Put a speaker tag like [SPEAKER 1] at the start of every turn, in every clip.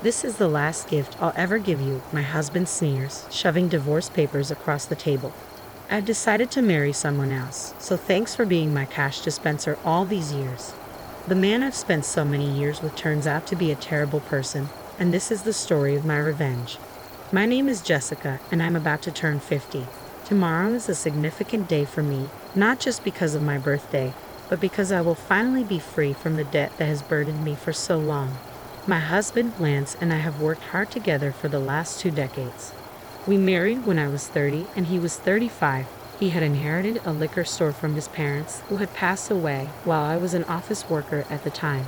[SPEAKER 1] This is the last gift I'll ever give you, my husband sneers, shoving divorce papers across the table. I've decided to marry someone else, so thanks for being my cash dispenser all these years. The man I've spent so many years with turns out to be a terrible person, and this is the story of my revenge. My name is Jessica, and I'm about to turn 50. Tomorrow is a significant day for me, not just because of my birthday, but because I will finally be free from the debt that has burdened me for so long. My husband, Lance, and I have worked hard together for the last 2 decades. We married when I was 30 and he was 35. He had inherited a liquor store from his parents, who had passed away while I was an office worker at the time.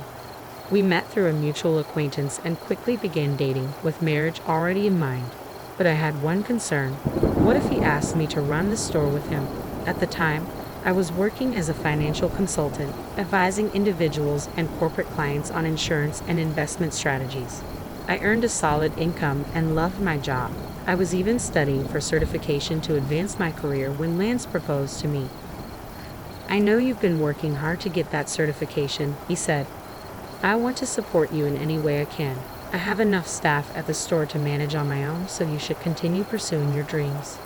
[SPEAKER 1] We met through a mutual acquaintance and quickly began dating, with marriage already in mind. But I had one concern. What if he asked me to run the store with him? At the time, I was working as a financial consultant, advising individuals and corporate clients on insurance and investment strategies. I earned a solid income and loved my job. I was even studying for certification to advance my career when Lance proposed to me. "I know you've been working hard to get that certification," he said. "I want to support you in any way I can. I have enough staff at the store to manage on my own, so you should continue pursuing your dreams."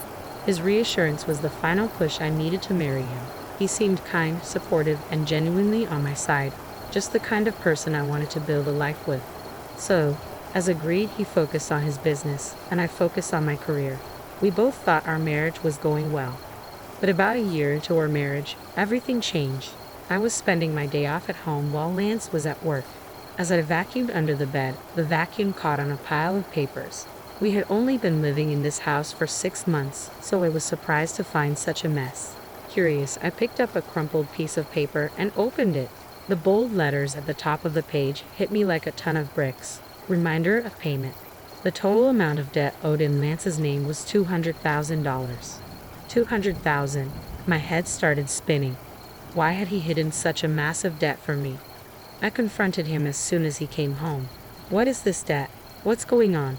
[SPEAKER 1] His reassurance was the final push I needed to marry him. He seemed kind, supportive, and genuinely on my side, just the kind of person I wanted to build a life with. So, as agreed, he focused on his business, and I focused on my career. We both thought our marriage was going well. But about a year into our marriage, everything changed. I was spending my day off at home while Lance was at work. As I vacuumed under the bed, the vacuum caught on a pile of papers. We had only been living in this house for 6 months, so I was surprised to find such a mess. Curious, I picked up a crumpled piece of paper and opened it. The bold letters at the top of the page hit me like a ton of bricks. Reminder of payment. The total amount of debt owed in Lance's name was $200,000. $200,000. My head started spinning. Why had he hidden such a massive debt from me? I confronted him as soon as he came home. "What is this debt? What's going on?"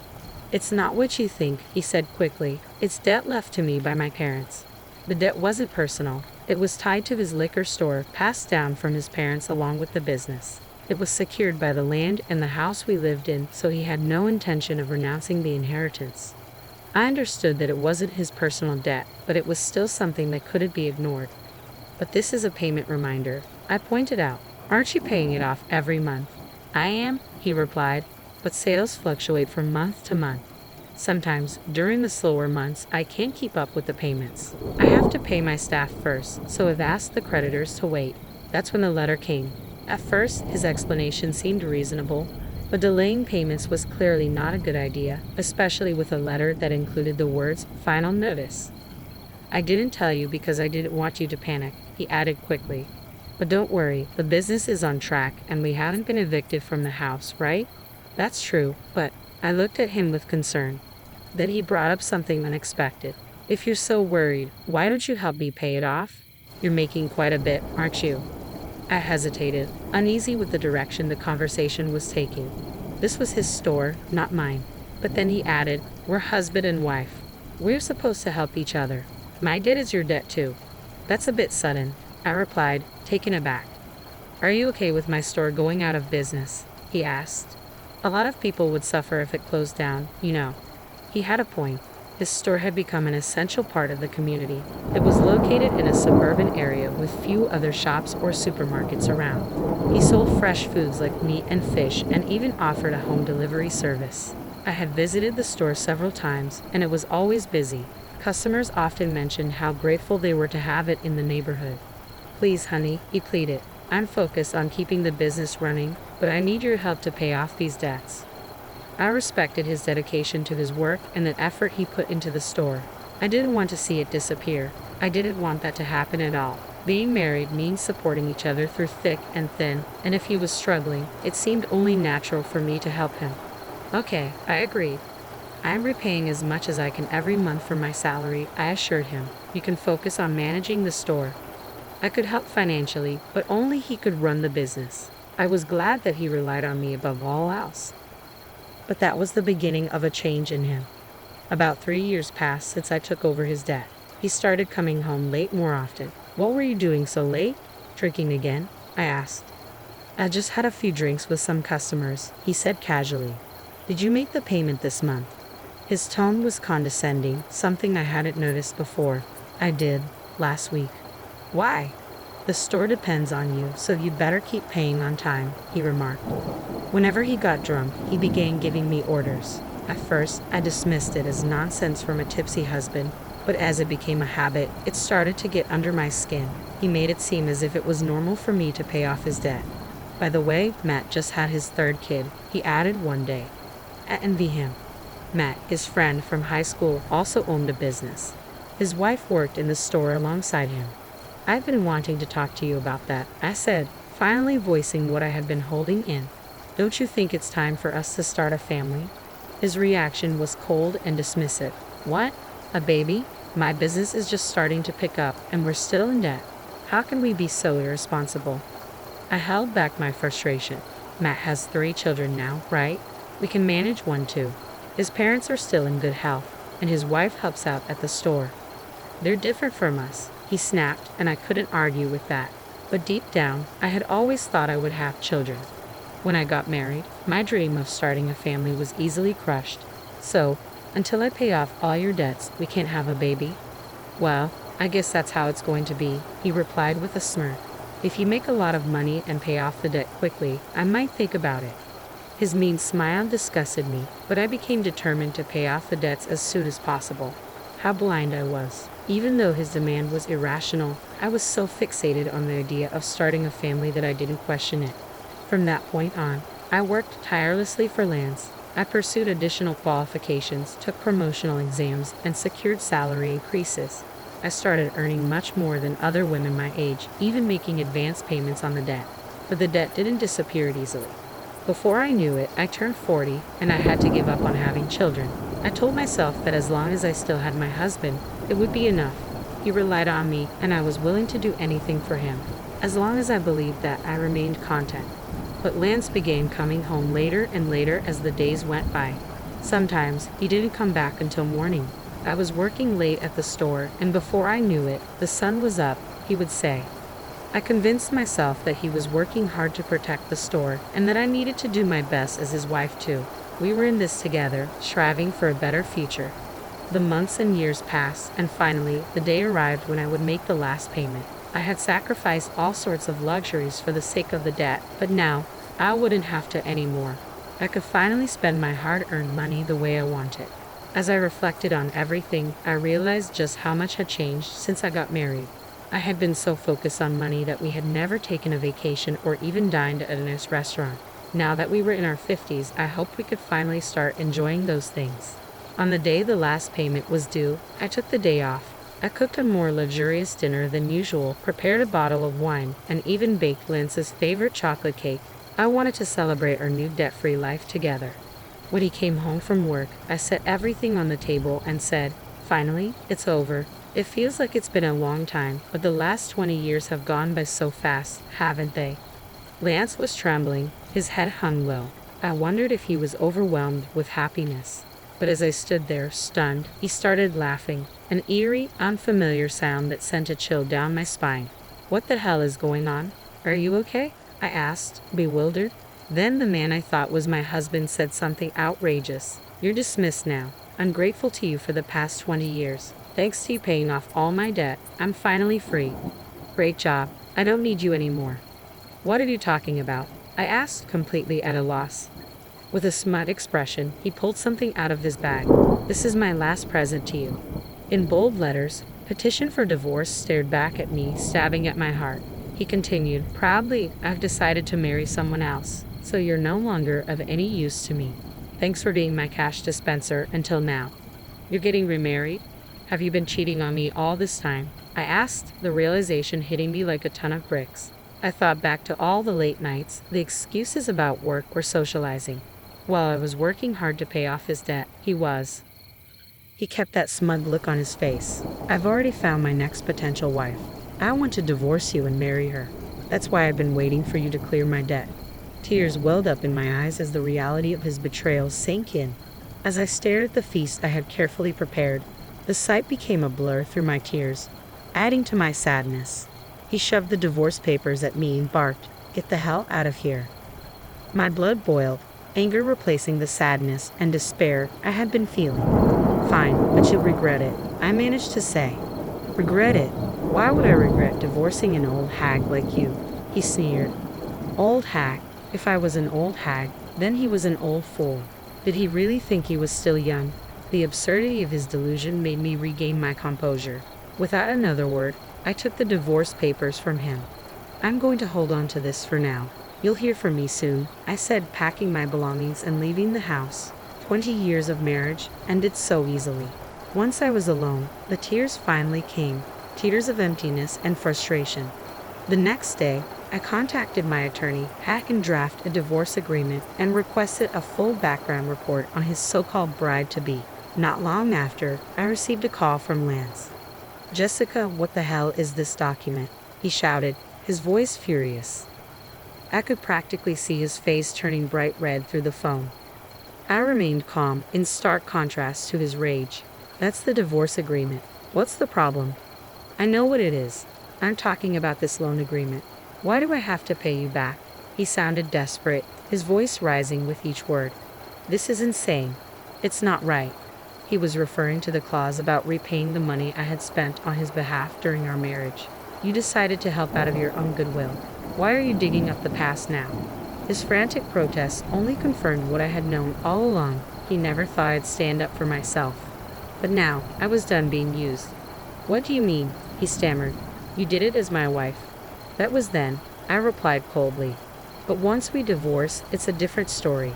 [SPEAKER 1] "It's not what you think," he said quickly. "It's debt left to me by my parents." The debt wasn't personal. It was tied to his liquor store, passed down from his parents along with the business. It was secured by the land and the house we lived in, so he had no intention of renouncing the inheritance. I understood that it wasn't his personal debt, but it was still something that couldn't be ignored. "But this is a payment reminder," I pointed out. "Aren't you paying it off every month?" "I am," he replied, "but sales fluctuate from month to month. Sometimes, during the slower months, I can't keep up with the payments. I have to pay my staff first, so I've asked the creditors to wait." That's when the letter came. At first, his explanation seemed reasonable, but delaying payments was clearly not a good idea, especially with a letter that included the words, "Final notice." "I didn't tell you because I didn't want you to panic," he added quickly. "But don't worry, the business is on track and we haven't been evicted from the house, right?" "That's true, but..." I looked at him with concern. Then he brought up something unexpected. "If you're so worried, why don't you help me pay it off? You're making quite a bit, aren't you?" I hesitated, uneasy with the direction the conversation was taking. This was his store, not mine. But then he added, "We're husband and wife. We're supposed to help each other. My debt is your debt too." "That's a bit sudden," I replied, taken aback. "Are you okay with my store going out of business?" he asked. "A lot of people would suffer if it closed down, you know." He had a point. His store had become an essential part of the community. It was located in a suburban area with few other shops or supermarkets around. He sold fresh foods like meat and fish and even offered a home delivery service. I had visited the store several times, and it was always busy. Customers often mentioned how grateful they were to have it in the neighborhood. "Please, honey," he pleaded. "I'm focused on keeping the business running, but I need your help to pay off these debts." I respected his dedication to his work and the effort he put into the store. I didn't want to see it disappear. I didn't want that to happen at all. Being married means supporting each other through thick and thin, and if he was struggling, it seemed only natural for me to help him. "Okay," I agreed. "I'm repaying as much as I can every month from my salary," I assured him. "You can focus on managing the store." I could help financially, but only he could run the business. I was glad that he relied on me above all else. But that was the beginning of a change in him. About 3 years passed since I took over his debt. He started coming home late more often. "What were you doing so late? Drinking again?" I asked. "I just had a few drinks with some customers," he said casually. Did you make the payment this month? His tone was condescending, something I hadn't noticed before. I did, last week. Why? The store depends on you, so you'd better keep paying on time, he remarked. Whenever he got drunk, he began giving me orders. At first, I dismissed it as nonsense from a tipsy husband, but as it became a habit, it started to get under my skin. He made it seem as if it was normal for me to pay off his debt. By the way, Matt just had his third kid, he added one day. I envy him. Matt, his friend from high school, also owned a business. His wife worked in the store alongside him. I've been wanting to talk to you about that, I said, finally voicing what I had been holding in. Don't you think it's time for us to start a family? His reaction was cold and dismissive. What? A baby? My business is just starting to pick up, and we're still in debt. How can we be so irresponsible? I held back my frustration. Matt has 3 children now, right? We can manage one too. His parents are still in good health, and his wife helps out at the store. They're different from us, he snapped, and I couldn't argue with that. But deep down, I had always thought I would have children. When I got married, my dream of starting a family was easily crushed. So, until I pay off all your debts, we can't have a baby? Well, I guess that's how it's going to be, he replied with a smirk. If you make a lot of money and pay off the debt quickly, I might think about it. His mean smile disgusted me, but I became determined to pay off the debts as soon as possible. How blind I was. Even though his demand was irrational, I was so fixated on the idea of starting a family that I didn't question it. From that point on, I worked tirelessly for Lance. I pursued additional qualifications, took promotional exams, and secured salary increases. I started earning much more than other women my age, even making advance payments on the debt. But the debt didn't disappear easily. Before I knew it, I turned 40, and I had to give up on having children. I told myself that as long as I still had my husband, it would be enough. He relied on me, and I was willing to do anything for him, as long as I believed that I remained content. But Lance began coming home later and later as the days went by. Sometimes he didn't come back until morning. I was working late at the store, and before I knew it, the sun was up, he would say. I convinced myself that he was working hard to protect the store, and that I needed to do my best as his wife too. We were in this together, striving for a better future. The months and years passed, and finally, the day arrived when I would make the last payment. I had sacrificed all sorts of luxuries for the sake of the debt, but now, I wouldn't have to anymore. I could finally spend my hard-earned money the way I wanted. As I reflected on everything, I realized just how much had changed since I got married. I had been so focused on money that we had never taken a vacation or even dined at a nice restaurant. Now that we were in our 50s, I hoped we could finally start enjoying those things. On the day the last payment was due, I took the day off. I cooked a more luxurious dinner than usual, prepared a bottle of wine, and even baked Lance's favorite chocolate cake. I wanted to celebrate our new debt-free life together. When he came home from work, I set everything on the table and said, "Finally, it's over. It feels like it's been a long time, but the last 20 years have gone by so fast, haven't they?" Lance was trembling, his head hung low. I wondered if he was overwhelmed with happiness. But as I stood there, stunned, he started laughing, an eerie, unfamiliar sound that sent a chill down my spine. "What the hell is going on? Are you okay?" I asked, bewildered. Then the man I thought was my husband said something outrageous. "You're dismissed now. I'm grateful to you for the past 20 years. Thanks to you paying off all my debt, I'm finally free. Great job. I don't need you anymore." "What are you talking about?" I asked, completely at a loss. With a smug expression, he pulled something out of his bag. "This is my last present to you." In bold letters, "Petition for divorce" stared back at me, stabbing at my heart. He continued, proudly, "I've decided to marry someone else, so you're no longer of any use to me. Thanks for being my cash dispenser until now." "You're getting remarried? Have you been cheating on me all this time?" I asked, the realization hitting me like a ton of bricks. I thought back to all the late nights, the excuses about work or socializing. While I was working hard to pay off his debt, he was. He kept that smug look on his face. "I've already found my next potential wife. I want to divorce you and marry her. That's why I've been waiting for you to clear my debt." Tears welled up in my eyes as the reality of his betrayal sank in. As I stared at the feast I had carefully prepared, the sight became a blur through my tears, adding to my sadness. He shoved the divorce papers at me and barked, "Get the hell out of here." My blood boiled. anger replacing the sadness and despair I had been feeling. Fine, but you'll regret it, I managed to say. Regret it? Why would I regret divorcing an old hag like you? He sneered. Old hag? If I was an old hag, then he was an old fool. Did he really think he was still young? The absurdity of his delusion made me regain my composure. Without another word, I took the divorce papers from him. I'm going to hold on to this for now. You'll hear from me soon, I said, packing my belongings and leaving the house. 20 years of marriage ended so easily. Once I was alone, the tears finally came, tears of emptiness and frustration. The next day, I contacted my attorney, had him draft a divorce agreement, and requested a full background report on his so-called bride-to-be. Not long after, I received a call from Lance. Jessica, what the hell is this document? He shouted, his voice furious. I could practically see his face turning bright red through the phone. I remained calm, in stark contrast to his rage. That's the divorce agreement. What's the problem? I know what it is. I'm talking about this loan agreement. Why do I have to pay you back? He sounded desperate, his voice rising with each word. This is insane. It's not right. He was referring to the clause about repaying the money I had spent on his behalf during our marriage. You decided to help out of your own goodwill. Why are you digging up the past now? His frantic protests only confirmed what I had known all along. He never thought I'd stand up for myself. But now, I was done being used. What do you mean? He stammered. You did it as my wife. That was then, I replied coldly. But once we divorce, it's a different story.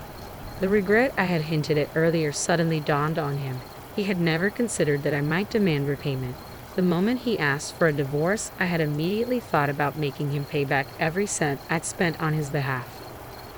[SPEAKER 1] The regret I had hinted at earlier suddenly dawned on him. He had never considered that I might demand repayment. The moment he asked for a divorce, I had immediately thought about making him pay back every cent I'd spent on his behalf.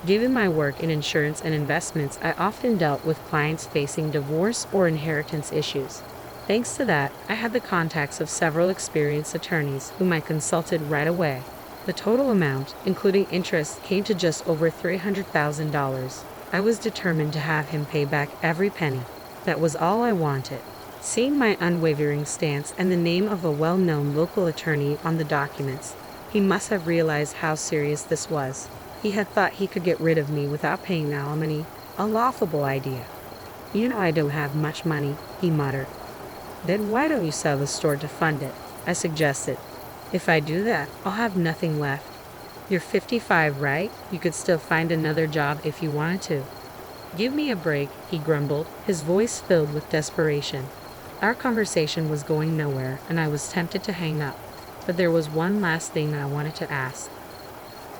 [SPEAKER 1] Given my work in insurance and investments, I often dealt with clients facing divorce or inheritance issues. Thanks to that, I had the contacts of several experienced attorneys whom I consulted right away. The total amount, including interest, came to just over $300,000. I was determined to have him pay back every penny. That was all I wanted. Seeing my unwavering stance and the name of a well-known local attorney on the documents, he must have realized how serious this was. He had thought he could get rid of me without paying alimony, a laughable idea. You know I don't have much money, he muttered. Then why don't you sell the store to fund it? I suggested. If I do that, I'll have nothing left. You're 55, right? You could still find another job if you wanted to. Give me a break, he grumbled, his voice filled with desperation. Our conversation was going nowhere, and I was tempted to hang up. But there was one last thing I wanted to ask.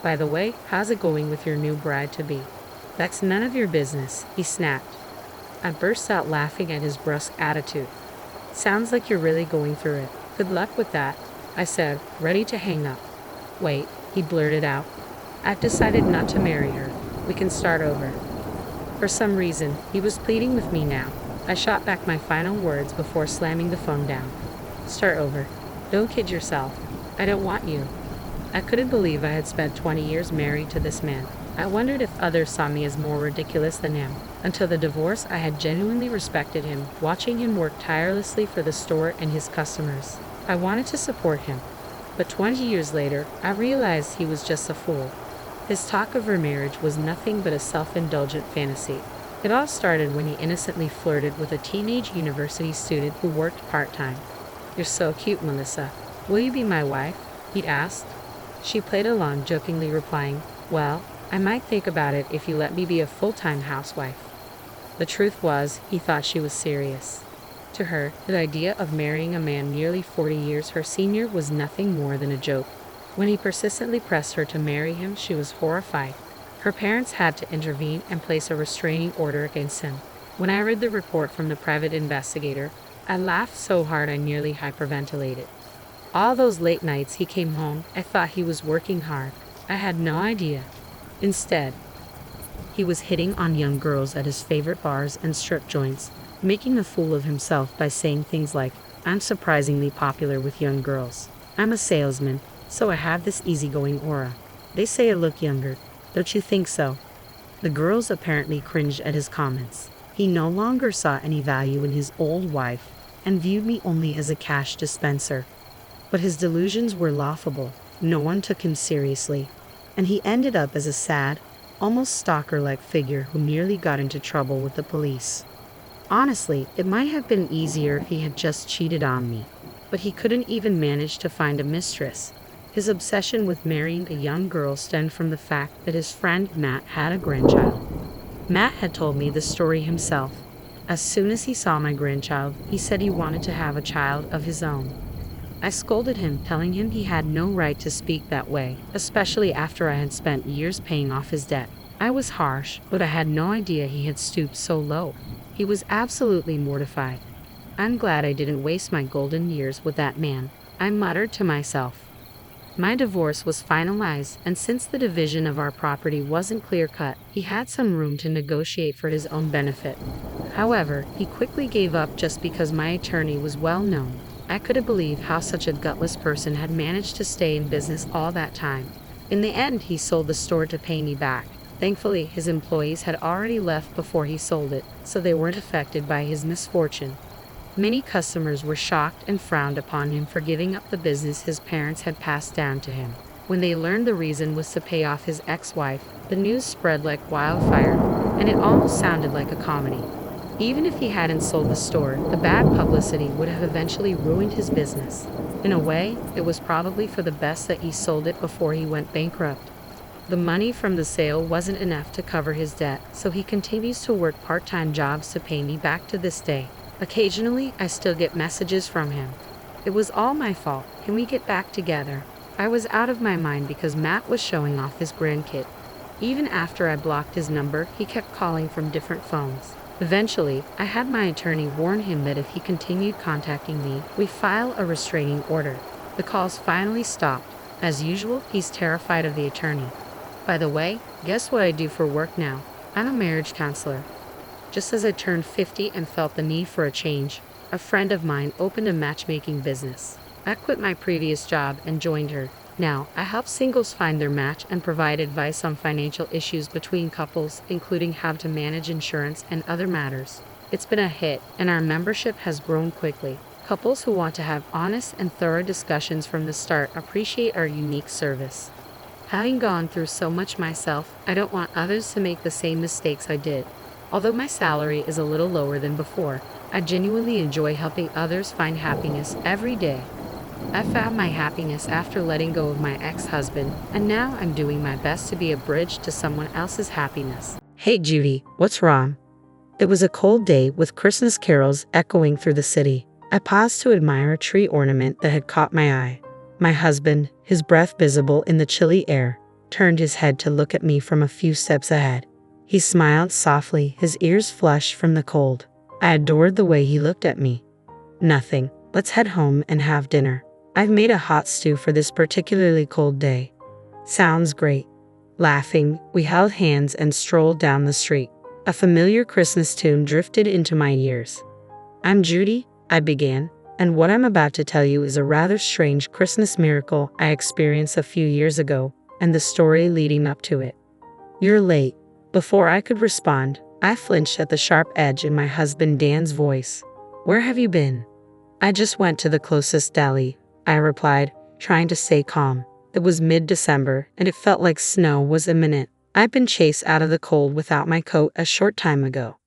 [SPEAKER 1] By the way, how's it going with your new bride-to-be? That's none of your business, he snapped. I burst out laughing at his brusque attitude. Sounds like you're really going through it. Good luck with that, I said, ready to hang up. Wait, he blurted out. I've decided not to marry her. We can start over. For some reason, he was pleading with me now. I shot back my final words before slamming the phone down. Start over. Don't kid yourself. I don't want you. I couldn't believe I had spent 20 years married to this man. I wondered if others saw me as more ridiculous than him. Until the divorce, I had genuinely respected him, watching him work tirelessly for the store and his customers. I wanted to support him. But 20 years later, I realized he was just a fool. His talk of remarriage was nothing but a self-indulgent fantasy. It all started when he innocently flirted with a teenage university student who worked part-time. You're so cute, Melissa. Will you be my wife? He'd asked. She played along, jokingly replying, well, I might think about it if you let me be a full-time housewife. The truth was, he thought she was serious. To her, the idea of marrying a man nearly 40 years her senior was nothing more than a joke. When he persistently pressed her to marry him, she was horrified. Her parents had to intervene and place a restraining order against him. When I read the report from the private investigator, I laughed so hard I nearly hyperventilated. All those late nights he came home, I thought he was working hard. I had no idea. Instead, he was hitting on young girls at his favorite bars and strip joints, making a fool of himself by saying things like, I'm surprisingly popular with young girls. I'm a salesman, so I have this easygoing aura. They say I look younger. Don't you think so? The girls apparently cringed at his comments. He no longer saw any value in his old wife and viewed me only as a cash dispenser. But his delusions were laughable. No one took him seriously, and he ended up as a sad, almost stalker-like figure who nearly got into trouble with the police. Honestly, it might have been easier if he had just cheated on me, but he couldn't even manage to find a mistress. His obsession with marrying a young girl stemmed from the fact that his friend Matt had a grandchild. Matt had told me the story himself. As soon as he saw my grandchild, he said he wanted to have a child of his own. I scolded him, telling him he had no right to speak that way, especially after I had spent years paying off his debt. I was harsh, but I had no idea he had stooped so low. He was absolutely mortified. I'm glad I didn't waste my golden years with that man, I muttered to myself. My divorce was finalized, and since the division of our property wasn't clear-cut, he had some room to negotiate for his own benefit. However, he quickly gave up just because my attorney was well known. I couldn't believe how such a gutless person had managed to stay in business all that time. In the end, he sold the store to pay me back. Thankfully, his employees had already left before he sold it, so they weren't affected by his misfortune. Many customers were shocked and frowned upon him for giving up the business his parents had passed down to him. When they learned the reason was to pay off his ex-wife, the news spread like wildfire, and it almost sounded like a comedy. Even if he hadn't sold the store, the bad publicity would have eventually ruined his business. In a way, it was probably for the best that he sold it before he went bankrupt. The money from the sale wasn't enough to cover his debt, so he continues to work part-time jobs to pay me back to this day. Occasionally, I still get messages from him. It was all my fault. Can we get back together? I was out of my mind because Matt was showing off his grandkid. Even after I blocked his number, he kept calling from different phones. Eventually, I had my attorney warn him that if he continued contacting me, we'd file a restraining order. The calls finally stopped. As usual, he's terrified of the attorney. By the way, guess what I do for work now? I'm a marriage counselor. Just as I turned 50 and felt the need for a change, a friend of mine opened a matchmaking business. I quit my previous job and joined her. Now, I help singles find their match and provide advice on financial issues between couples, including how to manage insurance and other matters. It's been a hit, and our membership has grown quickly. Couples who want to have honest and thorough discussions from the start appreciate our unique service. Having gone through so much myself, I don't want others to make the same mistakes I did. Although my salary is a little lower than before, I genuinely enjoy helping others find happiness every day. I found my happiness after letting go of my ex-husband, and now I'm doing my best to be a bridge to someone else's happiness.
[SPEAKER 2] Hey Judy, what's wrong? It was a cold day with Christmas carols echoing through the city. I paused to admire a tree ornament that had caught my eye. My husband, his breath visible in the chilly air, turned his head to look at me from a few steps ahead. He smiled softly, his ears flushed from the cold. I adored the way he looked at me. Nothing. Let's head home and have dinner. I've made a hot stew for this particularly cold day. Sounds great. Laughing, we held hands and strolled down the street. A familiar Christmas tune drifted into my ears. I'm Judy, I began, and what I'm about to tell you is a rather strange Christmas miracle I experienced a few years ago, and the story leading up to it. You're late. Before I could respond, I flinched at the sharp edge in my husband Dan's voice. Where have you been? I just went to the closest deli, I replied, trying to stay calm. It was mid-December, and it felt like snow was imminent. I'd been chased out of the cold without my coat a short time ago.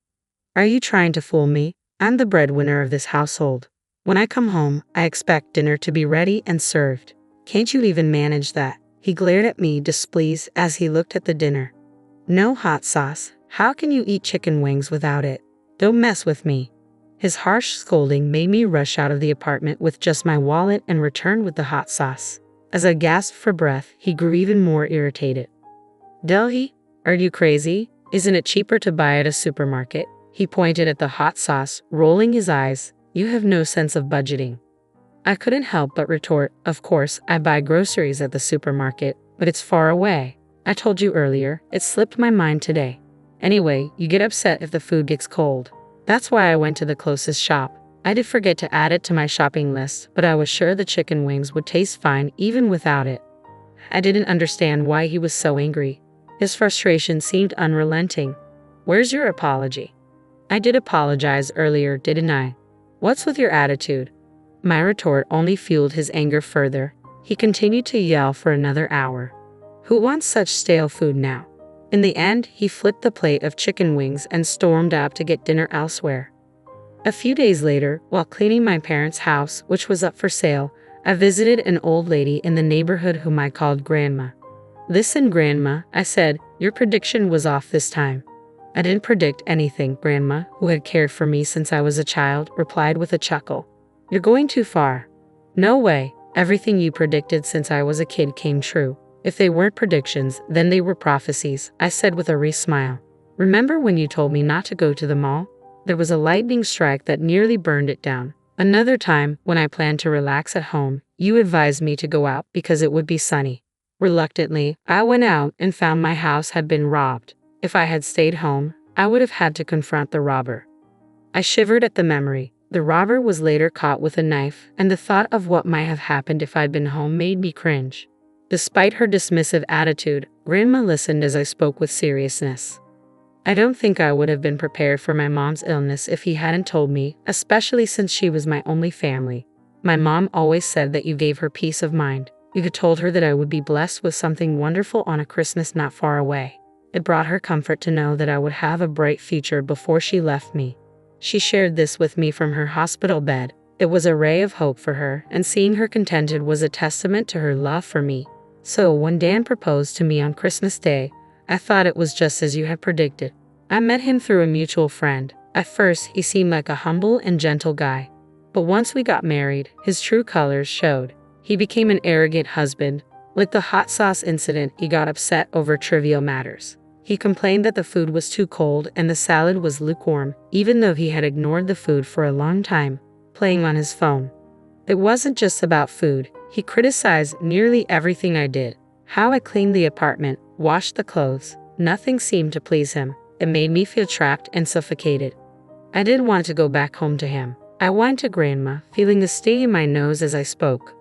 [SPEAKER 2] Are you trying to fool me? I'm the breadwinner of this household. When I come home, I expect dinner to be ready and served. Can't you even manage that? He glared at me displeased as he looked at the dinner. No hot sauce. How can you eat chicken wings without it? Don't mess with me. His harsh scolding made me rush out of the apartment with just my wallet and return with the hot sauce. As I gasped for breath, he grew even more irritated. Delhi, are you crazy? Isn't it cheaper to buy at a supermarket? He pointed at the hot sauce, rolling his eyes. You have no sense of budgeting. I couldn't help but retort, of course, I buy groceries at the supermarket, but it's far away. I told you earlier, it slipped my mind today. Anyway, you get upset if the food gets cold. That's why I went to the closest shop. I did forget to add it to my shopping list, but I was sure the chicken wings would taste fine even without it. I didn't understand why he was so angry. His frustration seemed unrelenting. Where's your apology? I did apologize earlier, didn't I? What's with your attitude? My retort only fueled his anger further. He continued to yell for another hour. Who wants such stale food now? In the end, he flipped the plate of chicken wings and stormed out to get dinner elsewhere. A few days later, while cleaning my parents' house, which was up for sale, I visited an old lady in the neighborhood whom I called Grandma. "Listen, Grandma," I said, "your prediction was off this time." "I didn't predict anything," Grandma, who had cared for me since I was a child, replied with a chuckle. "You're going too far." "No way. Everything you predicted since I was a kid came true. If they weren't predictions, then they were prophecies," I said with a wry smile. "Remember when you told me not to go to the mall? There was a lightning strike that nearly burned it down. Another time, when I planned to relax at home, you advised me to go out because it would be sunny. Reluctantly, I went out and found my house had been robbed. If I had stayed home, I would have had to confront the robber." I shivered at the memory. The robber was later caught with a knife, and the thought of what might have happened if I'd been home made me cringe. Despite her dismissive attitude, Grandma listened as I spoke with seriousness. "I don't think I would have been prepared for my mom's illness if he hadn't told me, especially since she was my only family. My mom always said that you gave her peace of mind. You had told her that I would be blessed with something wonderful on a Christmas not far away. It brought her comfort to know that I would have a bright future before she left me. She shared this with me from her hospital bed. It was a ray of hope for her, and seeing her contented was a testament to her love for me. So when Dan proposed to me on Christmas Day, I thought it was just as you had predicted. I met him through a mutual friend. At first, he seemed like a humble and gentle guy. But once we got married, his true colors showed. He became an arrogant husband. Like the hot sauce incident, he got upset over trivial matters. He complained that the food was too cold and the salad was lukewarm, even though he had ignored the food for a long time, playing on his phone. It wasn't just about food. He criticized nearly everything I did. How I cleaned the apartment, washed the clothes. Nothing seemed to please him. It made me feel trapped and suffocated. I didn't want to go back home to him. I whined to Grandma, feeling a sting in my nose as I spoke.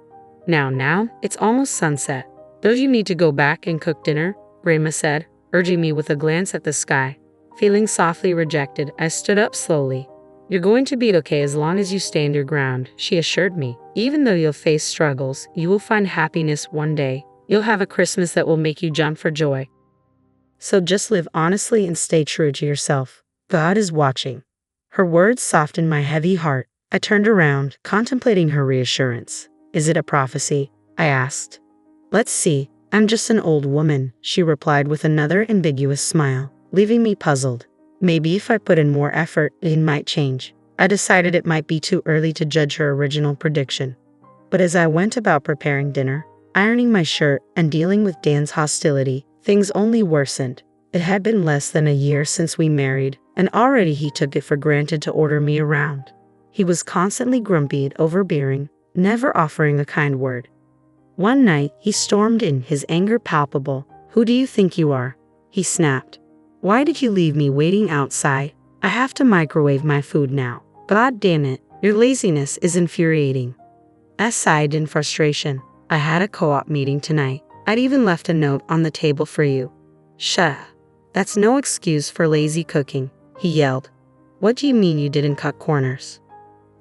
[SPEAKER 2] Now, it's almost sunset. Don't you need to go back and cook dinner?" Grandma said, urging me with a glance at the sky. Feeling softly rejected, I stood up slowly. "You're going to be okay as long as you stand your ground," she assured me. "Even though you'll face struggles, you will find happiness one day. You'll have a Christmas that will make you jump for joy. So just live honestly and stay true to yourself. God is watching." Her words softened my heavy heart. I turned around, contemplating her reassurance. "Is it a prophecy?" I asked. "Let's see. I'm just an old woman," she replied with another ambiguous smile, leaving me puzzled. Maybe if I put in more effort, it might change. I decided it might be too early to judge her original prediction. But as I went about preparing dinner, ironing my shirt, and dealing with Dan's hostility, things only worsened. It had been less than a year since we married, and already he took it for granted to order me around. He was constantly grumpy and overbearing, never offering a kind word. One night, he stormed in, his anger palpable. "Who do you think you are?" he snapped. "Why did you leave me waiting outside? I have to microwave my food now. God damn it, your laziness is infuriating." I sighed in frustration. "I had a co-op meeting tonight. I'd even left a note on the table for you." "Shut up. That's no excuse for lazy cooking," he yelled. "What do you mean you didn't cut corners?"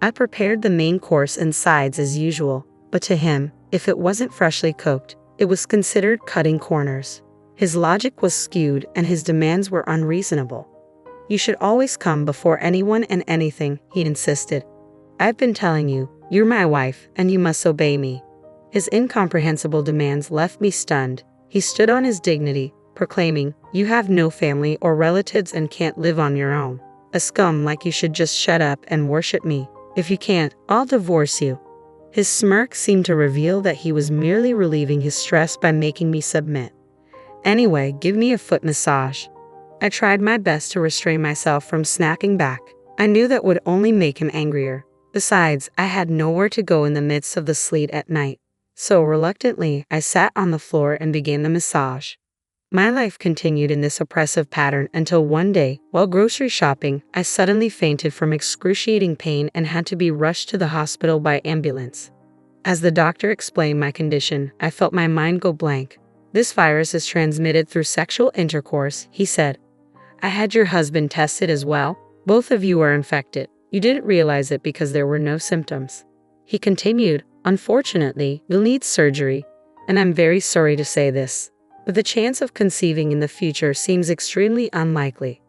[SPEAKER 2] I prepared the main course and sides as usual, but to him, if it wasn't freshly cooked, it was considered cutting corners. His logic was skewed and his demands were unreasonable. "You should always come before anyone and anything," he insisted. "I've been telling you, you're my wife and you must obey me." His incomprehensible demands left me stunned. He stood on his dignity, proclaiming, "You have no family or relatives and can't live on your own. A scum like you should just shut up and worship me. If you can't, I'll divorce you." His smirk seemed to reveal that he was merely relieving his stress by making me submit. "Anyway, give me a foot massage." I tried my best to restrain myself from snapping back. I knew that would only make him angrier. Besides, I had nowhere to go in the midst of the sleet at night. So reluctantly, I sat on the floor and began the massage. My life continued in this oppressive pattern until one day, while grocery shopping, I suddenly fainted from excruciating pain and had to be rushed to the hospital by ambulance. As the doctor explained my condition, I felt my mind go blank. "This virus is transmitted through sexual intercourse," he said. "I had your husband tested as well. Both of you are infected. You didn't realize it because there were no symptoms." He continued, "Unfortunately, you'll need surgery, and I'm very sorry to say this. but the chance of conceiving in the future seems extremely unlikely.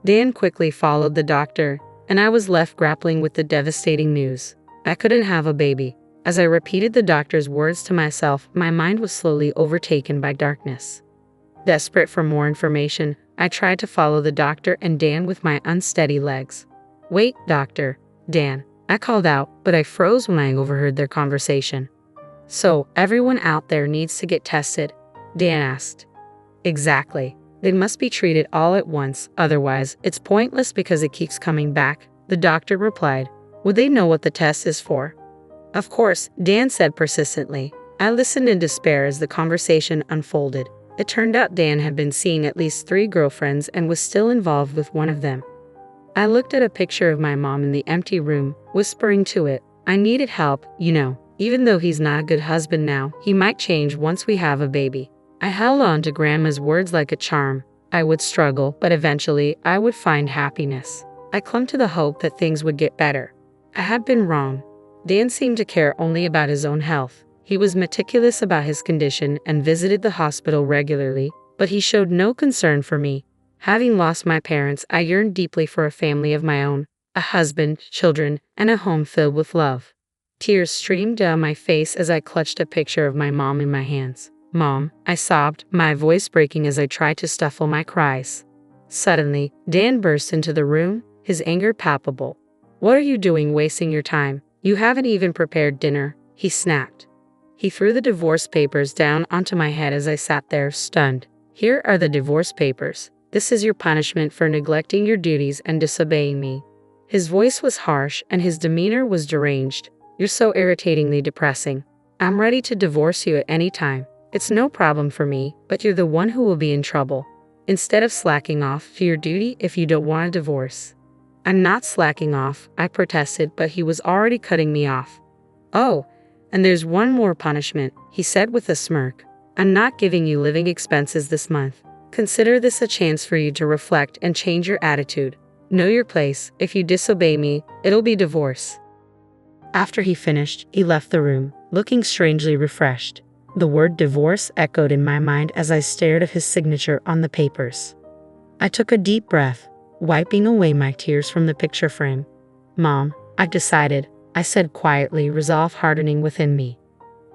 [SPEAKER 2] Dan quickly followed the doctor, and I was left grappling with the devastating news. I couldn't have a baby. As I repeated the doctor's words to myself, my mind was slowly overtaken by darkness. Desperate for more information, I tried to follow the doctor and Dan with my unsteady legs. "Wait, doctor, Dan," I called out, but I froze when I overheard their conversation. "So, everyone out there needs to get tested?" Dan asked. "Exactly. They must be treated all at once, otherwise, it's pointless because it keeps coming back," the doctor replied. "Would they know what the test is for?" "Of course," Dan said persistently. I listened in despair as the conversation unfolded. It turned out Dan had been seeing at least 3 girlfriends and was still involved with one of them. I looked at a picture of my mom in the empty room, whispering to it, "I needed help, you know. Even though he's not a good husband now, he might change once we have a baby." I held on to Grandma's words like a charm. I would struggle, but eventually I would find happiness. I clung to the hope that things would get better. I had been wrong. Dan seemed to care only about his own health. He was meticulous about his condition and visited the hospital regularly, but he showed no concern for me. Having lost my parents, I yearned deeply for a family of my own, a husband, children, and a home filled with love. Tears streamed down my face as I clutched a picture of my mom in my hands. "Mom," I sobbed, my voice breaking as I tried to stifle my cries. Suddenly, Dan burst into the room, his anger palpable. "What are you doing wasting your time? You haven't even prepared dinner," he snapped. He threw the divorce papers down onto my head as I sat there, stunned. "Here are the divorce papers. This is your punishment for neglecting your duties and disobeying me." His voice was harsh and his demeanor was deranged. "You're so irritatingly depressing. I'm ready to divorce you at any time. It's no problem for me, but you're the one who will be in trouble. Instead of slacking off to your duty if you don't want a divorce." "I'm not slacking off," I protested, but he was already cutting me off. "Oh, and there's one more punishment," he said with a smirk. "I'm not giving you living expenses this month. Consider this a chance for you to reflect and change your attitude. Know your place. If you disobey me, it'll be divorce." After he finished, he left the room, looking strangely refreshed. The word divorce echoed in my mind as I stared at his signature on the papers. I took a deep breath, wiping away my tears from the picture frame. "Mom, I've decided," I said quietly, resolve hardening within me.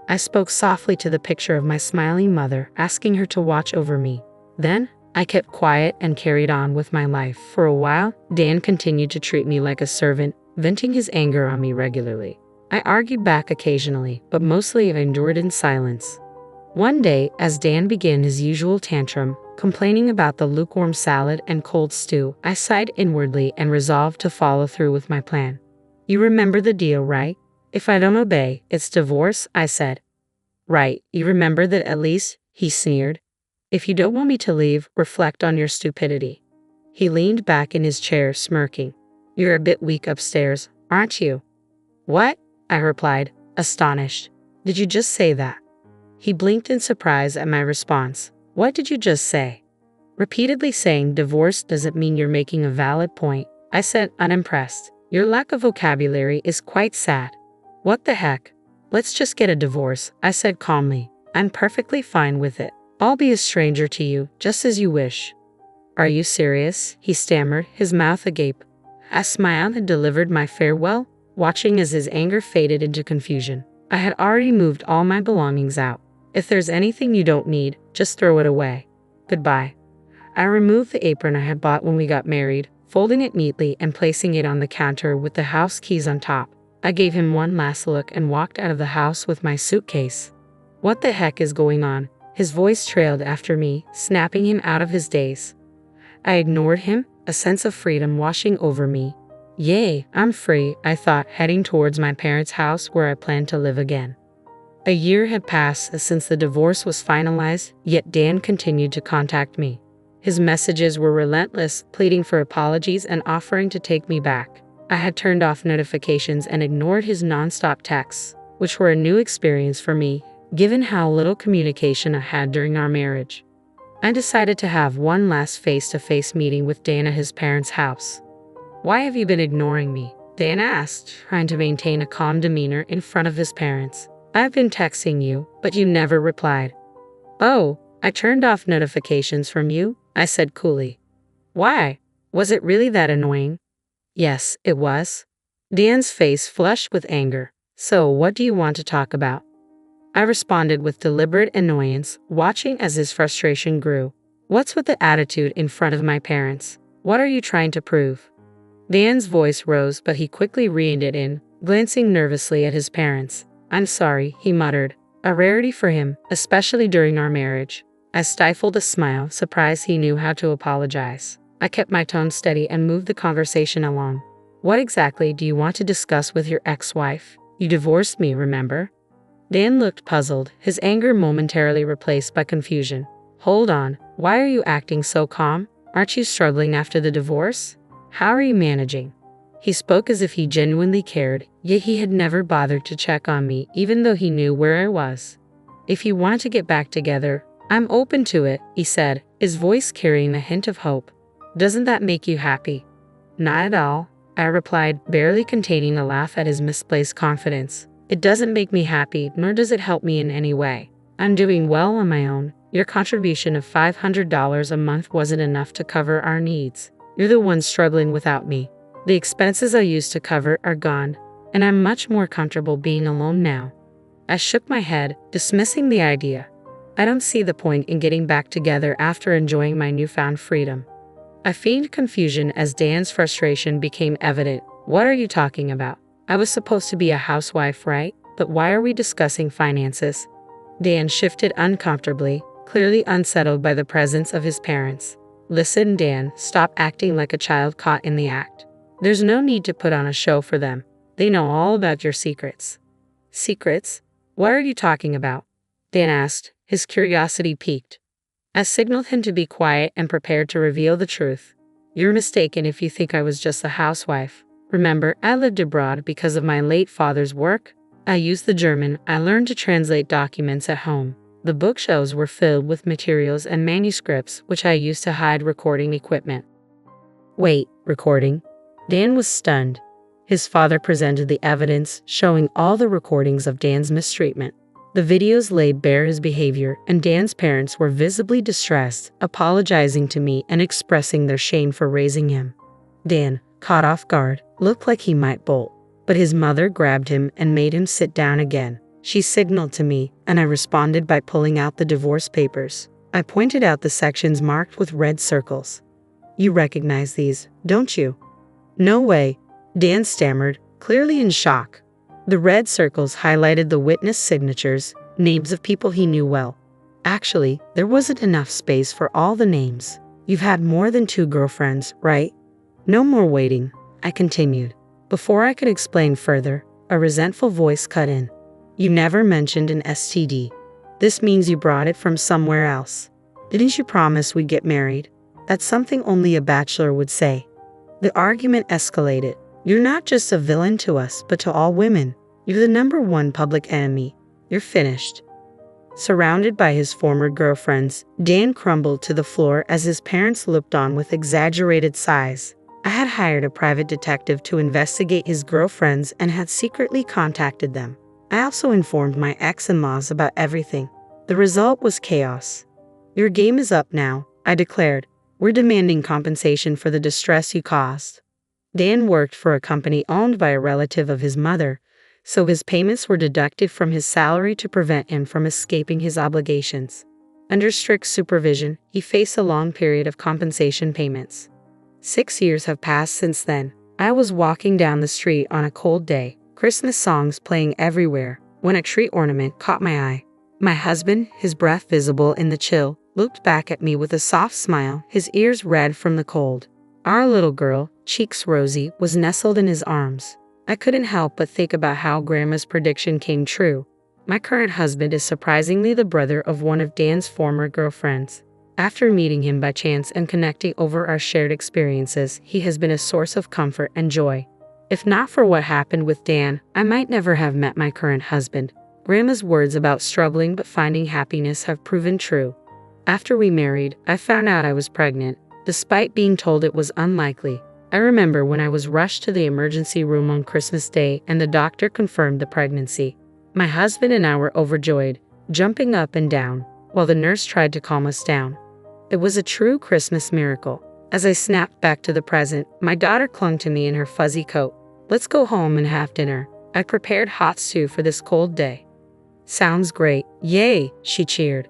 [SPEAKER 2] I spoke softly to the picture of my smiling mother, asking her to watch over me. Then, I kept quiet and carried on with my life. For a while, Dan continued to treat me like a servant, venting his anger on me regularly. I argued back occasionally, but mostly I endured in silence. One day, as Dan began his usual tantrum, complaining about the lukewarm salad and cold stew, I sighed inwardly and resolved to follow through with my plan. "You remember the deal, right? If I don't obey, it's divorce," I said. "Right, you remember that at least," he sneered. "If you don't want me to leave, reflect on your stupidity." He leaned back in his chair, smirking. "You're a bit weak upstairs, aren't you?" "What?" I replied, astonished. "Did you just say that?" He blinked in surprise at my response. "What did you just say?" Repeatedly saying divorce doesn't mean you're making a valid point, I said, unimpressed. "Your lack of vocabulary is quite sad." "What the heck? Let's just get a divorce," I said calmly. "I'm perfectly fine with it. I'll be a stranger to you, just as you wish." "Are you serious?" he stammered, his mouth agape. I smiled and delivered my farewell, watching as his anger faded into confusion. I had already moved all my belongings out. "If there's anything you don't need, just throw it away. Goodbye." I removed the apron I had bought when we got married, folding it neatly and placing it on the counter with the house keys on top. I gave him one last look and walked out of the house with my suitcase. "What the heck is going on?" His voice trailed after me, snapping him out of his daze. I ignored him, a sense of freedom washing over me. Yay, I'm free, I thought, heading towards my parents' house where I planned to live again. A year had passed since the divorce was finalized, yet Dan continued to contact me. His messages were relentless, pleading for apologies and offering to take me back. I had turned off notifications and ignored his nonstop texts, which were a new experience for me, given how little communication I had during our marriage. I decided to have one last face-to-face meeting with Dan at his parents' house. "Why have you been ignoring me?" Dan asked, trying to maintain a calm demeanor in front of his parents. "I've been texting you, but you never replied." "Oh, I turned off notifications from you, I said coolly. Why? Was it really that annoying? Yes, it was. Dan's face flushed with anger. So, what do you want to talk about? I responded with deliberate annoyance, watching as his frustration grew. What's with the attitude in front of my parents? What are you trying to prove? Dan's voice rose, but he quickly reined it in, glancing nervously at his parents. I'm sorry, he muttered, a rarity for him, especially during our marriage. I stifled a smile, surprised he knew how to apologize. I kept my tone steady and moved the conversation along. What exactly do you want to discuss with your ex-wife? You divorced me, remember? Dan looked puzzled, his anger momentarily replaced by confusion. Hold on, why are you acting so calm? Aren't you struggling after the divorce? How are you managing? He spoke as if he genuinely cared, yet he had never bothered to check on me, even though he knew where I was. If you want to get back together, I'm open to it, he said, his voice carrying a hint of hope. Doesn't that make you happy? Not at all, I replied, barely containing a laugh at his misplaced confidence. It doesn't make me happy, nor does it help me in any way. I'm doing well on my own. Your contribution of $500 a month wasn't enough to cover our needs. You're the one struggling without me. The expenses I used to cover are gone, and I'm much more comfortable being alone now. I shook my head, dismissing the idea. I don't see the point in getting back together after enjoying my newfound freedom. I feigned confusion as Dan's frustration became evident. What are you talking about? I was supposed to be a housewife, right? But why are we discussing finances? Dan shifted uncomfortably, clearly unsettled by the presence of his parents. Listen, Dan, stop acting like a child caught in the act. There's no need to put on a show for them. They know all about your secrets. Secrets? What are you talking about? Dan asked, his curiosity piqued. I signaled him to be quiet and prepared to reveal the truth. You're mistaken if you think I was just a housewife. Remember, I lived abroad because of my late father's work. I used the German. I learned to translate documents at home. The bookshelves were filled with materials and manuscripts, which I used to hide recording equipment. Wait, recording? Dan was stunned. His father presented the evidence, showing all the recordings of Dan's mistreatment. The videos laid bare his behavior, and Dan's parents were visibly distressed, apologizing to me and expressing their shame for raising him. Dan, caught off guard, looked like he might bolt, but his mother grabbed him and made him sit down again. She signaled to me, and I responded by pulling out the divorce papers. I pointed out the sections marked with red circles. You recognize these, don't you? No way, Dan stammered, clearly in shock. The red circles highlighted the witness signatures, names of people he knew well. Actually, there wasn't enough space for all the names. You've had more than 2 girlfriends, right? No more waiting, I continued. Before I could explain further, a resentful voice cut in. You never mentioned an STD. This means you brought it from somewhere else. Didn't you promise we'd get married? That's something only a bachelor would say. The argument escalated. You're not just a villain to us, but to all women. You're the #1 public enemy. You're finished. Surrounded by his former girlfriends, Dan crumbled to the floor as his parents looked on with exaggerated sighs. I had hired a private detective to investigate his girlfriends and had secretly contacted them. I also informed my ex-in-laws about everything. The result was chaos. Your game is up now, I declared. We're demanding compensation for the distress you caused. Dan worked for a company owned by a relative of his mother, so his payments were deducted from his salary to prevent him from escaping his obligations. Under strict supervision, he faced a long period of compensation payments. 6 years have passed since then. I was walking down the street on a cold day, Christmas songs playing everywhere, when a tree ornament caught my eye. My husband, his breath visible in the chill, looked back at me with a soft smile, his ears red from the cold. Our little girl, cheeks rosy, was nestled in his arms. I couldn't help but think about how Grandma's prediction came true. My current husband is surprisingly the brother of one of Dan's former girlfriends. After meeting him by chance and connecting over our shared experiences, he has been a source of comfort and joy. If not for what happened with Dan, I might never have met my current husband. Grandma's words about struggling but finding happiness have proven true. After we married, I found out I was pregnant, despite being told it was unlikely. I remember when I was rushed to the emergency room on Christmas Day and the doctor confirmed the pregnancy. My husband and I were overjoyed, jumping up and down. while the nurse tried to calm us down. It was a true Christmas miracle. As I snapped back to the present, my daughter clung to me in her fuzzy coat. "Let's go home and have dinner. I prepared hot stew for this cold day." "Sounds great. Yay," she cheered.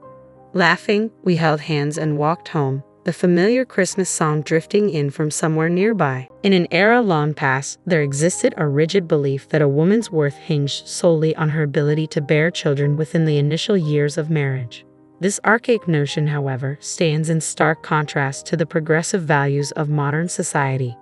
[SPEAKER 2] Laughing, we held hands and walked home, the familiar Christmas song drifting in from somewhere nearby. In an era long past, there existed a rigid belief that a woman's worth hinged solely on her ability to bear children within the initial years of marriage. This archaic notion, however, stands in stark contrast to the progressive values of modern society.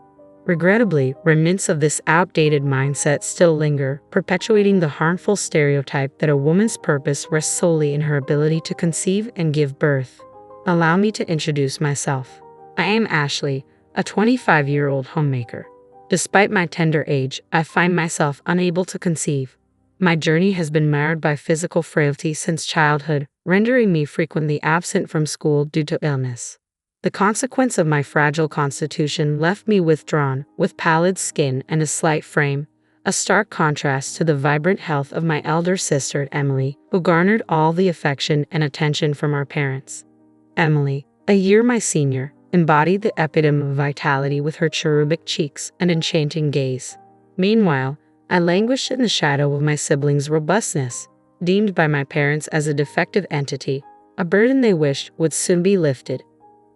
[SPEAKER 2] Regrettably, remnants of this outdated mindset still linger, perpetuating the harmful stereotype that a woman's purpose rests solely in her ability to conceive and give birth. Allow me to introduce myself. I am Ashley, a 25-year-old homemaker. Despite my tender age, I find myself unable to conceive. My journey has been marred by physical frailty since childhood, rendering me frequently absent from school due to illness. The consequence of my fragile constitution left me withdrawn, with pallid skin and a slight frame, a stark contrast to the vibrant health of my elder sister, Emily, who garnered all the affection and attention from our parents. Emily, a year my senior, embodied the epitome of vitality with her cherubic cheeks and enchanting gaze. Meanwhile, I languished in the shadow of my siblings' robustness, deemed by my parents as a defective entity, a burden they wished would soon be lifted.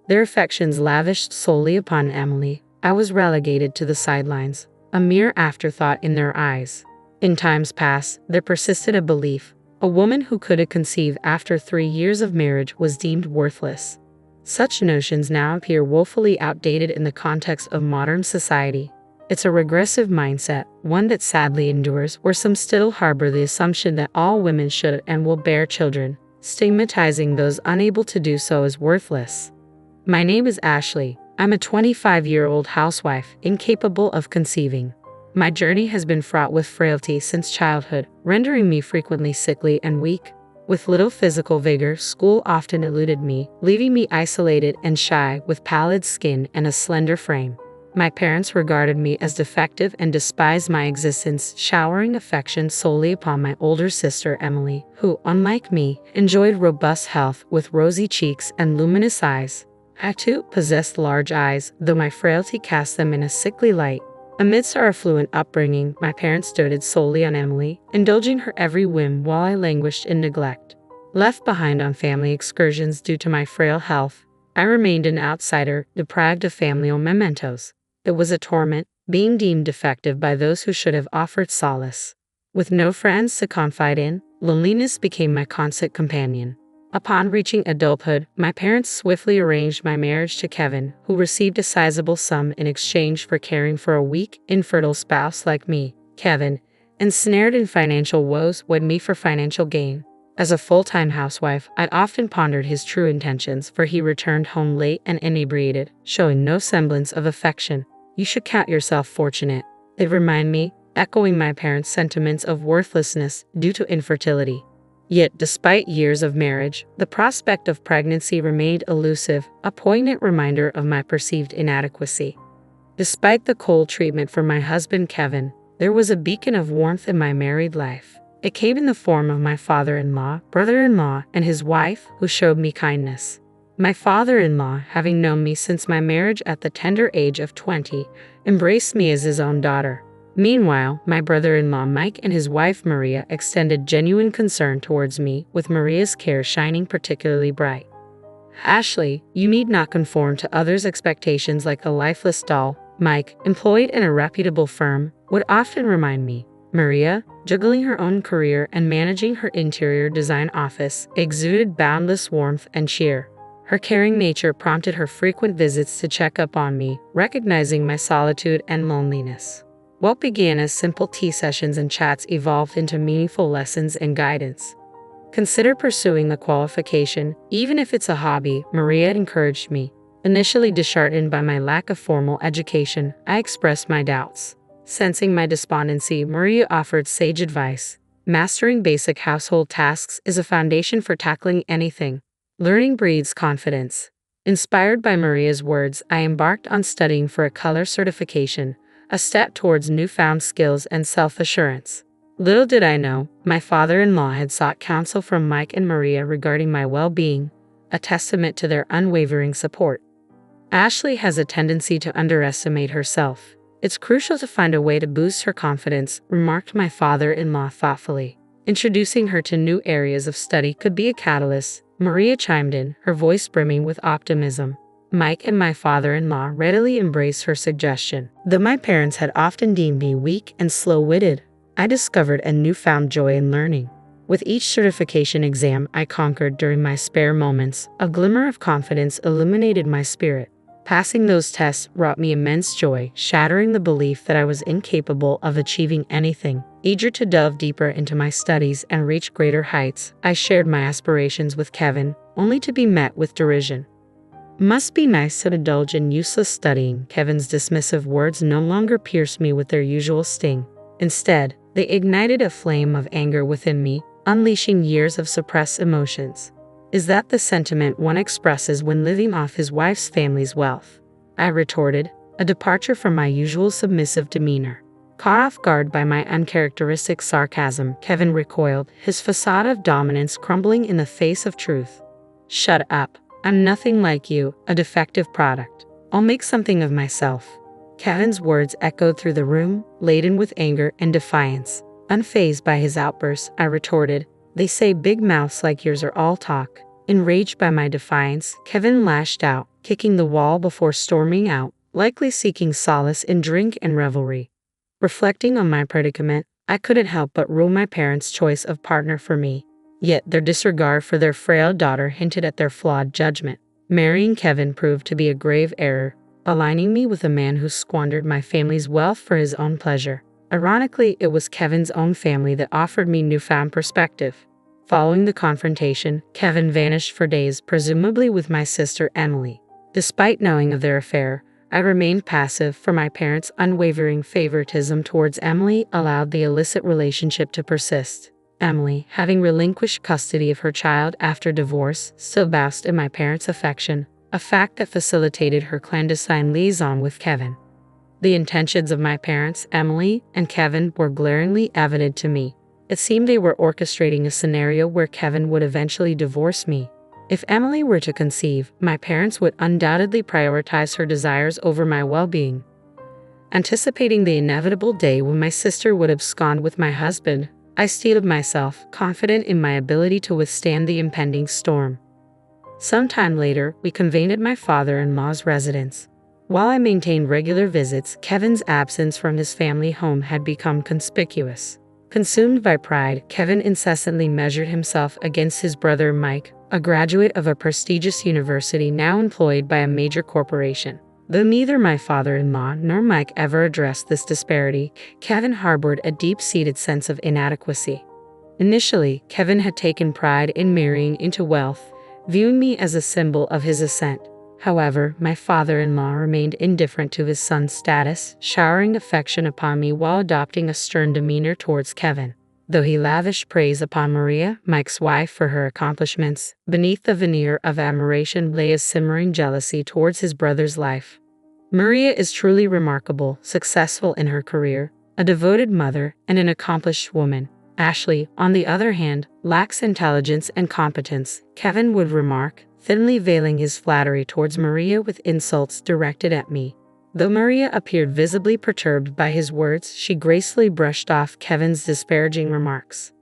[SPEAKER 2] Their affections lavished solely upon Emily, I was relegated to the sidelines, a mere afterthought in their eyes. In times past, there persisted a belief: a woman who could conceive after 3 years of marriage was deemed worthless. Such notions now appear woefully outdated in the context of modern society. It's a regressive mindset, one that sadly endures, where some still harbor the assumption that all women should and will bear children, stigmatizing those unable to do so as worthless. My name is Ashley. I'm a 25-year-old housewife, incapable of conceiving. My journey has been fraught with frailty since childhood, rendering me frequently sickly and weak. With little physical vigor, school often eluded me, leaving me isolated and shy with pallid skin and a slender frame. My parents regarded me as defective and despised my existence, showering affection solely upon my older sister Emily, who, unlike me, enjoyed robust health with rosy cheeks and luminous eyes. I too possessed large eyes, though my frailty cast them in a sickly light. Amidst our affluent upbringing, my parents doted solely on Emily, indulging her every whim while I languished in neglect. Left behind on family excursions due to my frail health, I remained an outsider, deprived of familial mementos. It was a torment, being deemed defective by those who should have offered solace. With no friends to confide in, loneliness became my constant companion. Upon reaching adulthood, my parents swiftly arranged my marriage to Kevin, who received a sizable sum in exchange for caring for a weak, infertile spouse like me. Kevin, ensnared in financial woes, wed me for financial gain. As a full-time housewife, I'd often pondered his true intentions, for he returned home late and inebriated, showing no semblance of affection. "You should count yourself fortunate," they'd remind me, echoing my parents' sentiments of worthlessness due to infertility. Yet, despite years of marriage, the prospect of pregnancy remained elusive, a poignant reminder of my perceived inadequacy. Despite the cold treatment from my husband Kevin, there was a beacon of warmth in my married life. It came in the form of my father-in-law, brother-in-law, and his wife, who showed me kindness. My father-in-law, having known me since my marriage at the tender age of 20, embraced me as his own daughter. Meanwhile, my brother-in-law Mike and his wife Maria extended genuine concern towards me, with Maria's care shining particularly bright. "Ashley, you need not conform to others' expectations like a lifeless doll," Mike, employed in a reputable firm, would often remind me. Maria, juggling her own career and managing her interior design office, exuded boundless warmth and cheer. Her caring nature prompted her frequent visits to check up on me, recognizing my solitude and loneliness. What began as simple tea sessions and chats evolved into meaningful lessons and guidance. "Consider pursuing the qualification, even if it's a hobby," Maria encouraged me. Initially disheartened by my lack of formal education, I expressed my doubts. Sensing my despondency, Maria offered sage advice. "Mastering basic household tasks is a foundation for tackling anything. Learning breeds confidence." Inspired by Maria's words, I embarked on studying for a color certification, a step towards newfound skills and self-assurance. Little did I know, my father-in-law had sought counsel from Mike and Maria regarding my well-being, a testament to their unwavering support. Ashley has a tendency to underestimate herself. It's crucial to find a way to boost her confidence, remarked my father-in-law thoughtfully. Introducing her to new areas of study could be a catalyst, Maria chimed in, her voice brimming with optimism. Mike and my father-in-law readily embraced her suggestion. Though my parents had often deemed me weak and slow-witted, I discovered a newfound joy in learning. With each certification exam I conquered during my spare moments, a glimmer of confidence illuminated my spirit. Passing those tests brought me immense joy, shattering the belief that I was incapable of achieving anything. Eager to delve deeper into my studies and reach greater heights, I shared my aspirations with Kevin, only to be met with derision. Must be nice to indulge in useless studying. Kevin's dismissive words no longer pierced me with their usual sting. Instead, they ignited a flame of anger within me, unleashing years of suppressed emotions. Is that the sentiment one expresses when living off his wife's family's wealth? I retorted, a departure from my usual submissive demeanor. Caught off guard by my uncharacteristic sarcasm, Kevin recoiled, his facade of dominance crumbling in the face of truth. Shut up. I'm nothing like you, a defective product. I'll make something of myself. Kevin's words echoed through the room, laden with anger and defiance. Unfazed by his outburst, I retorted, they say big mouths like yours are all talk. Enraged by my defiance, Kevin lashed out, kicking the wall before storming out, likely seeking solace in drink and revelry. Reflecting on my predicament, I couldn't help but rule my parents' choice of partner for me. Yet their disregard for their frail daughter hinted at their flawed judgment. Marrying Kevin proved to be a grave error, aligning me with a man who squandered my family's wealth for his own pleasure. Ironically, it was Kevin's own family that offered me newfound perspective. Following the confrontation, Kevin vanished for days, presumably with my sister Emily. Despite knowing of their affair, I remained passive, for my parents' unwavering favoritism towards Emily allowed the illicit relationship to persist. Emily, having relinquished custody of her child after divorce, still basked in my parents' affection, a fact that facilitated her clandestine liaison with Kevin. The intentions of my parents, Emily and Kevin, were glaringly evident to me. It seemed they were orchestrating a scenario where Kevin would eventually divorce me. If Emily were to conceive, my parents would undoubtedly prioritize her desires over my well-being. Anticipating the inevitable day when my sister would abscond with my husband, I steeled myself, confident in my ability to withstand the impending storm. Sometime later, we convened at my father-in-law's residence. While I maintained regular visits, Kevin's absence from his family home had become conspicuous. Consumed by pride, Kevin incessantly measured himself against his brother Mike, a graduate of a prestigious university now employed by a major corporation. Though neither my father-in-law nor Mike ever addressed this disparity, Kevin harbored a deep-seated sense of inadequacy. Initially, Kevin had taken pride in marrying into wealth, viewing me as a symbol of his ascent. However, my father-in-law remained indifferent to his son's status, showering affection upon me while adopting a stern demeanor towards Kevin. Though he lavished praise upon Maria, Mike's wife, for her accomplishments, beneath the veneer of admiration lay a simmering jealousy towards his brother's life. Maria is truly remarkable, successful in her career, a devoted mother, and an accomplished woman. Ashley, on the other hand, lacks intelligence and competence, Kevin would remark, thinly veiling his flattery towards Maria with insults directed at me. Though Maria appeared visibly perturbed by his words, she gracefully brushed off Kevin's disparaging remarks.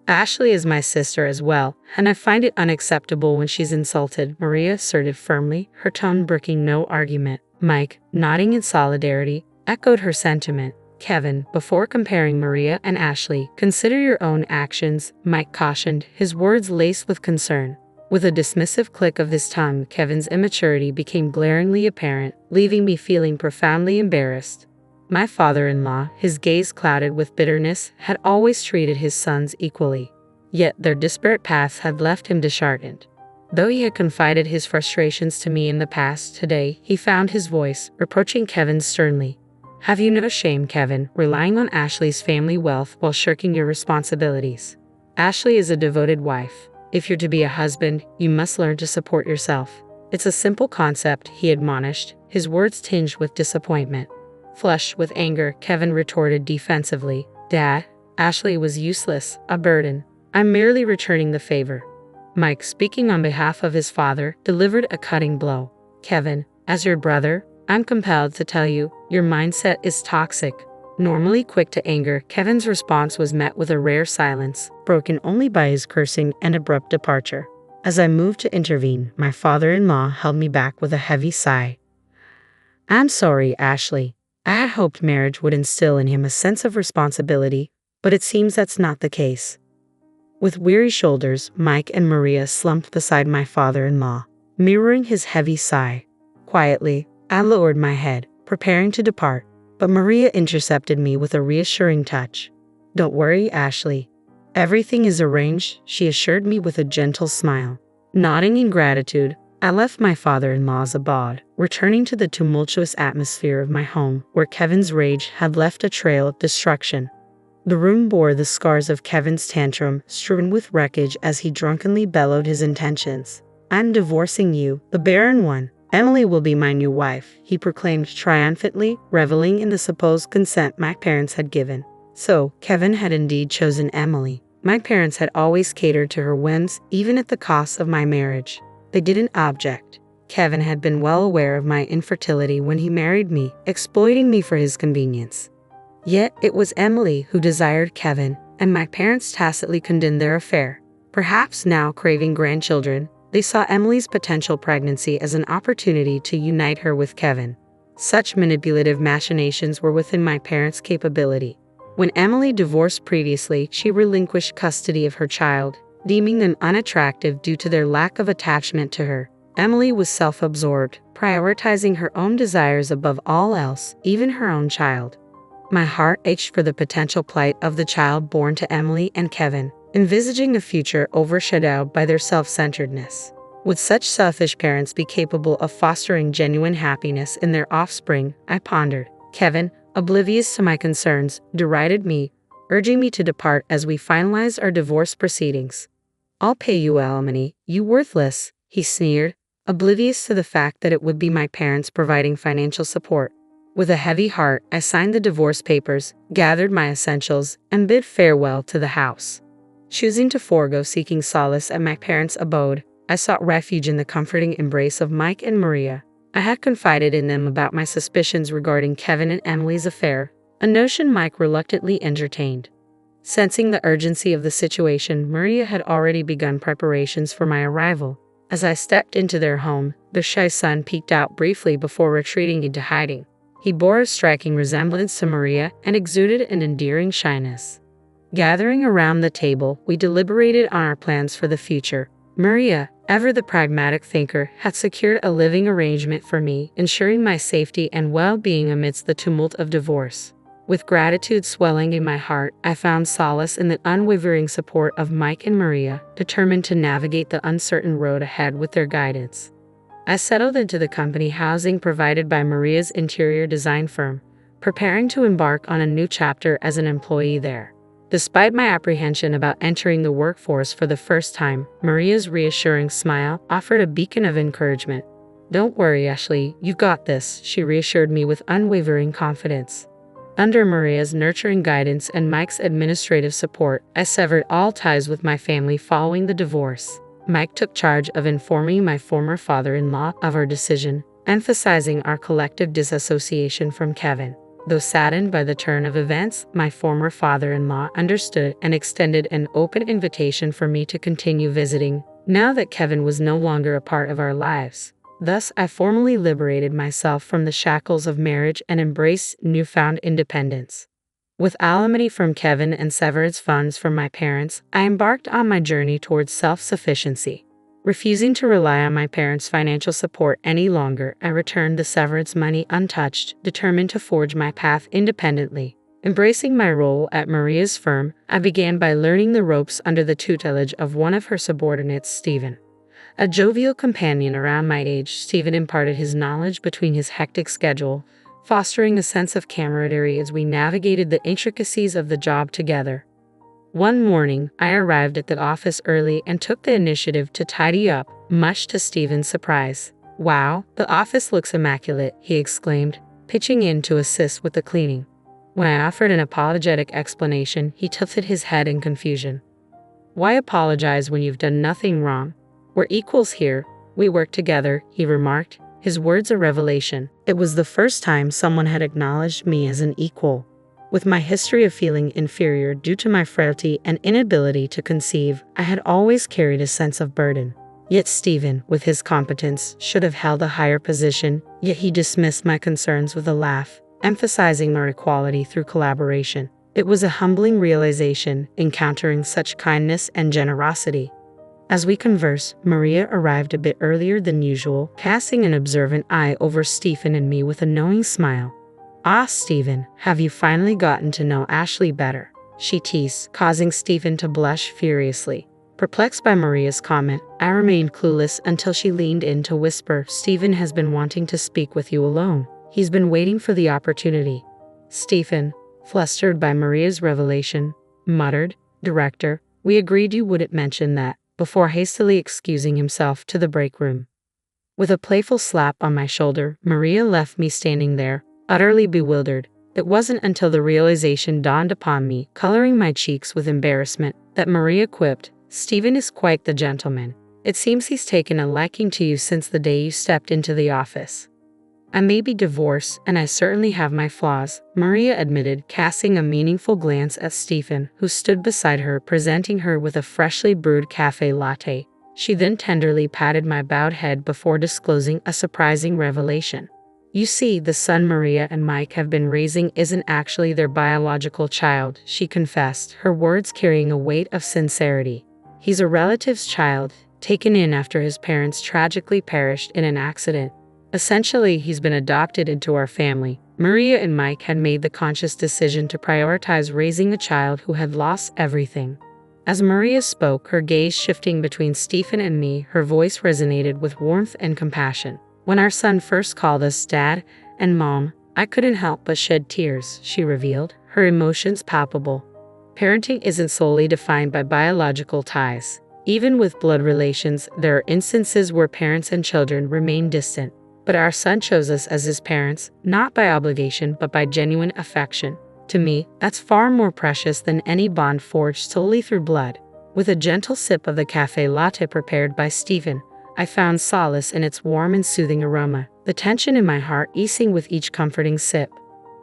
[SPEAKER 2] Ashley is my sister as well, and I find it unacceptable when she's insulted, Maria asserted firmly, her tone brooking no argument. Mike, nodding in solidarity, echoed her sentiment. Kevin, before comparing Maria and Ashley, consider your own actions, Mike cautioned, his words laced with concern. With a dismissive click of his tongue, Kevin's immaturity became glaringly apparent, leaving me feeling profoundly embarrassed. My father-in-law, his gaze clouded with bitterness, had always treated his sons equally. Yet their disparate paths had left him disheartened. Though he had confided his frustrations to me in the past, today he found his voice, reproaching Kevin sternly. Have you no shame, Kevin, relying on Ashley's family wealth while shirking your responsibilities? Ashley is a devoted wife. If you're to be a husband, you must learn to support yourself. It's a simple concept, he admonished, his words tinged with disappointment. Flushed with anger, Kevin retorted defensively, Dad, Ashley was useless, a burden. I'm merely returning the favor. Mike, speaking on behalf of his father, delivered a cutting blow. Kevin, as your brother, I'm compelled to tell you, your mindset is toxic. Normally quick to anger, Kevin's response was met with a rare silence, broken only by his cursing and abrupt departure. As I moved to intervene, my father-in-law held me back with a heavy sigh. I'm sorry, Ashley. I had hoped marriage would instill in him a sense of responsibility, but it seems that's not the case. With weary shoulders, Mike and Maria slumped beside my father-in-law, mirroring his heavy sigh. Quietly, I lowered my head, preparing to depart, but Maria intercepted me with a reassuring touch. Don't worry, Ashley. Everything is arranged, she assured me with a gentle smile. Nodding in gratitude, I left my father-in-law's abode, returning to the tumultuous atmosphere of my home, where Kevin's rage had left a trail of destruction. The room bore the scars of Kevin's tantrum, strewn with wreckage as he drunkenly bellowed his intentions. I'm divorcing you, the barren one. Emily will be my new wife, he proclaimed triumphantly, reveling in the supposed consent my parents had given. So, Kevin had indeed chosen Emily. My parents had always catered to her whims, even at the cost of my marriage. They didn't object. Kevin had been well aware of my infertility when he married me, exploiting me for his convenience. Yet it was Emily who desired Kevin, and my parents tacitly condoned their affair. Perhaps now craving grandchildren, they saw Emily's potential pregnancy as an opportunity to unite her with Kevin. Such manipulative machinations were within my parents' capability. When Emily divorced previously, she relinquished custody of her child, deeming them unattractive due to their lack of attachment to her. Emily was self-absorbed, prioritizing her own desires above all else, even her own child. My heart ached for the potential plight of the child born to Emily and Kevin, envisaging a future overshadowed by their self-centeredness. Would such selfish parents be capable of fostering genuine happiness in their offspring? I pondered. Kevin, oblivious to my concerns, derided me, urging me to depart as we finalized our divorce proceedings. I'll pay you alimony, you worthless, he sneered, oblivious to the fact that it would be my parents providing financial support. With a heavy heart, I signed the divorce papers, gathered my essentials, and bid farewell to the house. Choosing to forego seeking solace at my parents' abode, I sought refuge in the comforting embrace of Mike and Maria. I had confided in them about my suspicions regarding Kevin and Emily's affair, a notion Mike reluctantly entertained. Sensing the urgency of the situation, Maria had already begun preparations for my arrival. As I stepped into their home, their shy son peeked out briefly before retreating into hiding. He bore a striking resemblance to Maria and exuded an endearing shyness. Gathering around the table, we deliberated on our plans for the future. Maria, ever the pragmatic thinker, had secured a living arrangement for me, ensuring my safety and well-being amidst the tumult of divorce. With gratitude swelling in my heart, I found solace in the unwavering support of Mike and Maria, determined to navigate the uncertain road ahead with their guidance. I settled into the company housing provided by Maria's interior design firm, preparing to embark on a new chapter as an employee there. Despite my apprehension about entering the workforce for the first time, Maria's reassuring smile offered a beacon of encouragement. Don't worry, Ashley, you got this, she reassured me with unwavering confidence. Under Maria's nurturing guidance and Mike's administrative support, I severed all ties with my family following the divorce. Mike took charge of informing my former father-in-law of our decision, emphasizing our collective disassociation from Kevin. Though saddened by the turn of events, my former father-in-law understood and extended an open invitation for me to continue visiting, now that Kevin was no longer a part of our lives. Thus, I formally liberated myself from the shackles of marriage and embraced newfound independence. With alimony from Kevin and severance funds from my parents, I embarked on my journey towards self-sufficiency. Refusing to rely on my parents' financial support any longer, I returned the severance money untouched, determined to forge my path independently. Embracing my role at Maria's firm, I began by learning the ropes under the tutelage of one of her subordinates, Stephen. A jovial companion around my age, Stephen imparted his knowledge between his hectic schedule, fostering a sense of camaraderie as we navigated the intricacies of the job together. One morning, I arrived at the office early and took the initiative to tidy up, much to Stephen's surprise. "Wow, the office looks immaculate," he exclaimed, pitching in to assist with the cleaning. When I offered an apologetic explanation, he tilted his head in confusion. "Why apologize when you've done nothing wrong? We're equals here. We work together," he remarked, his words a revelation. It was the first time someone had acknowledged me as an equal. With my history of feeling inferior due to my frailty and inability to conceive, I had always carried a sense of burden. Yet Stephen, with his competence, should have held a higher position, yet he dismissed my concerns with a laugh, emphasizing our equality through collaboration. It was a humbling realization, encountering such kindness and generosity. As we conversed, Maria arrived a bit earlier than usual, casting an observant eye over Stephen and me with a knowing smile. "Ah, Stephen, have you finally gotten to know Ashley better?" she teased, causing Stephen to blush furiously. Perplexed by Maria's comment, I remained clueless until she leaned in to whisper, "Stephen has been wanting to speak with you alone. He's been waiting for the opportunity." Stephen, flustered by Maria's revelation, muttered, "Director, we agreed you wouldn't mention that," before hastily excusing himself to the break room. With a playful slap on my shoulder, Maria left me standing there, utterly bewildered. It wasn't until the realization dawned upon me, coloring my cheeks with embarrassment, that Maria quipped, "Stephen is quite the gentleman. It seems he's taken a liking to you since the day you stepped into the office." "I may be divorced, and I certainly have my flaws," Maria admitted, casting a meaningful glance at Stephen, who stood beside her, presenting her with a freshly brewed cafe latte. She then tenderly patted my bowed head before disclosing a surprising revelation. "You see, the son Maria and Mike have been raising isn't actually their biological child," she confessed, her words carrying a weight of sincerity. "He's a relative's child, taken in after his parents tragically perished in an accident. Essentially, he's been adopted into our family." Maria and Mike had made the conscious decision to prioritize raising a child who had lost everything. As Maria spoke, her gaze shifting between Stephen and me, her voice resonated with warmth and compassion. "When our son first called us Dad and Mom, I couldn't help but shed tears," she revealed, her emotions palpable. "Parenting isn't solely defined by biological ties. Even with blood relations, there are instances where parents and children remain distant. But our son chose us as his parents, not by obligation but by genuine affection. To me, that's far more precious than any bond forged solely through blood." With a gentle sip of the cafe latte prepared by Stephen, I found solace in its warm and soothing aroma, the tension in my heart easing with each comforting sip.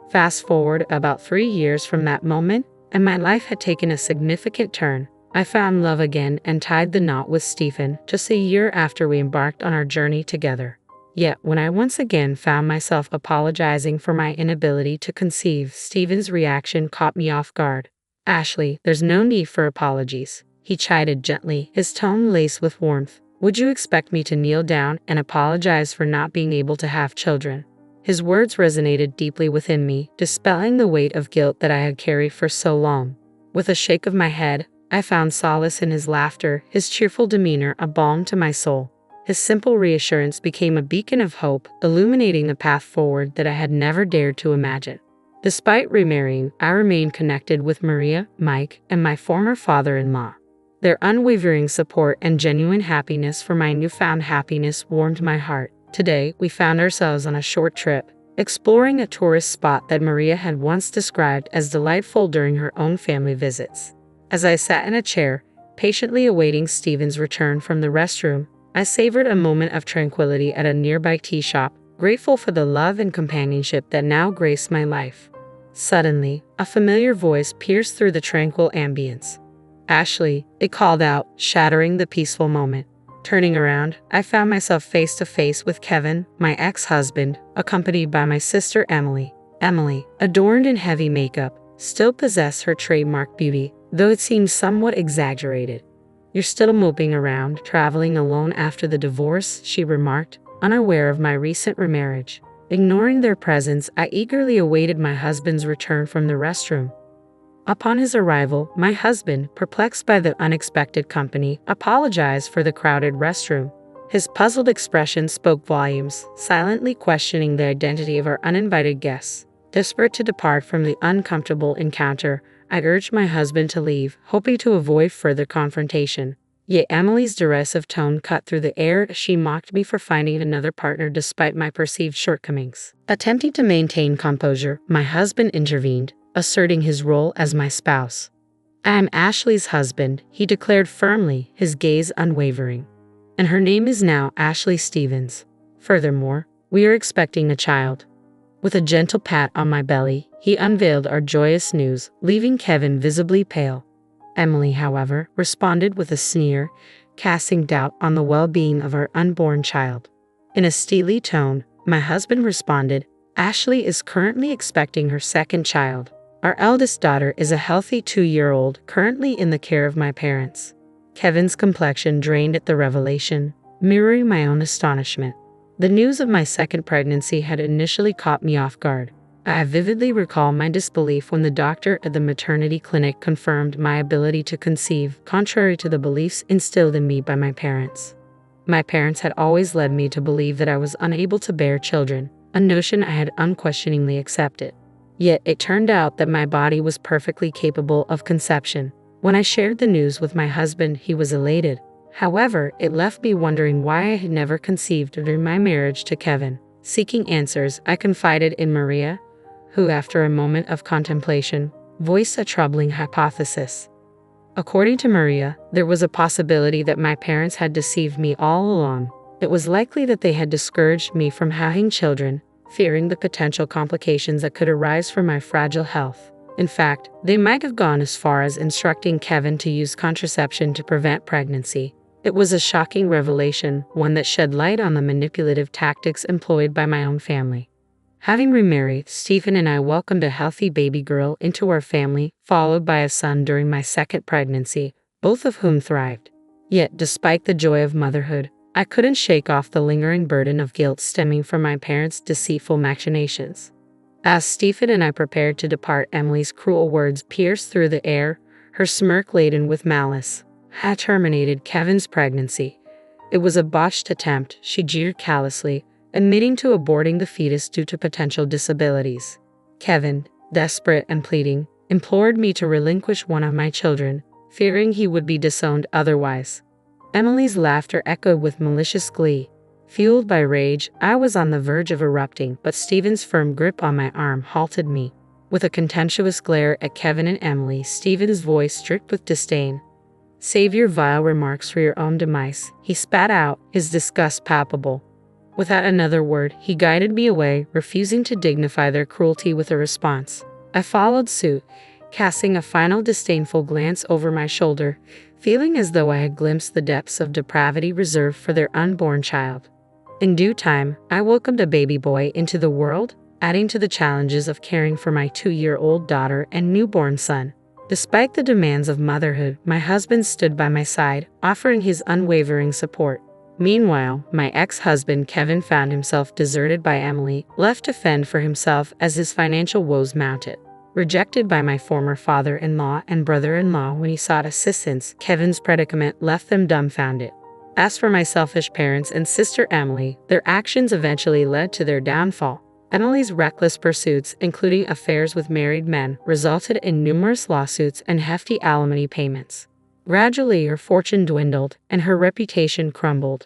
[SPEAKER 2] Fast forward about 3 years from that moment, and my life had taken a significant turn. I found love again and tied the knot with Stephen just a year after we embarked on our journey together. Yet, when I once again found myself apologizing for my inability to conceive, Stephen's reaction caught me off guard. "Ashley, there's no need for apologies," he chided gently, his tone laced with warmth. "Would you expect me to kneel down and apologize for not being able to have children?" His words resonated deeply within me, dispelling the weight of guilt that I had carried for so long. With a shake of my head, I found solace in his laughter, his cheerful demeanor a balm to my soul. His simple reassurance became a beacon of hope, illuminating the path forward that I had never dared to imagine. Despite remarrying, I remained connected with Maria, Mike, and my former father-in-law. Their unwavering support and genuine happiness for my newfound happiness warmed my heart. Today, we found ourselves on a short trip, exploring a tourist spot that Maria had once described as delightful during her own family visits. As I sat in a chair, patiently awaiting Stephen's return from the restroom, I savored a moment of tranquility at a nearby tea shop, grateful for the love and companionship that now graced my life. Suddenly, a familiar voice pierced through the tranquil ambience. "Ashley," it called out, shattering the peaceful moment. Turning around, I found myself face to face with Kevin, my ex-husband, accompanied by my sister Emily. Emily, adorned in heavy makeup, still possessed her trademark beauty, though it seemed somewhat exaggerated. "You're still moping around, traveling alone after the divorce," she remarked, unaware of my recent remarriage. Ignoring their presence, I eagerly awaited my husband's return from the restroom. Upon his arrival, my husband, perplexed by the unexpected company, apologized for the crowded restroom. His puzzled expression spoke volumes, silently questioning the identity of our uninvited guests. Desperate to depart from the uncomfortable encounter, I urged my husband to leave, hoping to avoid further confrontation. Yet Emily's derisive tone cut through the air as she mocked me for finding another partner despite my perceived shortcomings. Attempting to maintain composure, my husband intervened, asserting his role as my spouse. "I am Ashley's husband," he declared firmly, his gaze unwavering. "And her name is now Ashley Stevens. Furthermore, we are expecting a child." With a gentle pat on my belly, he unveiled our joyous news, leaving Kevin visibly pale. Emily, however, responded with a sneer, casting doubt on the well-being of our unborn child. In a steely tone, my husband responded, "Ashley is currently expecting her second child. Our eldest daughter is a healthy 2-year-old currently in the care of my parents." Kevin's complexion drained at the revelation, mirroring my own astonishment. The news of my second pregnancy had initially caught me off guard. I vividly recall my disbelief when the doctor at the maternity clinic confirmed my ability to conceive, contrary to the beliefs instilled in me by my parents. My parents had always led me to believe that I was unable to bear children, a notion I had unquestioningly accepted. Yet it turned out that my body was perfectly capable of conception. When I shared the news with my husband, he was elated. However, it left me wondering why I had never conceived during my marriage to Kevin. Seeking answers, I confided in Maria, who, after a moment of contemplation, voiced a troubling hypothesis. According to Maria, there was a possibility that my parents had deceived me all along. It was likely that they had discouraged me from having children, fearing the potential complications that could arise from my fragile health. In fact, they might have gone as far as instructing Kevin to use contraception to prevent pregnancy. It was a shocking revelation, one that shed light on the manipulative tactics employed by my own family. Having remarried, Stephen and I welcomed a healthy baby girl into our family, followed by a son during my second pregnancy, both of whom thrived. Yet, despite the joy of motherhood, I couldn't shake off the lingering burden of guilt stemming from my parents' deceitful machinations. As Stephen and I prepared to depart, Emily's cruel words pierced through the air, her smirk laden with malice. Had terminated Kevin's pregnancy. It was a botched attempt, she jeered callously, admitting to aborting the fetus due to potential disabilities. Kevin, desperate and pleading, implored me to relinquish one of my children, fearing he would be disowned otherwise. Emily's laughter echoed with malicious glee. Fueled by rage, I was on the verge of erupting, but Stephen's firm grip on my arm halted me. With a contemptuous glare at Kevin and Emily, Stephen's voice dripped with disdain. "Save your vile remarks for your own demise," he spat out, his disgust palpable. Without another word, he guided me away, refusing to dignify their cruelty with a response. I followed suit, casting a final disdainful glance over my shoulder, feeling as though I had glimpsed the depths of depravity reserved for their unborn child. In due time, I welcomed a baby boy into the world, adding to the challenges of caring for my 2-year-old daughter and newborn son. Despite the demands of motherhood, my husband stood by my side, offering his unwavering support. Meanwhile, my ex-husband Kevin found himself deserted by Emily, left to fend for himself as his financial woes mounted. Rejected by my former father-in-law and brother-in-law when he sought assistance, Kevin's predicament left them dumbfounded. As for my selfish parents and sister Emily, their actions eventually led to their downfall. Emily's reckless pursuits, including affairs with married men, resulted in numerous lawsuits and hefty alimony payments. Gradually, her fortune dwindled, and her reputation crumbled.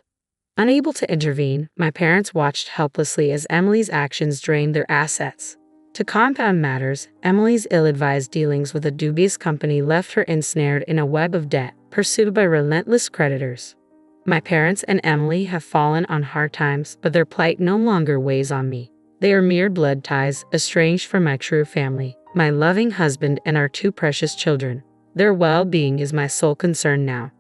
[SPEAKER 2] Unable to intervene, my parents watched helplessly as Emily's actions drained their assets. To compound matters, Emily's ill-advised dealings with a dubious company left her ensnared in a web of debt, pursued by relentless creditors. My parents and Emily have fallen on hard times, but their plight no longer weighs on me. They are mere blood ties, estranged from my true family, my loving husband and our 2 precious children. Their well-being is my sole concern now.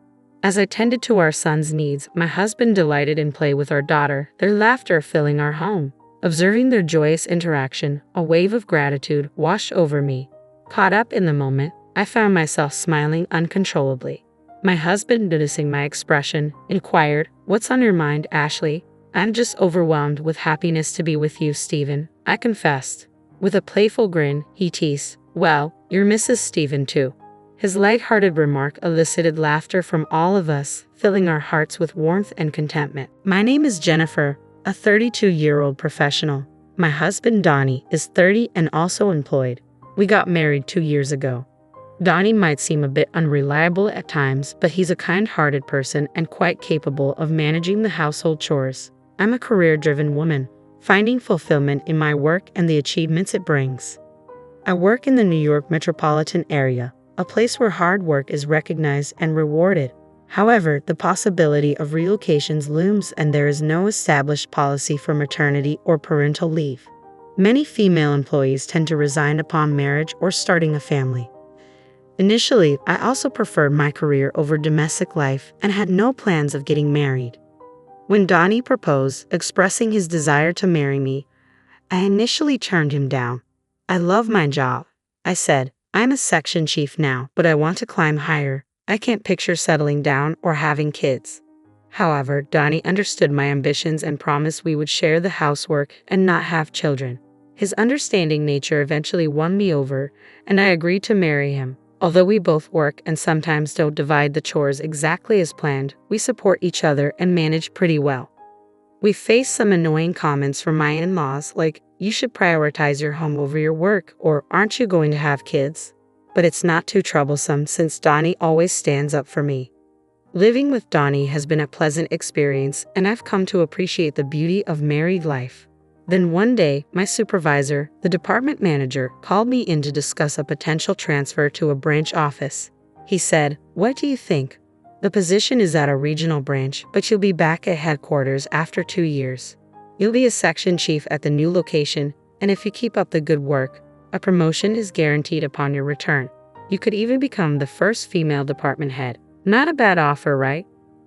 [SPEAKER 2] As I tended to our son's needs, my husband delighted in play with our daughter, their laughter filling our home. Observing their joyous interaction, a wave of gratitude washed over me. Caught up in the moment, I found myself smiling uncontrollably. My husband, noticing my expression, inquired, "What's on your mind, Ashley?" "I'm just overwhelmed with happiness to be with you, Stephen," I confessed. With a playful grin, he teased, "Well, you're Mrs. Stephen too." His light-hearted remark elicited laughter from all of us, filling our hearts with warmth and contentment. My name is Jennifer, a 32-year-old professional. My husband, Donnie, is 30 and also employed. We got married 2 years ago. Donnie might seem a bit unreliable at times, but he's a kind-hearted person and quite capable of managing the household chores. I'm a career-driven woman, finding fulfillment in my work and the achievements it brings. I work in the New York metropolitan area, a place where hard work is recognized and rewarded. However, the possibility of relocations looms and there is no established policy for maternity or parental leave. Many female employees tend to resign upon marriage or starting a family. Initially, I also preferred my career over domestic life and had no plans of getting married. When Donnie proposed, expressing his desire to marry me, I initially turned him down. "I love my job," I said. "I'm a section chief now, but I want to climb higher. I can't picture settling down or having kids." However, Donnie understood my ambitions and promised we would share the housework and not have children. His understanding nature eventually won me over, and I agreed to marry him. Although we both work and sometimes don't divide the chores exactly as planned, we support each other and manage pretty well. We face some annoying comments from my in-laws like, "You should prioritize your home over your work," or "Aren't you going to have kids?" But it's not too troublesome since Donnie always stands up for me. Living with Donnie has been a pleasant experience, and I've come to appreciate the beauty of married life. Then one day, my supervisor, the department manager, called me in to discuss a potential transfer to a branch office. He said, "What do you think? The position is at a regional branch, but you'll be back at headquarters after 2 years. You'll be a section chief at the new location, and if you keep up the good work, a promotion is guaranteed upon your return. You could even become the first female department head. Not a bad offer, right?"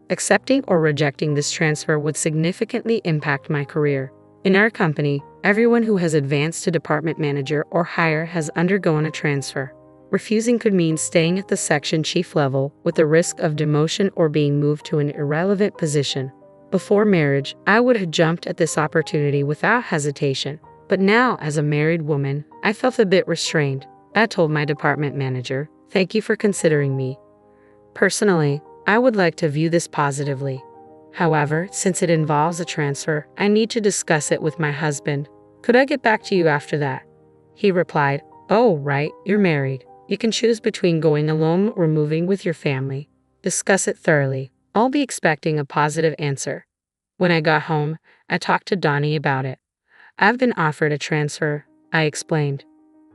[SPEAKER 2] Accepting or rejecting this transfer would significantly impact my career. In our company, everyone who has advanced to department manager or higher has undergone a transfer. Refusing could mean staying at the section chief level with the risk of demotion or being moved to an irrelevant position. Before marriage, I would have jumped at this opportunity without hesitation. But now, as a married woman, I felt a bit restrained. I told my department manager, "Thank you for considering me. Personally, I would like to view this positively. However, since it involves a transfer, I need to discuss it with my husband. Could I get back to you after that?" He replied, "Oh, right, you're married. You can choose between going alone or moving with your family. Discuss it thoroughly. I'll be expecting a positive answer." When I got home, I talked to Donnie about it. "I've been offered a transfer," I explained.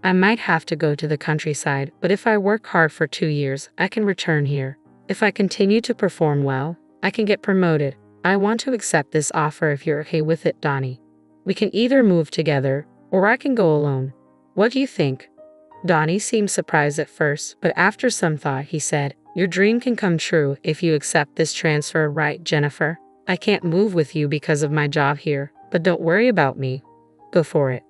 [SPEAKER 2] "I might have to go to the countryside, but if I work hard for 2 years, I can return here. If I continue to perform well, I can get promoted. I want to accept this offer if you're okay with it, Donnie. We can either move together, or I can go alone. What do you think?" Donnie seemed surprised at first, but after some thought, he said, "Your dream can come true if you accept this transfer, right, Jennifer? I can't move with you because of my job here, but don't worry about me. Go for it."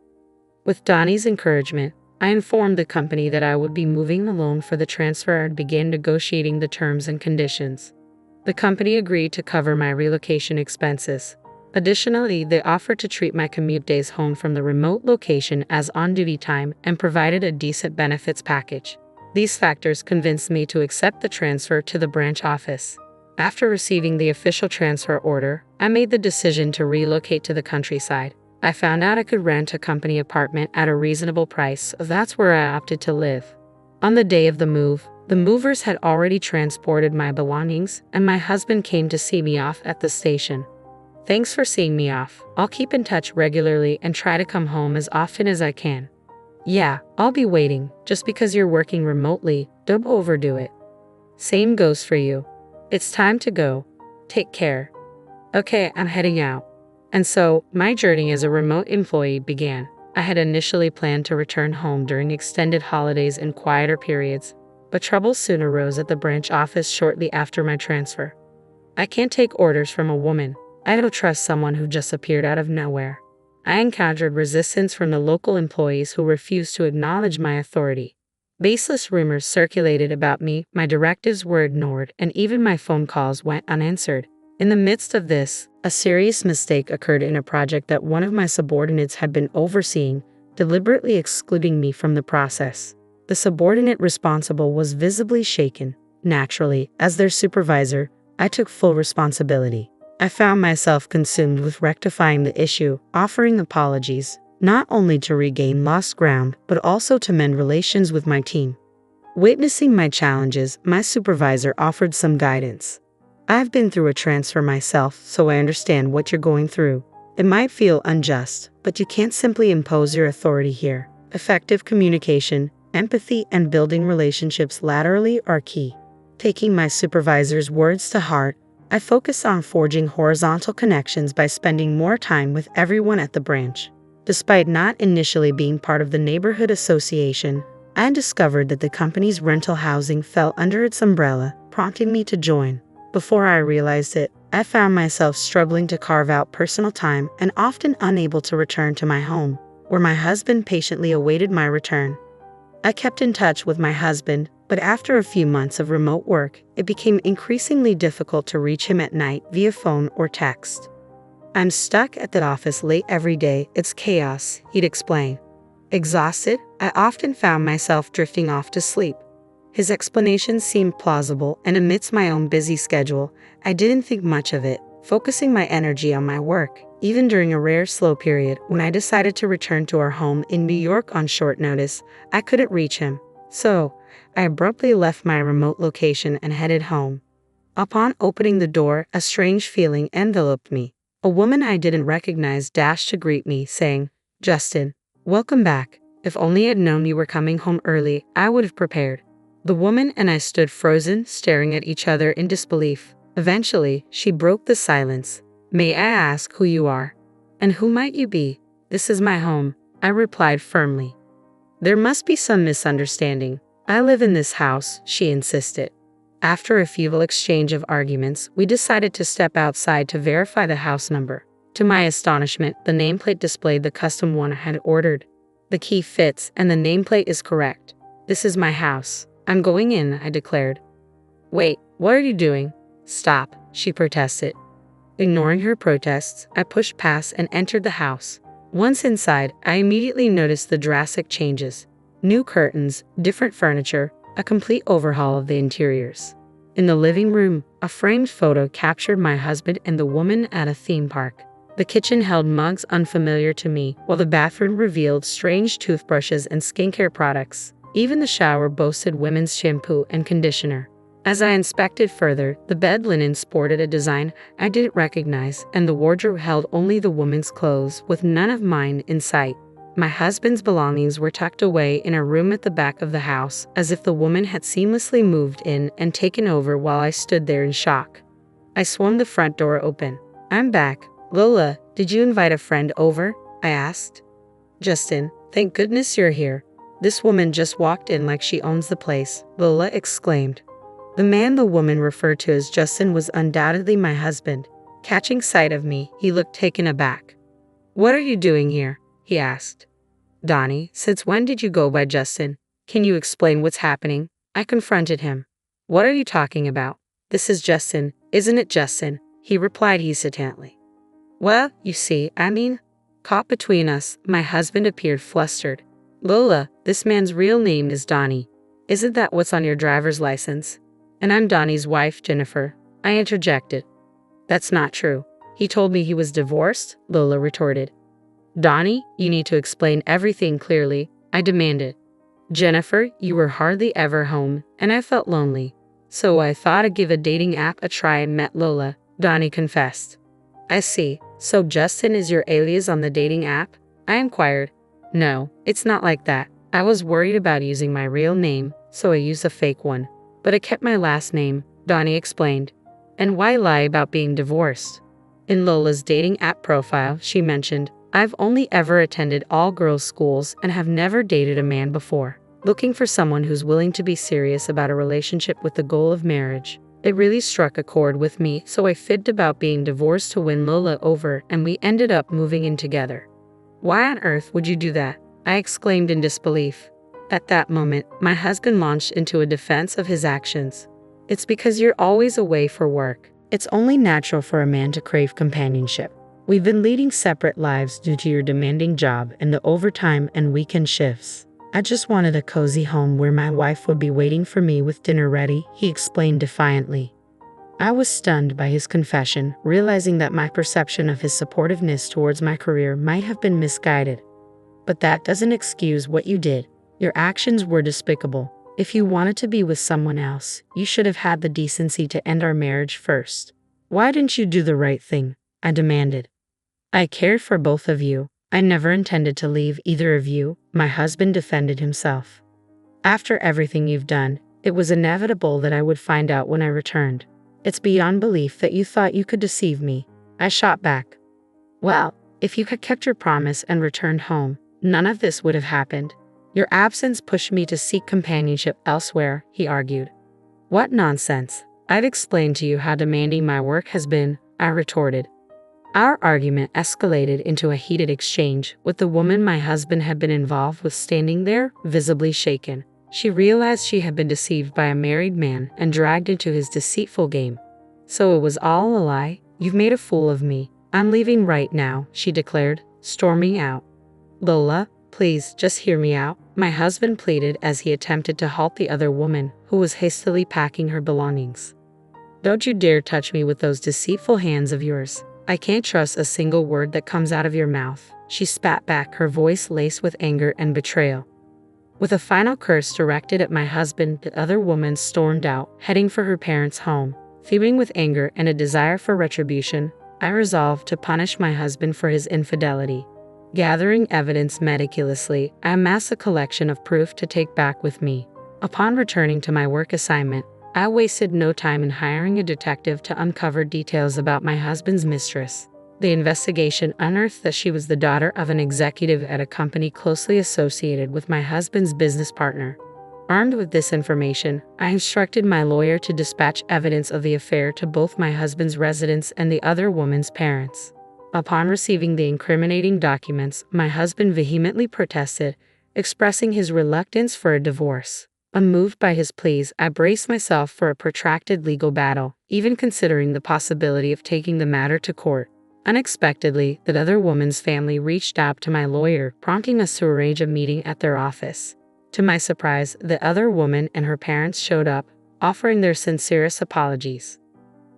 [SPEAKER 2] With Donnie's encouragement, I informed the company that I would be moving alone for the transfer and began negotiating the terms and conditions. The company agreed to cover my relocation expenses. Additionally, they offered to treat my commute days home from the remote location as on-duty time and provided a decent benefits package. These factors convinced me to accept the transfer to the branch office. After receiving the official transfer order, I made the decision to relocate to the countryside. I found out I could rent a company apartment at a reasonable price, so that's where I opted to live. On the day of the move, the movers had already transported my belongings, and my husband came to see me off at the station. "Thanks for seeing me off. I'll keep in touch regularly and try to come home as often as I can." "Yeah, I'll be waiting. Just because you're working remotely, don't overdo it." "Same goes for you. It's time to go. Take care." "Okay, I'm heading out." And so, my journey as a remote employee began. I had initially planned to return home during extended holidays and quieter periods, but trouble soon arose at the branch office shortly after my transfer. I can't take orders from a woman. I don't trust someone who just appeared out of nowhere. I encountered resistance from the local employees who refused to acknowledge my authority. Baseless rumors circulated about me, my directives were ignored, and even my phone calls went unanswered. In the midst of this, a serious mistake occurred in a project that one of my subordinates had been overseeing, deliberately excluding me from the process. The subordinate responsible was visibly shaken. Naturally, as their supervisor, I took full responsibility. I found myself consumed with rectifying the issue, offering apologies, not only to regain lost ground, but also to mend relations with my team. Witnessing my challenges, my supervisor offered some guidance. "I've been through a transfer myself, so I understand what you're going through. It might feel unjust, but you can't simply impose your authority here. Effective communication, empathy, and building relationships laterally are key. Taking my supervisor's words to heart, I focus on forging horizontal connections by spending more time with everyone at the branch. Despite not initially being part of the neighborhood association, I discovered that the company's rental housing fell under its umbrella, prompting me to join. Before I realized it, I found myself struggling to carve out personal time and often unable to return to my home, where my husband patiently awaited my return. I kept in touch with my husband, but after a few months of remote work, it became increasingly difficult to reach him at night via phone or text. "I'm stuck at the office late every day. It's chaos," he'd explain. Exhausted, I often found myself drifting off to sleep. His explanations seemed plausible, and amidst my own busy schedule, I didn't think much of it, focusing my energy on my work, even during a rare slow period when I decided to return to our home in New York on short notice. I couldn't reach him. So, I abruptly left my remote location and headed home. Upon opening the door, a strange feeling enveloped me. A woman I didn't recognize dashed to greet me, saying, "Justin, welcome back. If only I'd known you were coming home early, I would have prepared." The woman and I stood frozen, staring at each other in disbelief. Eventually, she broke the silence. "May I ask who you are? And who might you be?" "This is my home," I replied firmly. "There must be some misunderstanding. I live in this house," she insisted. After a feeble exchange of arguments, we decided to step outside to verify the house number. To my astonishment, the nameplate displayed the custom one I had ordered. "The key fits, and the nameplate is correct. This is my house. I'm going in," I declared. "Wait, what are you doing?" "Stop," she protested. Ignoring her protests, I pushed past and entered the house. Once inside, I immediately noticed the drastic changes. New curtains, different furniture, a complete overhaul of the interiors. In the living room, a framed photo captured my husband and the woman at a theme park. The kitchen held mugs unfamiliar to me, while the bathroom revealed strange toothbrushes and skincare products. Even the shower boasted women's shampoo and conditioner. As I inspected further, the bed linen sported a design I didn't recognize, and the wardrobe held only the woman's clothes, with none of mine in sight. My husband's belongings were tucked away in a room at the back of the house, as if the woman had seamlessly moved in and taken over while I stood there in shock. I swung the front door open. "I'm back. Lola, did you invite a friend over?" I asked. "Justin, thank goodness you're here. This woman just walked in like she owns the place," Lola exclaimed. The man the woman referred to as Justin was undoubtedly my husband. Catching sight of me, he looked taken aback. "What are you doing here?" he asked. "Donnie, since when did you go by Justin? Can you explain what's happening?" I confronted him. "What are you talking about? This is Justin, isn't it, Justin?" he replied hesitantly. "Well, you see, caught between us, my husband appeared flustered. "Lola, this man's real name is Donnie. Isn't that what's on your driver's license?" "And I'm Donnie's wife, Jennifer," I interjected. "That's not true. He told me he was divorced," Lola retorted. "Donnie, you need to explain everything clearly," I demanded. "Jennifer, you were hardly ever home, and I felt lonely. So I thought I'd give a dating app a try and met Lola," Donnie confessed. "I see. So Justin is your alias on the dating app?" I inquired. "No, it's not like that. I was worried about using my real name, so I used a fake one. But I kept my last name," Donnie explained. "And why lie about being divorced?" In Lola's dating app profile, she mentioned, "I've only ever attended all-girls schools and have never dated a man before. Looking for someone who's willing to be serious about a relationship with the goal of marriage." It really struck a chord with me, so I fibbed about being divorced to win Lola over, and we ended up moving in together. "Why on earth would you do that?" I exclaimed in disbelief. At that moment, my husband launched into a defense of his actions. "It's because you're always away for work. It's only natural for a man to crave companionship. We've been leading separate lives due to your demanding job and the overtime and weekend shifts. I just wanted a cozy home where my wife would be waiting for me with dinner ready," he explained defiantly. I was stunned by his confession, realizing that my perception of his supportiveness towards my career might have been misguided. "But that doesn't excuse what you did. Your actions were despicable. If you wanted to be with someone else, you should have had the decency to end our marriage first. Why didn't you do the right thing?" I demanded. "I cared for both of you. I never intended to leave either of you," my husband defended himself. After everything you've done, it was inevitable that I would find out when I returned. It's beyond belief that you thought you could deceive me, I shot back. Well, if you had kept your promise and returned home, none of this would have happened. Your absence pushed me to seek companionship elsewhere, he argued. What nonsense. I've explained to you how demanding my work has been, I retorted. Our argument escalated into a heated exchange, with the woman my husband had been involved with standing there, visibly shaken. She realized she had been deceived by a married man and dragged into his deceitful game. So it was all a lie? You've made a fool of me. I'm leaving right now, she declared, storming out. Lola, please, just hear me out, my husband pleaded as he attempted to halt the other woman, who was hastily packing her belongings. Don't you dare touch me with those deceitful hands of yours. I can't trust a single word that comes out of your mouth, she spat back, her voice laced with anger and betrayal. With a final curse directed at my husband, the other woman stormed out, heading for her parents' home. Fuming with anger and a desire for retribution, I resolved to punish my husband for his infidelity. Gathering evidence meticulously, I amassed a collection of proof to take back with me. Upon returning to my work assignment, I wasted no time in hiring a detective to uncover details about my husband's mistress. The investigation unearthed that she was the daughter of an executive at a company closely associated with my husband's business partner. Armed with this information, I instructed my lawyer to dispatch evidence of the affair to both my husband's residence and the other woman's parents. Upon receiving the incriminating documents, my husband vehemently protested, expressing his reluctance for a divorce. Unmoved by his pleas, I braced myself for a protracted legal battle, even considering the possibility of taking the matter to court. Unexpectedly, the other woman's family reached out to my lawyer, prompting us to arrange a meeting at their office. To my surprise, the other woman and her parents showed up, offering their sincerest apologies.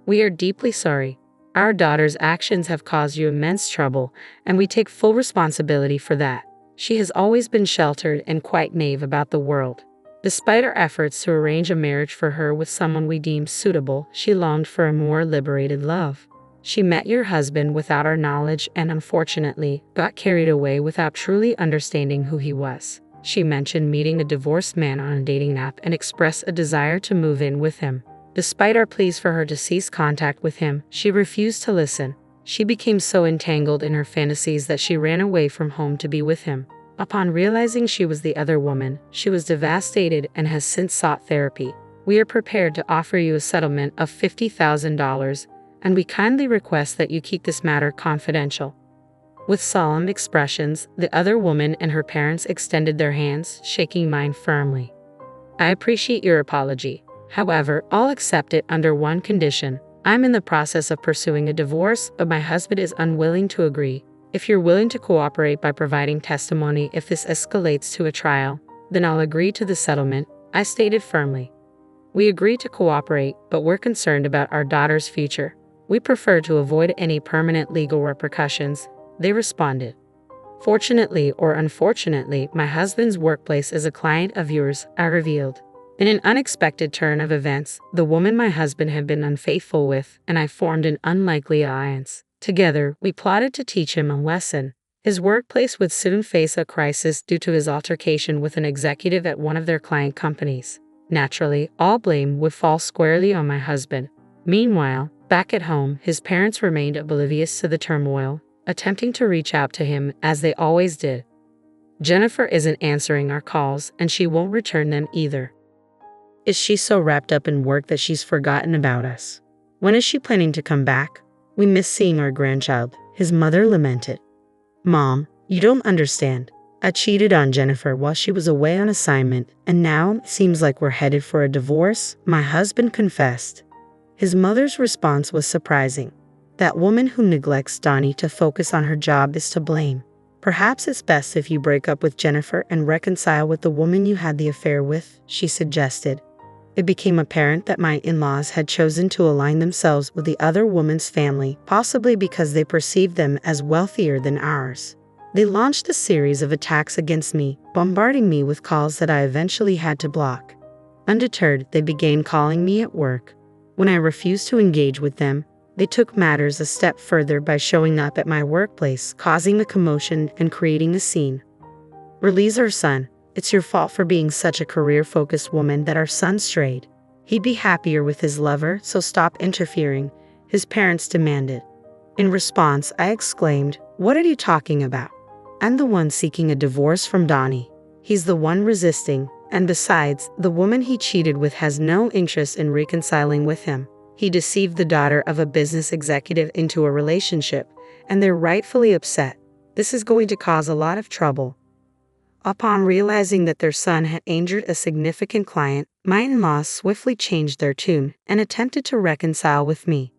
[SPEAKER 2] We are deeply sorry. Our daughter's actions have caused you immense trouble, and we take full responsibility for that. She has always been sheltered and quite naive about the world. Despite our efforts to arrange a marriage for her with someone we deemed suitable, she longed for a more liberated love. She met your husband without our knowledge and, unfortunately, got carried away without truly understanding who he was. She mentioned meeting a divorced man on a dating app and expressed a desire to move in with him. Despite our pleas for her to cease contact with him, she refused to listen. She became so entangled in her fantasies that she ran away from home to be with him. Upon realizing she was the other woman, she was devastated and has since sought therapy. We are prepared to offer you a settlement of $50,000, and we kindly request that you keep this matter confidential. With solemn expressions, the other woman and her parents extended their hands, shaking mine firmly. I appreciate your apology. However, I'll accept it under one condition. I'm in the process of pursuing a divorce, but my husband is unwilling to agree. If you're willing to cooperate by providing testimony if this escalates to a trial, then I'll agree to the settlement, I stated firmly. We agree to cooperate, but we're concerned about our daughter's future. We prefer to avoid any permanent legal repercussions, they responded. Fortunately or unfortunately, my husband's workplace is a client of yours, I revealed. In an unexpected turn of events, the woman my husband had been unfaithful with and I formed an unlikely alliance. Together, we plotted to teach him a lesson. His workplace would soon face a crisis due to his altercation with an executive at one of their client companies. Naturally, all blame would fall squarely on my husband. Meanwhile, back at home, his parents remained oblivious to the turmoil, attempting to reach out to him as they always did. Jennifer isn't answering our calls, and she won't return them either. Is she so wrapped up in work that she's forgotten about us? When is she planning to come back? We miss seeing our grandchild, his mother lamented. Mom, you don't understand. I cheated on Jennifer while she was away on assignment, and now it seems like we're headed for a divorce, my husband confessed. His mother's response was surprising. That woman who neglects Donnie to focus on her job is to blame. Perhaps it's best if you break up with Jennifer and reconcile with the woman you had the affair with, she suggested. It became apparent that my in-laws had chosen to align themselves with the other woman's family, possibly because they perceived them as wealthier than ours. They launched a series of attacks against me, bombarding me with calls that I eventually had to block. Undeterred, they began calling me at work. When I refused to engage with them, they took matters a step further by showing up at my workplace, causing a commotion and creating a scene. Release our son. It's your fault for being such a career-focused woman that our son strayed. He'd be happier with his lover, so stop interfering," his parents demanded. In response, I exclaimed, "What are you talking about? I'm the one seeking a divorce from Donnie. He's the one resisting, and besides, the woman he cheated with has no interest in reconciling with him. He deceived the daughter of a business executive into a relationship, and they're rightfully upset. This is going to cause a lot of trouble." Upon realizing that their son had injured a significant client, my in-laws swiftly changed their tune and attempted to reconcile with me.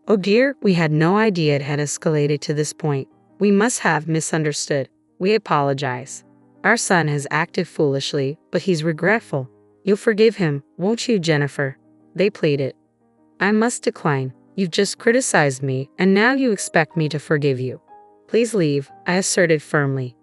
[SPEAKER 2] "Oh dear, we had no idea it had escalated to this point. We must have misunderstood. We apologize. Our son has acted foolishly, but he's regretful. You'll forgive him, won't you, Jennifer?" they pleaded. "I must decline. You've just criticized me, and now you expect me to forgive you. Please leave," I asserted firmly.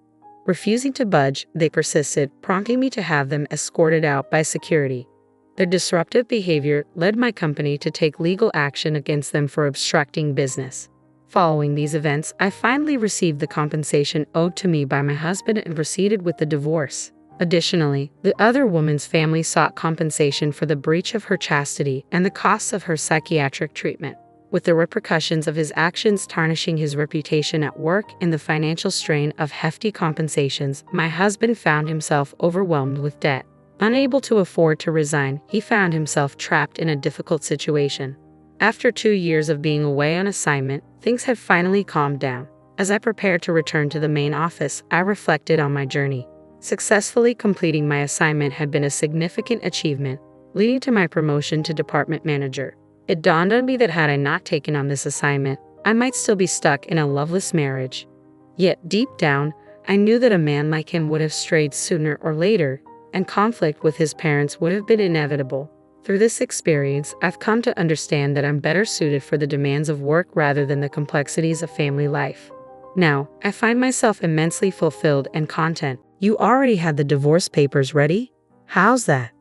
[SPEAKER 2] Refusing to budge, they persisted, prompting me to have them escorted out by security. Their disruptive behavior led my company to take legal action against them for obstructing business. Following these events, I finally received the compensation owed to me by my husband and proceeded with the divorce. Additionally, the other woman's family sought compensation for the breach of her chastity and the costs of her psychiatric treatment, with the repercussions of his actions tarnishing his reputation at work and the financial strain of hefty compensations. My husband found himself overwhelmed with debt. Unable to afford to resign, he found himself trapped in a difficult situation. After 2 years of being away on assignment, things had finally calmed down. As I prepared to return to the main office, I reflected on my journey. Successfully completing my assignment had been a significant achievement, leading to my promotion to department manager. It dawned on me that had I not taken on this assignment, I might still be stuck in a loveless marriage. Yet deep down, I knew that a man like him would have strayed sooner or later, and conflict with his parents would have been inevitable. Through this experience, I've come to understand that I'm better suited for the demands of work rather than the complexities of family life. Now, I find myself immensely fulfilled and content. "You already had the divorce papers ready? How's that?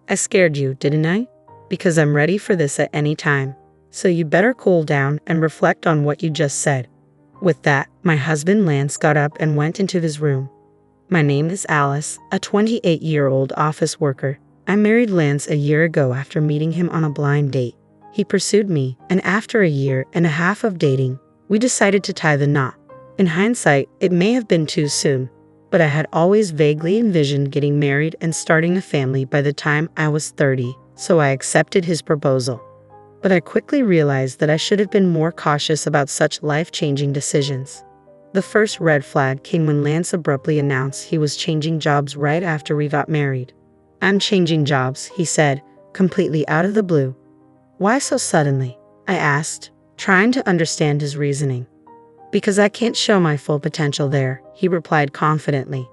[SPEAKER 2] I scared you, didn't I? Because I'm ready for this at any time. So you better cool down and reflect on what you just said." With that, my husband Lance got up and went into his room. "My name is Alice, a 28-year-old office worker. I married Lance a year ago after meeting him on a blind date. He pursued me, and after a year and a half of dating, we decided to tie the knot. In hindsight, it may have been too soon, but I had always vaguely envisioned getting married and starting a family by the time I was 30, so I accepted his proposal. But I quickly realized that I should have been more cautious about such life-changing decisions. The first red flag came when Lance abruptly announced he was changing jobs right after we got married. "I'm changing jobs," he said, completely out of the blue. "Why so suddenly?" I asked, trying to understand his reasoning. "Because I can't show my full potential there," he replied confidently.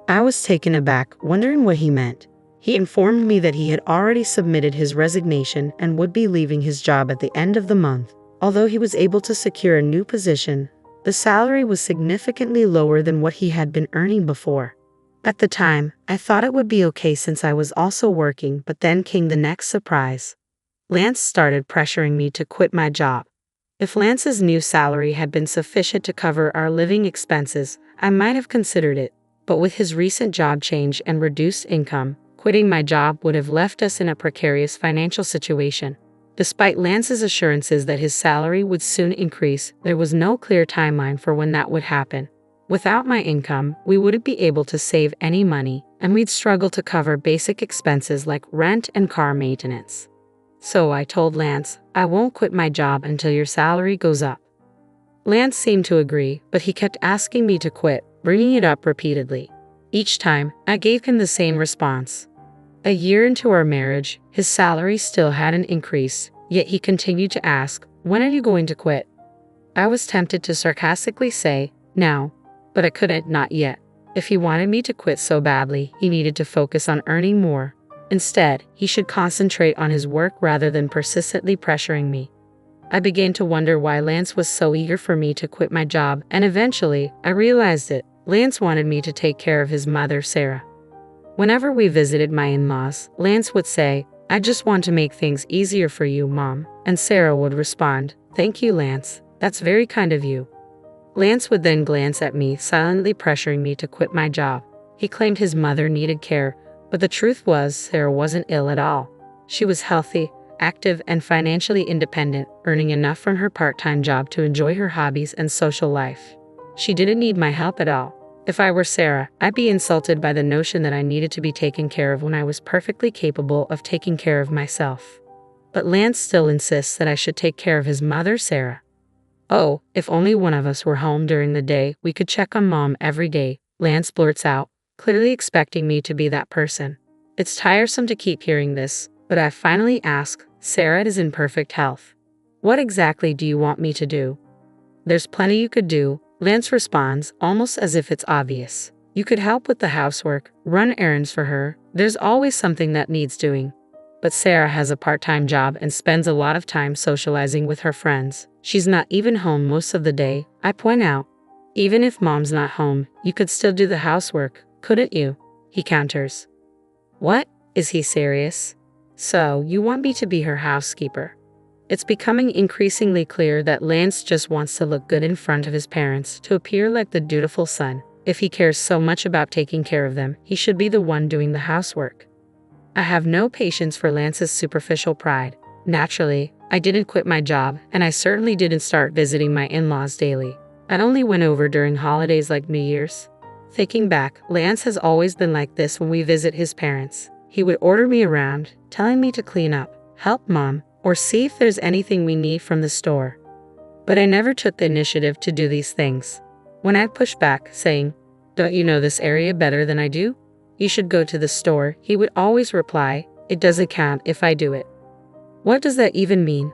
[SPEAKER 2] I was taken aback, wondering what he meant. He informed me that he had already submitted his resignation and would be leaving his job at the end of the month. Although he was able to secure a new position, the salary was significantly lower than what he had been earning before. At the time, I thought it would be okay since I was also working, but then came the next surprise. Lance started pressuring me to quit my job. If Lance's new salary had been sufficient to cover our living expenses, I might have considered it, but with his recent job change and reduced income, quitting my job would have left us in a precarious financial situation. Despite Lance's assurances that his salary would soon increase, there was no clear timeline for when that would happen. Without my income, we wouldn't be able to save any money, and we'd struggle to cover basic expenses like rent and car maintenance. So I told Lance, "I won't quit my job until your salary goes up." Lance seemed to agree, but he kept asking me to quit, bringing it up repeatedly. Each time, I gave him the same response. A year into our marriage, his salary still hadn't increased, yet he continued to ask, "When are you going to quit?" I was tempted to sarcastically say, "Now," but I couldn't, not yet. If he wanted me to quit so badly, he needed to focus on earning more. Instead, he should concentrate on his work rather than persistently pressuring me. I began to wonder why Lance was so eager for me to quit my job, and eventually, I realized it. Lance wanted me to take care of his mother, Sarah. Whenever we visited my in-laws, Lance would say, "I just want to make things easier for you, Mom," and Sarah would respond, "Thank you, Lance. That's very kind of you." Lance would then glance at me, silently pressuring me to quit my job. He claimed his mother needed care, but the truth was Sarah wasn't ill at all. She was healthy, active, and financially independent, earning enough from her part-time job to enjoy her hobbies and social life. She didn't need my help at all. If I were Sarah, I'd be insulted by the notion that I needed to be taken care of when I was perfectly capable of taking care of myself. But Lance still insists that I should take care of his mother, Sarah. Oh, if only one of us were home during the day, we could check on Mom every day, Lance blurts out, clearly expecting me to be that person. It's tiresome to keep hearing this, but I finally ask, Sarah is in perfect health. What exactly do you want me to do? There's plenty you could do, Lance responds, almost as if it's obvious. You could help with the housework, run errands for her, there's always something that needs doing. But Sarah has a part-time job and spends a lot of time socializing with her friends. She's not even home most of the day, I point out. Even if Mom's not home, you could still do the housework, couldn't you? He counters. What? Is he serious? So, you want me to be her housekeeper? It's becoming increasingly clear that Lance just wants to look good in front of his parents, to appear like the dutiful son. If he cares so much about taking care of them, he should be the one doing the housework. I have no patience for Lance's superficial pride. Naturally, I didn't quit my job, and I certainly didn't start visiting my in-laws daily. I'd only went over during holidays like New Year's. Thinking back, Lance has always been like this when we visit his parents. He would order me around, telling me to clean up, help Mom, or see if there's anything we need from the store. But I never took the initiative to do these things. When I'd push back, saying, "Don't you know this area better than I do? You should go to the store," he would always reply, "It doesn't count if I do it." What does that even mean?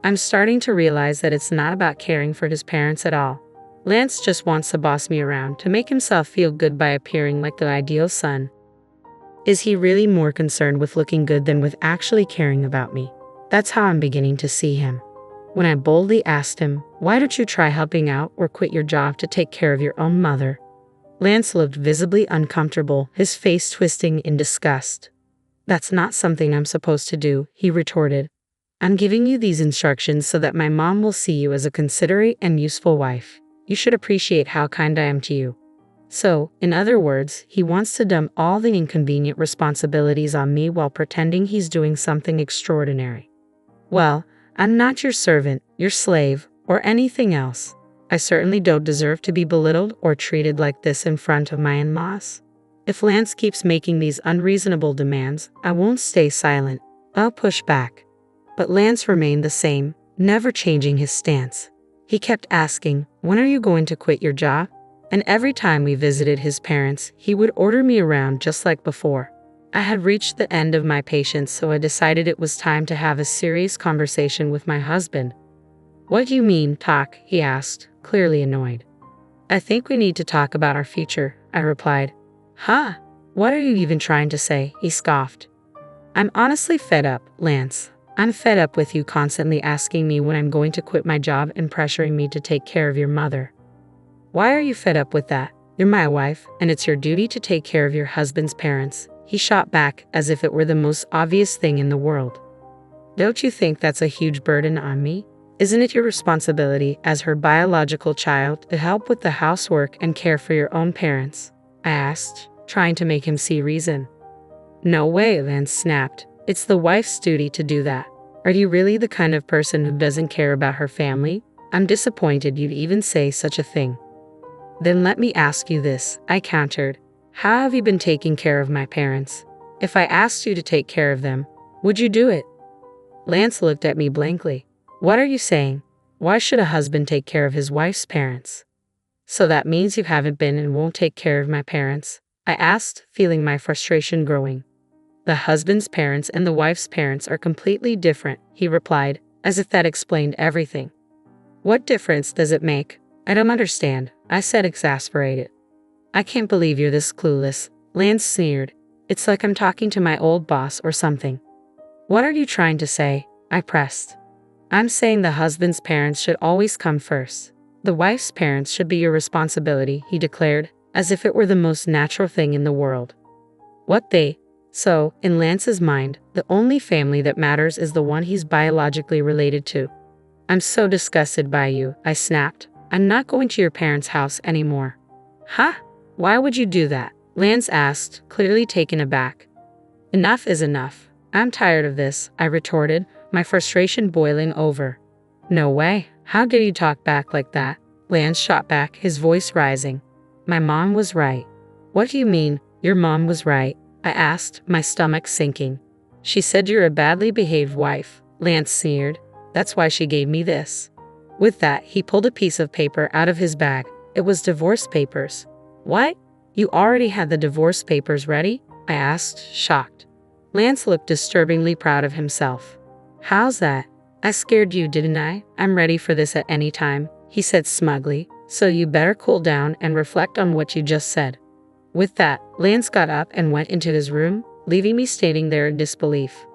[SPEAKER 2] I'm starting to realize that it's not about caring for his parents at all. Lance just wants to boss me around to make himself feel good by appearing like the ideal son. Is he really more concerned with looking good than with actually caring about me? That's how I'm beginning to see him. When I boldly asked him, "Why don't you try helping out or quit your job to take care of your own mother?" Lance looked visibly uncomfortable, his face twisting in disgust. "That's not something I'm supposed to do," he retorted. "I'm giving you these instructions so that my mom will see you as a considerate and useful wife. You should appreciate how kind I am to you." So, in other words, he wants to dump all the inconvenient responsibilities on me while pretending he's doing something extraordinary. Well, I'm not your servant, your slave, or anything else. I certainly don't deserve to be belittled or treated like this in front of my in-laws. If Lance keeps making these unreasonable demands, I won't stay silent. I'll push back. But Lance remained the same, never changing his stance. He kept asking, "When are you going to quit your job?" And every time we visited his parents, he would order me around just like before. I had reached the end of my patience, so I decided it was time to have a serious conversation with my husband. "What do you mean, talk?" he asked, clearly annoyed. "I think we need to talk about our future," I replied. "Huh? What are you even trying to say?" he scoffed. "I'm honestly fed up, Lance. I'm fed up with you constantly asking me when I'm going to quit my job and pressuring me to take care of your mother." "Why are you fed up with that? You're my wife, and it's your duty to take care of your husband's parents," he shot back as if it were the most obvious thing in the world. "Don't you think that's a huge burden on me? Isn't it your responsibility as her biological child to help with the housework and care for your own parents?" I asked, trying to make him see reason. "No way," Lance snapped. "It's the wife's duty to do that. Are you really the kind of person who doesn't care about her family? I'm disappointed you'd even say such a thing." "Then let me ask you this," I countered. "How have you been taking care of my parents? If I asked you to take care of them, would you do it?" Lance looked at me blankly. "What are you saying? Why should a husband take care of his wife's parents?" "So that means you haven't been and won't take care of my parents?" I asked, feeling my frustration growing. "The husband's parents and the wife's parents are completely different," he replied, as if that explained everything. "What difference does it make? I don't understand," I said, exasperated. "I can't believe you're this clueless," Lance sneered. "It's like I'm talking to my old boss or something." "What are you trying to say?" I pressed. "I'm saying the husband's parents should always come first. The wife's parents should be your responsibility," he declared, as if it were the most natural thing in the world. "What they?" So, in Lance's mind, the only family that matters is the one he's biologically related to. "I'm so disgusted by you," I snapped. "I'm not going to your parents' house anymore." "Huh? Why would you do that?" Lance asked, clearly taken aback. Enough is enough. I'm tired of this, I retorted, my frustration boiling over. No way. How dare you talk back like that? Lance shot back, his voice rising. My mom was right. What do you mean, your mom was right? I asked, my stomach sinking. She said you're a badly behaved wife, Lance sneered. That's why she gave me this. With that, he pulled a piece of paper out of his bag. It was divorce papers. What? You already had the divorce papers ready? I asked, shocked. Lance looked disturbingly proud of himself. How's that? I scared you, didn't I? I'm ready for this at any time, he said smugly, so you better cool down and reflect on what you just said. With that, Lance got up and went into his room, leaving me standing there in disbelief.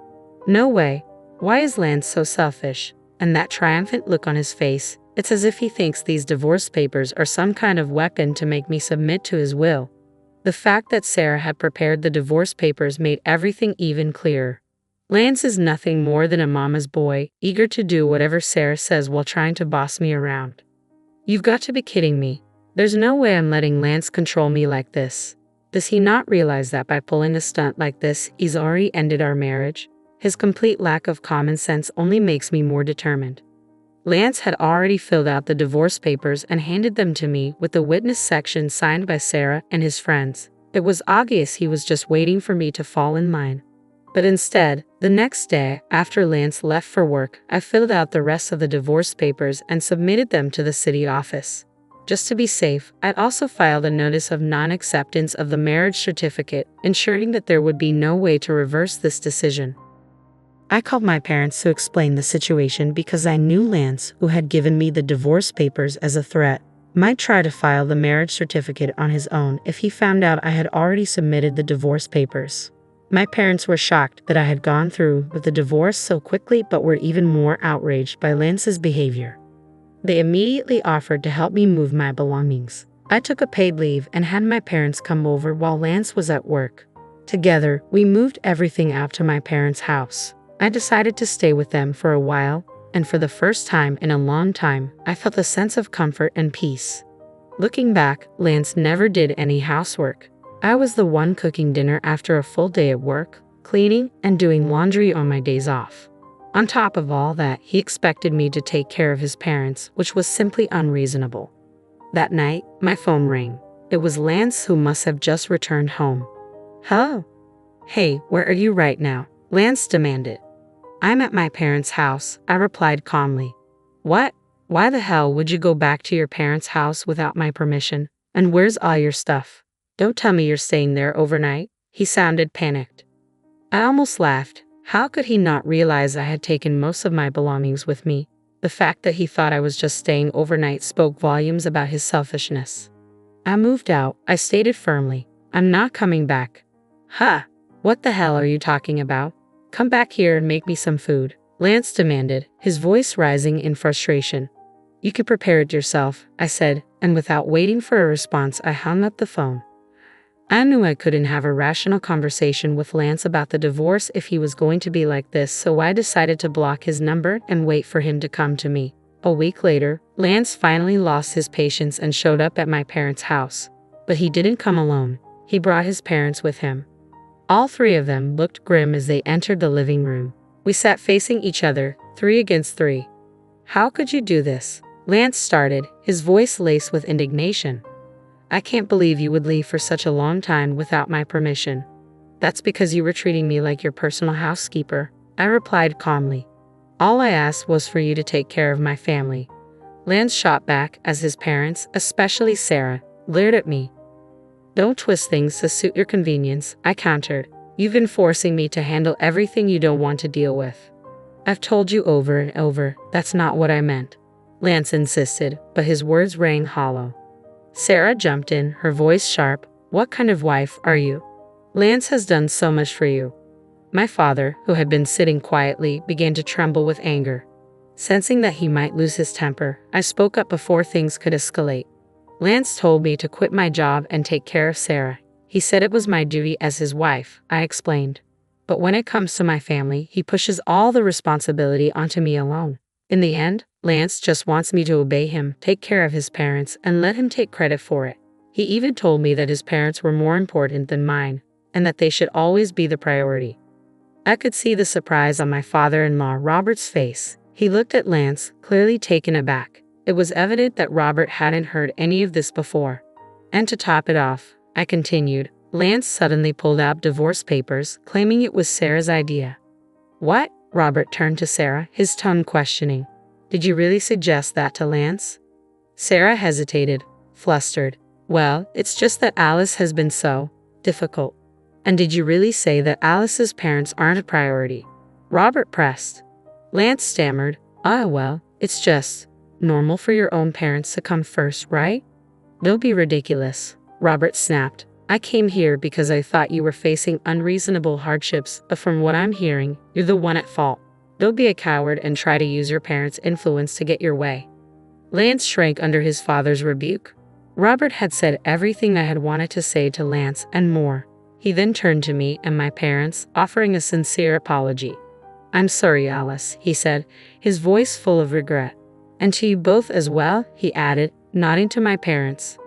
[SPEAKER 2] No way. Why is Lance so selfish? And that triumphant look on his face, it's as if he thinks these divorce papers are some kind of weapon to make me submit to his will. The fact that Sarah had prepared the divorce papers made everything even clearer. Lance is nothing more than a mama's boy, eager to do whatever Sarah says while trying to boss me around. You've got to be kidding me. There's no way I'm letting Lance control me like this. Does he not realize that by pulling a stunt like this, he's already ended our marriage? His complete lack of common sense only makes me more determined. Lance had already filled out the divorce papers and handed them to me with the witness section signed by Sarah and his friends. It was obvious he was just waiting for me to fall in line. But instead, the next day, after Lance left for work, I filled out the rest of the divorce papers and submitted them to the city office. Just to be safe, I'd also filed a notice of non-acceptance of the marriage certificate, ensuring that there would be no way to reverse this decision. I called my parents to explain the situation because I knew Lance, who had given me the divorce papers as a threat, might try to file the marriage certificate on his own if he found out I had already submitted the divorce papers. My parents were shocked that I had gone through with the divorce so quickly, but were even more outraged by Lance's behavior. They immediately offered to help me move my belongings. I took a paid leave and had my parents come over while Lance was at work. Together, we moved everything out to my parents' house. I decided to stay with them for a while, and for the first time in a long time, I felt a sense of comfort and peace. Looking back, Lance never did any housework. I was the one cooking dinner after a full day at work, cleaning, and doing laundry on my days off. On top of all that, he expected me to take care of his parents, which was simply unreasonable. That night, my phone rang. It was Lance, who must have just returned home. Hello? Hey, where are you right now? Lance demanded. I'm at my parents' house, I replied calmly. What? Why the hell would you go back to your parents' house without my permission? And where's all your stuff? Don't tell me you're staying there overnight. He sounded panicked. I almost laughed. How could he not realize I had taken most of my belongings with me? The fact that he thought I was just staying overnight spoke volumes about his selfishness. I moved out, I stated firmly. I'm not coming back. Huh? What the hell are you talking about? Come back here and make me some food, Lance demanded, his voice rising in frustration. You can prepare it yourself, I said, and without waiting for a response, I hung up the phone. I knew I couldn't have a rational conversation with Lance about the divorce if he was going to be like this, so I decided to block his number and wait for him to come to me. A week later, Lance finally lost his patience and showed up at my parents' house. But he didn't come alone. He brought his parents with him. All three of them looked grim as they entered the living room. We sat facing each other, 3 against 3. How could you do this? Lance started, his voice laced with indignation. I can't believe you would leave for such a long time without my permission. That's because you were treating me like your personal housekeeper, I replied calmly. All I asked was for you to take care of my family. Lance shot back as his parents, especially Sarah, glared at me. Don't twist things to suit your convenience, I countered. You've been forcing me to handle everything you don't want to deal with. I've told you over and over, that's not what I meant. Lance insisted, but his words rang hollow. Sarah jumped in, her voice sharp. What kind of wife are you? Lance has done so much for you. My father, who had been sitting quietly, began to tremble with anger. Sensing that he might lose his temper, I spoke up before things could escalate. Lance told me to quit my job and take care of Sarah. He said it was my duty as his wife, I explained. But when it comes to my family, he pushes all the responsibility onto me alone. In the end, Lance just wants me to obey him, take care of his parents, and let him take credit for it. He even told me that his parents were more important than mine, and that they should always be the priority. I could see the surprise on my father-in-law Robert's face. He looked at Lance, clearly taken aback. It was evident that Robert hadn't heard any of this before. And to top it off, I continued, Lance suddenly pulled out divorce papers, claiming it was Sarah's idea. What? Robert turned to Sarah, his tone questioning. Did you really suggest that to Lance? Sarah hesitated, flustered. Well, it's just that Alice has been so difficult. And did you really say that Alice's parents aren't a priority? Robert pressed. Lance stammered. Well, it's just normal for your own parents to come first, right? Don't be ridiculous, Robert snapped. I came here because I thought you were facing unreasonable hardships, but from what I'm hearing, you're the one at fault. Don't be a coward and try to use your parents' influence to get your way. Lance shrank under his father's rebuke. Robert had said everything I had wanted to say to Lance and more. He then turned to me and my parents, offering a sincere apology. I'm sorry, Alice, he said, his voice full of regret. And to you both as well, he added, nodding to my parents.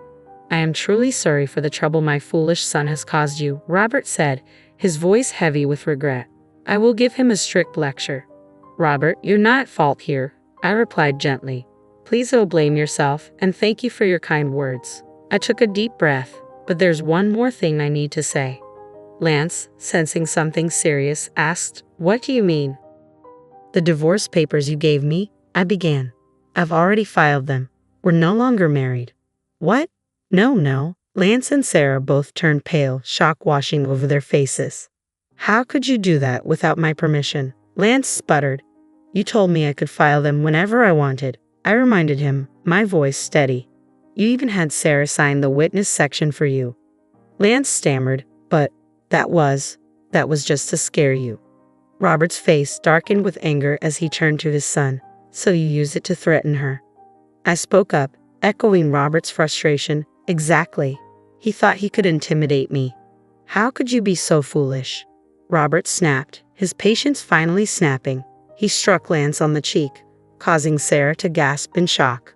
[SPEAKER 2] I am truly sorry for the trouble my foolish son has caused you, Robert said, his voice heavy with regret. I will give him a strict lecture. Robert, you're not at fault here, I replied gently. Please don't blame yourself, and thank you for your kind words. I took a deep breath, but there's one more thing I need to say. Lance, sensing something serious, asked, What do you mean? The divorce papers you gave me, I began. I've already filed them. We're no longer married. What? No. Lance and Sarah both turned pale, shock washing over their faces. How could you do that without my permission? Lance sputtered. You told me I could file them whenever I wanted. I reminded him, my voice steady. You even had Sarah sign the witness section for you. Lance stammered, but that was just to scare you. Robert's face darkened with anger as he turned to his son. So you used it to threaten her. I spoke up, echoing Robert's frustration. Exactly. He thought he could intimidate me. How could you be so foolish? Robert snapped, his patience finally snapping. He struck Lance on the cheek, causing Sarah to gasp in shock.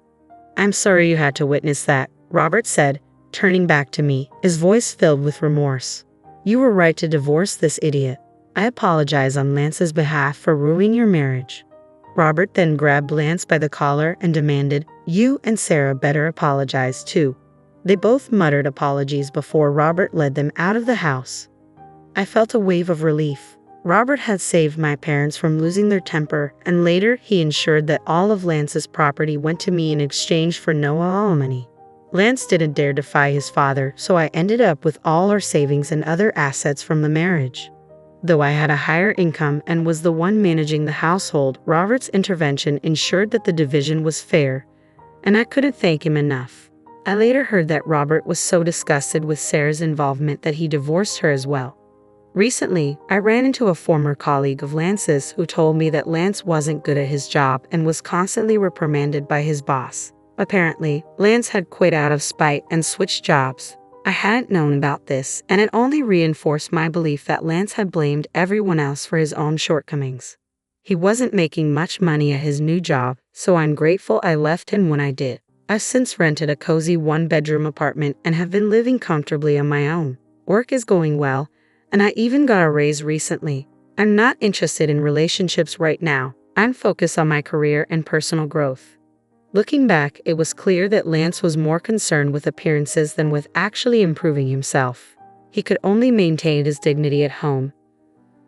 [SPEAKER 2] I'm sorry you had to witness that, Robert said, turning back to me, his voice filled with remorse. You were right to divorce this idiot. I apologize on Lance's behalf for ruining your marriage. Robert then grabbed Lance by the collar and demanded, You and Sarah better apologize too. They both muttered apologies before Robert led them out of the house. I felt a wave of relief. Robert had saved my parents from losing their temper, and later he ensured that all of Lance's property went to me in exchange for no alimony. Lance didn't dare defy his father, so I ended up with all our savings and other assets from the marriage. Though I had a higher income and was the one managing the household, Robert's intervention ensured that the division was fair, and I couldn't thank him enough. I later heard that Robert was so disgusted with Sarah's involvement that he divorced her as well. Recently, I ran into a former colleague of Lance's who told me that Lance wasn't good at his job and was constantly reprimanded by his boss. Apparently, Lance had quit out of spite and switched jobs. I hadn't known about this, and it only reinforced my belief that Lance had blamed everyone else for his own shortcomings. He wasn't making much money at his new job, so I'm grateful I left him when I did. I've since rented a cozy one-bedroom apartment and have been living comfortably on my own. Work is going well, and I even got a raise recently. I'm not interested in relationships right now. I'm focused on my career and personal growth. Looking back, it was clear that Lance was more concerned with appearances than with actually improving himself. He could only maintain his dignity at home,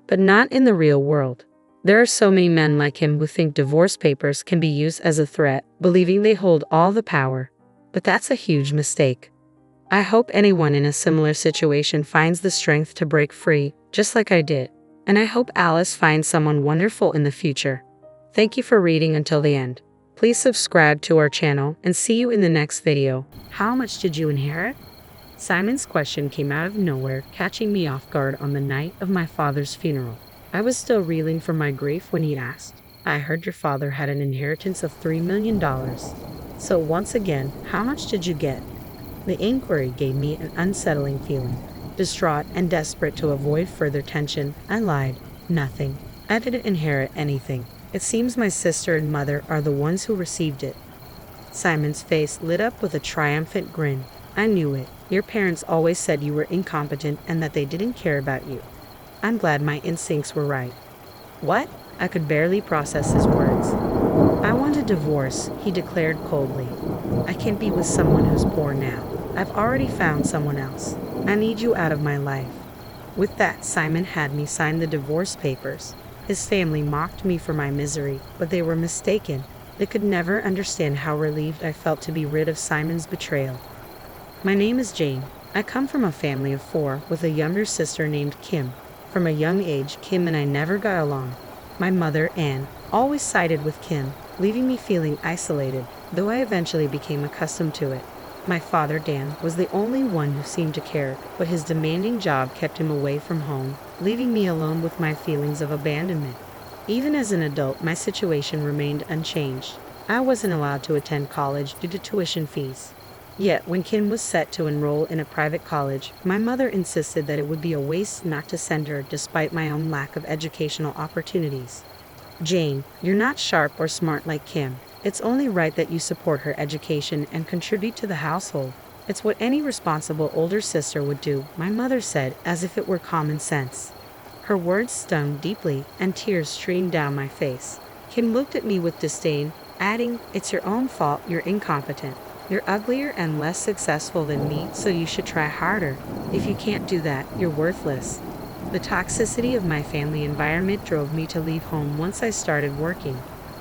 [SPEAKER 2] but not in the real world. There are so many men like him who think divorce papers can be used as a threat, believing they hold all the power. But that's a huge mistake. I hope anyone in a similar situation finds the strength to break free, just like I did. And I hope Alice finds someone wonderful in the future. Thank you for reading until the end. Please subscribe to our channel and see you in the next video. How much did you inherit? Simon's question came out of nowhere, catching me off guard on the night of my father's funeral. I was still reeling from my grief when he asked, I heard your father had an inheritance of $3 million. So once again, how much did you get? The inquiry gave me an unsettling feeling. Distraught and desperate to avoid further tension, I lied. Nothing. I didn't inherit anything. It seems my sister and mother are the ones who received it. Simon's face lit up with a triumphant grin.
[SPEAKER 1] I knew it. Your parents always said you were incompetent and that they didn't care about you. I'm glad my instincts were right. What? I could barely process his words. I want a divorce, he declared coldly. I can't be with someone who's poor now. I've already found someone else. I need you out of my life. With that, Simon had me sign the divorce papers. His family mocked me for my misery, but they were mistaken. They could never understand how relieved I felt to be rid of Simon's betrayal. My name is Jane. I come from a family of 4 with a younger sister named Kim. From a young age, Kim and I never got along. My mother, Anne, always sided with Kim, leaving me feeling isolated, though I eventually became accustomed to it. My father, Dan, was the only one who seemed to care, but his demanding job kept him away from home, leaving me alone with my feelings of abandonment. Even as an adult, my situation remained unchanged. I wasn't allowed to attend college due to tuition fees. Yet, when Kim was set to enroll in a private college, my mother insisted that it would be a waste not to send her despite my own lack of educational opportunities. Jane, you're not sharp or smart like Kim. It's only right that you support her education and contribute to the household. It's what any responsible older sister would do, my mother said, as if it were common sense. Her words stung deeply, and tears streamed down my face. Kim looked at me with disdain, adding, "It's your own fault, you're incompetent. You're uglier and less successful than me, so you should try harder. If you can't do that, you're worthless." The toxicity of my family environment drove me to leave home once I started working.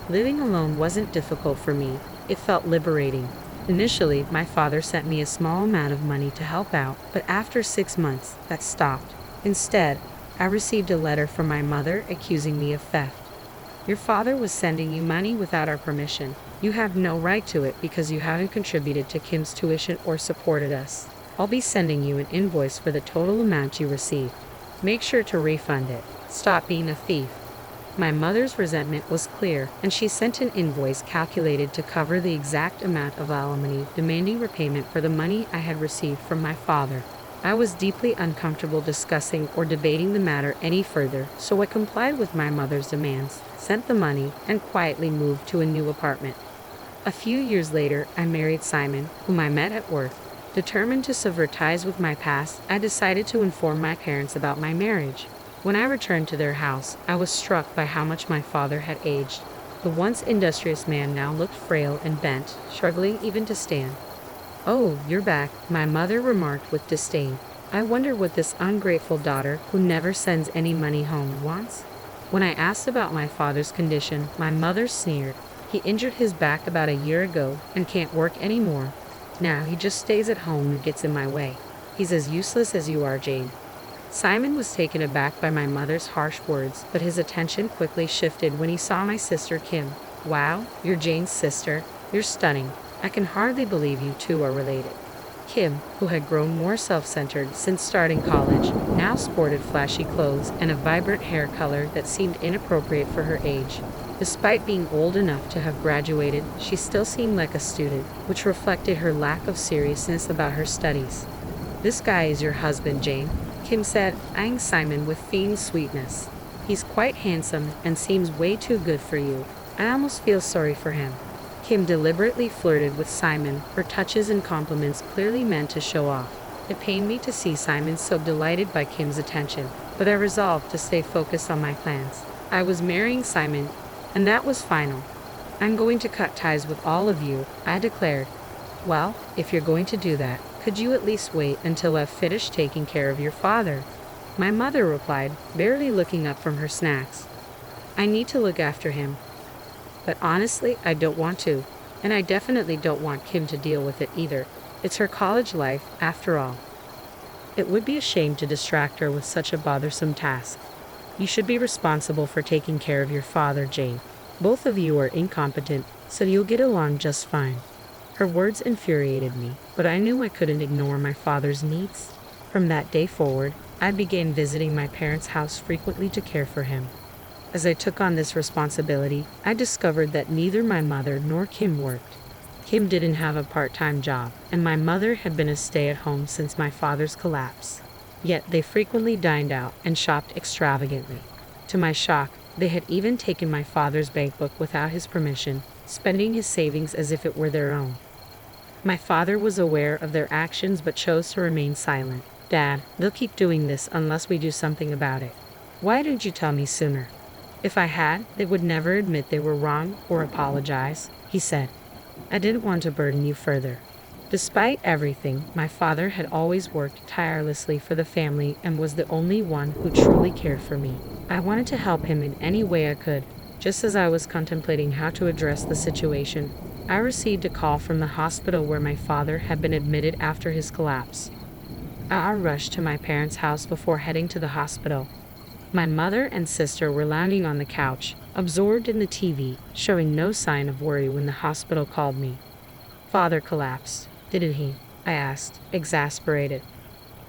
[SPEAKER 1] Living alone wasn't difficult for me. It felt liberating. Initially, my father sent me a small amount of money to help out, but after 6 months, that stopped. Instead, I received a letter from my mother accusing me of theft. "Your father was sending you money without our permission. You have no right to it because you haven't contributed to Kim's tuition or supported us. I'll be sending you an invoice for the total amount you received. Make sure to refund it. Stop being a thief." My mother's resentment was clear, and she sent an invoice calculated to cover the exact amount of alimony, demanding repayment for the money I had received from my father. I was deeply uncomfortable discussing or debating the matter any further, so I complied with my mother's demands, sent the money, and quietly moved to a new apartment. A few years later, I married Simon, whom I met at work. Determined to sever ties with my past, I decided to inform my parents about my marriage. When I returned to their house, I was struck by how much my father had aged. The once industrious man now looked frail and bent, struggling even to stand. "Oh, you're back," my mother remarked with disdain. "I wonder what this ungrateful daughter, who never sends any money home, wants." When I asked about my father's condition, my mother sneered. "He injured his back about a year ago and can't work anymore. Now he just stays at home and gets in my way. He's as useless as you are, Jane." Simon was taken aback by my mother's harsh words, but his attention quickly shifted when he saw my sister Kim. "Wow, you're Jane's sister. You're stunning. I can hardly believe you two are related." Kim, who had grown more self-centered since starting college, now sported flashy clothes and a vibrant hair color that seemed inappropriate for her age. Despite being old enough to have graduated, she still seemed like a student, which reflected her lack of seriousness about her studies. "This guy is your husband, Jane," Kim said, eyeing Simon with feigned sweetness. "He's quite handsome and seems way too good for you. I almost feel sorry for him." Kim deliberately flirted with Simon, her touches and compliments clearly meant to show off. It pained me to see Simon so delighted by Kim's attention, but I resolved to stay focused on my plans. I was marrying Simon, and that was final. "I'm going to cut ties with all of you," I declared. "Well, if you're going to do that, could you at least wait until I've finished taking care of your father?" My mother replied, barely looking up from her snacks. "I need to look after him. But honestly, I don't want to, and I definitely don't want Kim to deal with it either. It's her college life, after all. It would be a shame to distract her with such a bothersome task. You should be responsible for taking care of your father, Jane. Both of you are incompetent, so you'll get along just fine." Her words infuriated me, but I knew I couldn't ignore my father's needs. From that day forward, I began visiting my parents' house frequently to care for him. As I took on this responsibility, I discovered that neither my mother nor Kim worked. Kim didn't have a part-time job, and my mother had been a stay-at-home since my father's collapse. Yet they frequently dined out and shopped extravagantly. To my shock, they had even taken my father's bank book without his permission, spending his savings as if it were their own. My father was aware of their actions but chose to remain silent. Dad, they'll keep doing this unless we do something about it. Why didn't you tell me sooner? If I had, they would never admit they were wrong or apologize, he said. I didn't want to burden you further. Despite everything, my father had always worked tirelessly for the family and was the only one who truly cared for me. I wanted to help him in any way I could. Just as I was contemplating how to address the situation, I received a call from the hospital where my father had been admitted after his collapse. I rushed to my parents' house before heading to the hospital. My mother and sister were lounging on the couch, absorbed in the TV, showing no sign of worry when the hospital called me. Father collapsed, didn't he? I asked, exasperated.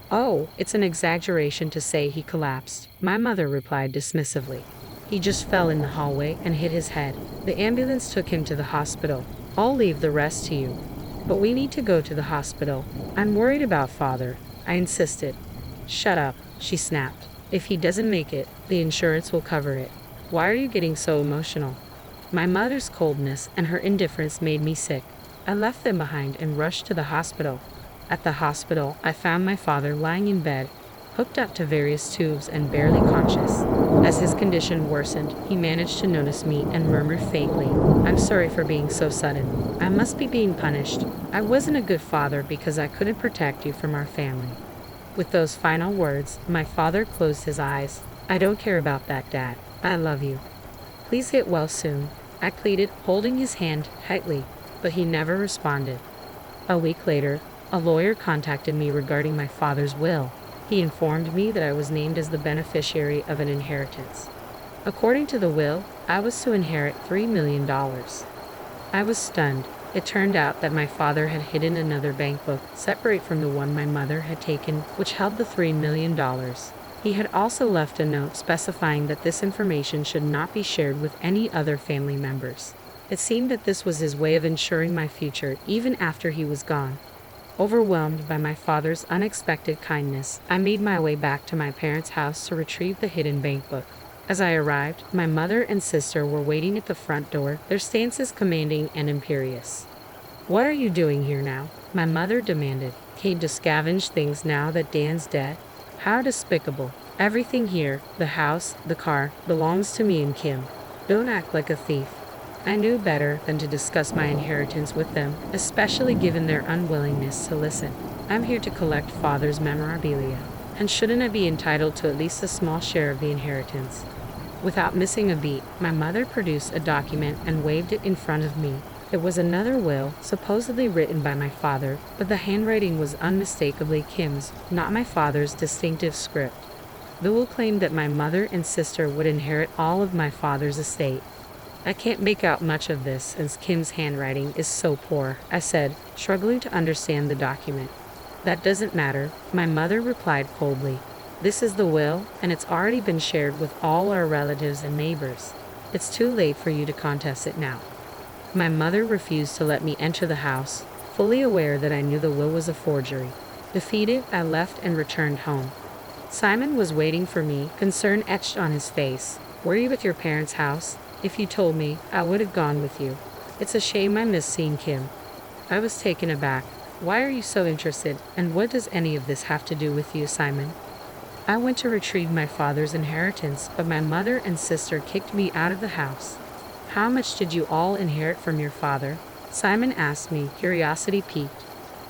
[SPEAKER 1] Oh, it's an exaggeration to say he collapsed, my mother replied dismissively. He just fell in the hallway and hit his head. The ambulance took him to the hospital. I'll leave the rest to you. But we need to go to the hospital. I'm worried about Father, I insisted. Shut up, she snapped. If he doesn't make it, the insurance will cover it. Why are you getting so emotional? My mother's coldness and her indifference made me sick. I left them behind and rushed to the hospital. At the hospital, I found my father lying in bed, hooked up to various tubes and barely conscious. As his condition worsened, he managed to notice me and murmured faintly, I'm sorry for being so sudden. I must be being punished. I wasn't a good father because I couldn't protect you from our family. With those final words, my father closed his eyes. I don't care about that, Dad. I love you. Please get well soon, I pleaded, holding his hand tightly, but he never responded. A week later, a lawyer contacted me regarding my father's will. He informed me that I was named as the beneficiary of an inheritance. According to the will, I was to inherit $3 million. I was stunned. It turned out that my father had hidden another bank book, separate from the one my mother had taken, which held the $3 million. He had also left a note specifying that this information should not be shared with any other family members. It seemed that this was his way of ensuring my future even after he was gone. Overwhelmed by my father's unexpected kindness, I made my way back to my parents' house to retrieve the hidden bank book. As I arrived, my mother and sister were waiting at the front door, their stances commanding and imperious. What are you doing here now? My mother demanded. Came to scavenge things now that Dan's dead? How despicable. Everything here, the house, the car, belongs to me and Kim. Don't act like a thief. I knew better than to discuss my inheritance with them, especially given their unwillingness to listen. I'm here to collect Father's memorabilia, and shouldn't I be entitled to at least a small share of the inheritance? Without missing a beat, my mother produced a document and waved it in front of me. It was another will, supposedly written by my father, but the handwriting was unmistakably Kim's, not my father's distinctive script. The will claimed that my mother and sister would inherit all of my father's estate. I can't make out much of this since Kim's handwriting is so poor, I said, struggling to understand the document. That doesn't matter, my mother replied coldly. This is the will, and it's already been shared with all our relatives and neighbors. It's too late for you to contest it now. My mother refused to let me enter the house, fully aware that I knew the will was a forgery. Defeated, I left and returned home. Simon was waiting for me, concern etched on his face. Were you at your parents' house? If you told me, I would have gone with you. It's a shame I missed seeing Kim. I was taken aback. Why are you so interested, and what does any of this have to do with you, Simon? I went to retrieve my father's inheritance, but my mother and sister kicked me out of the house. How much did you all inherit from your father? Simon asked me, curiosity piqued.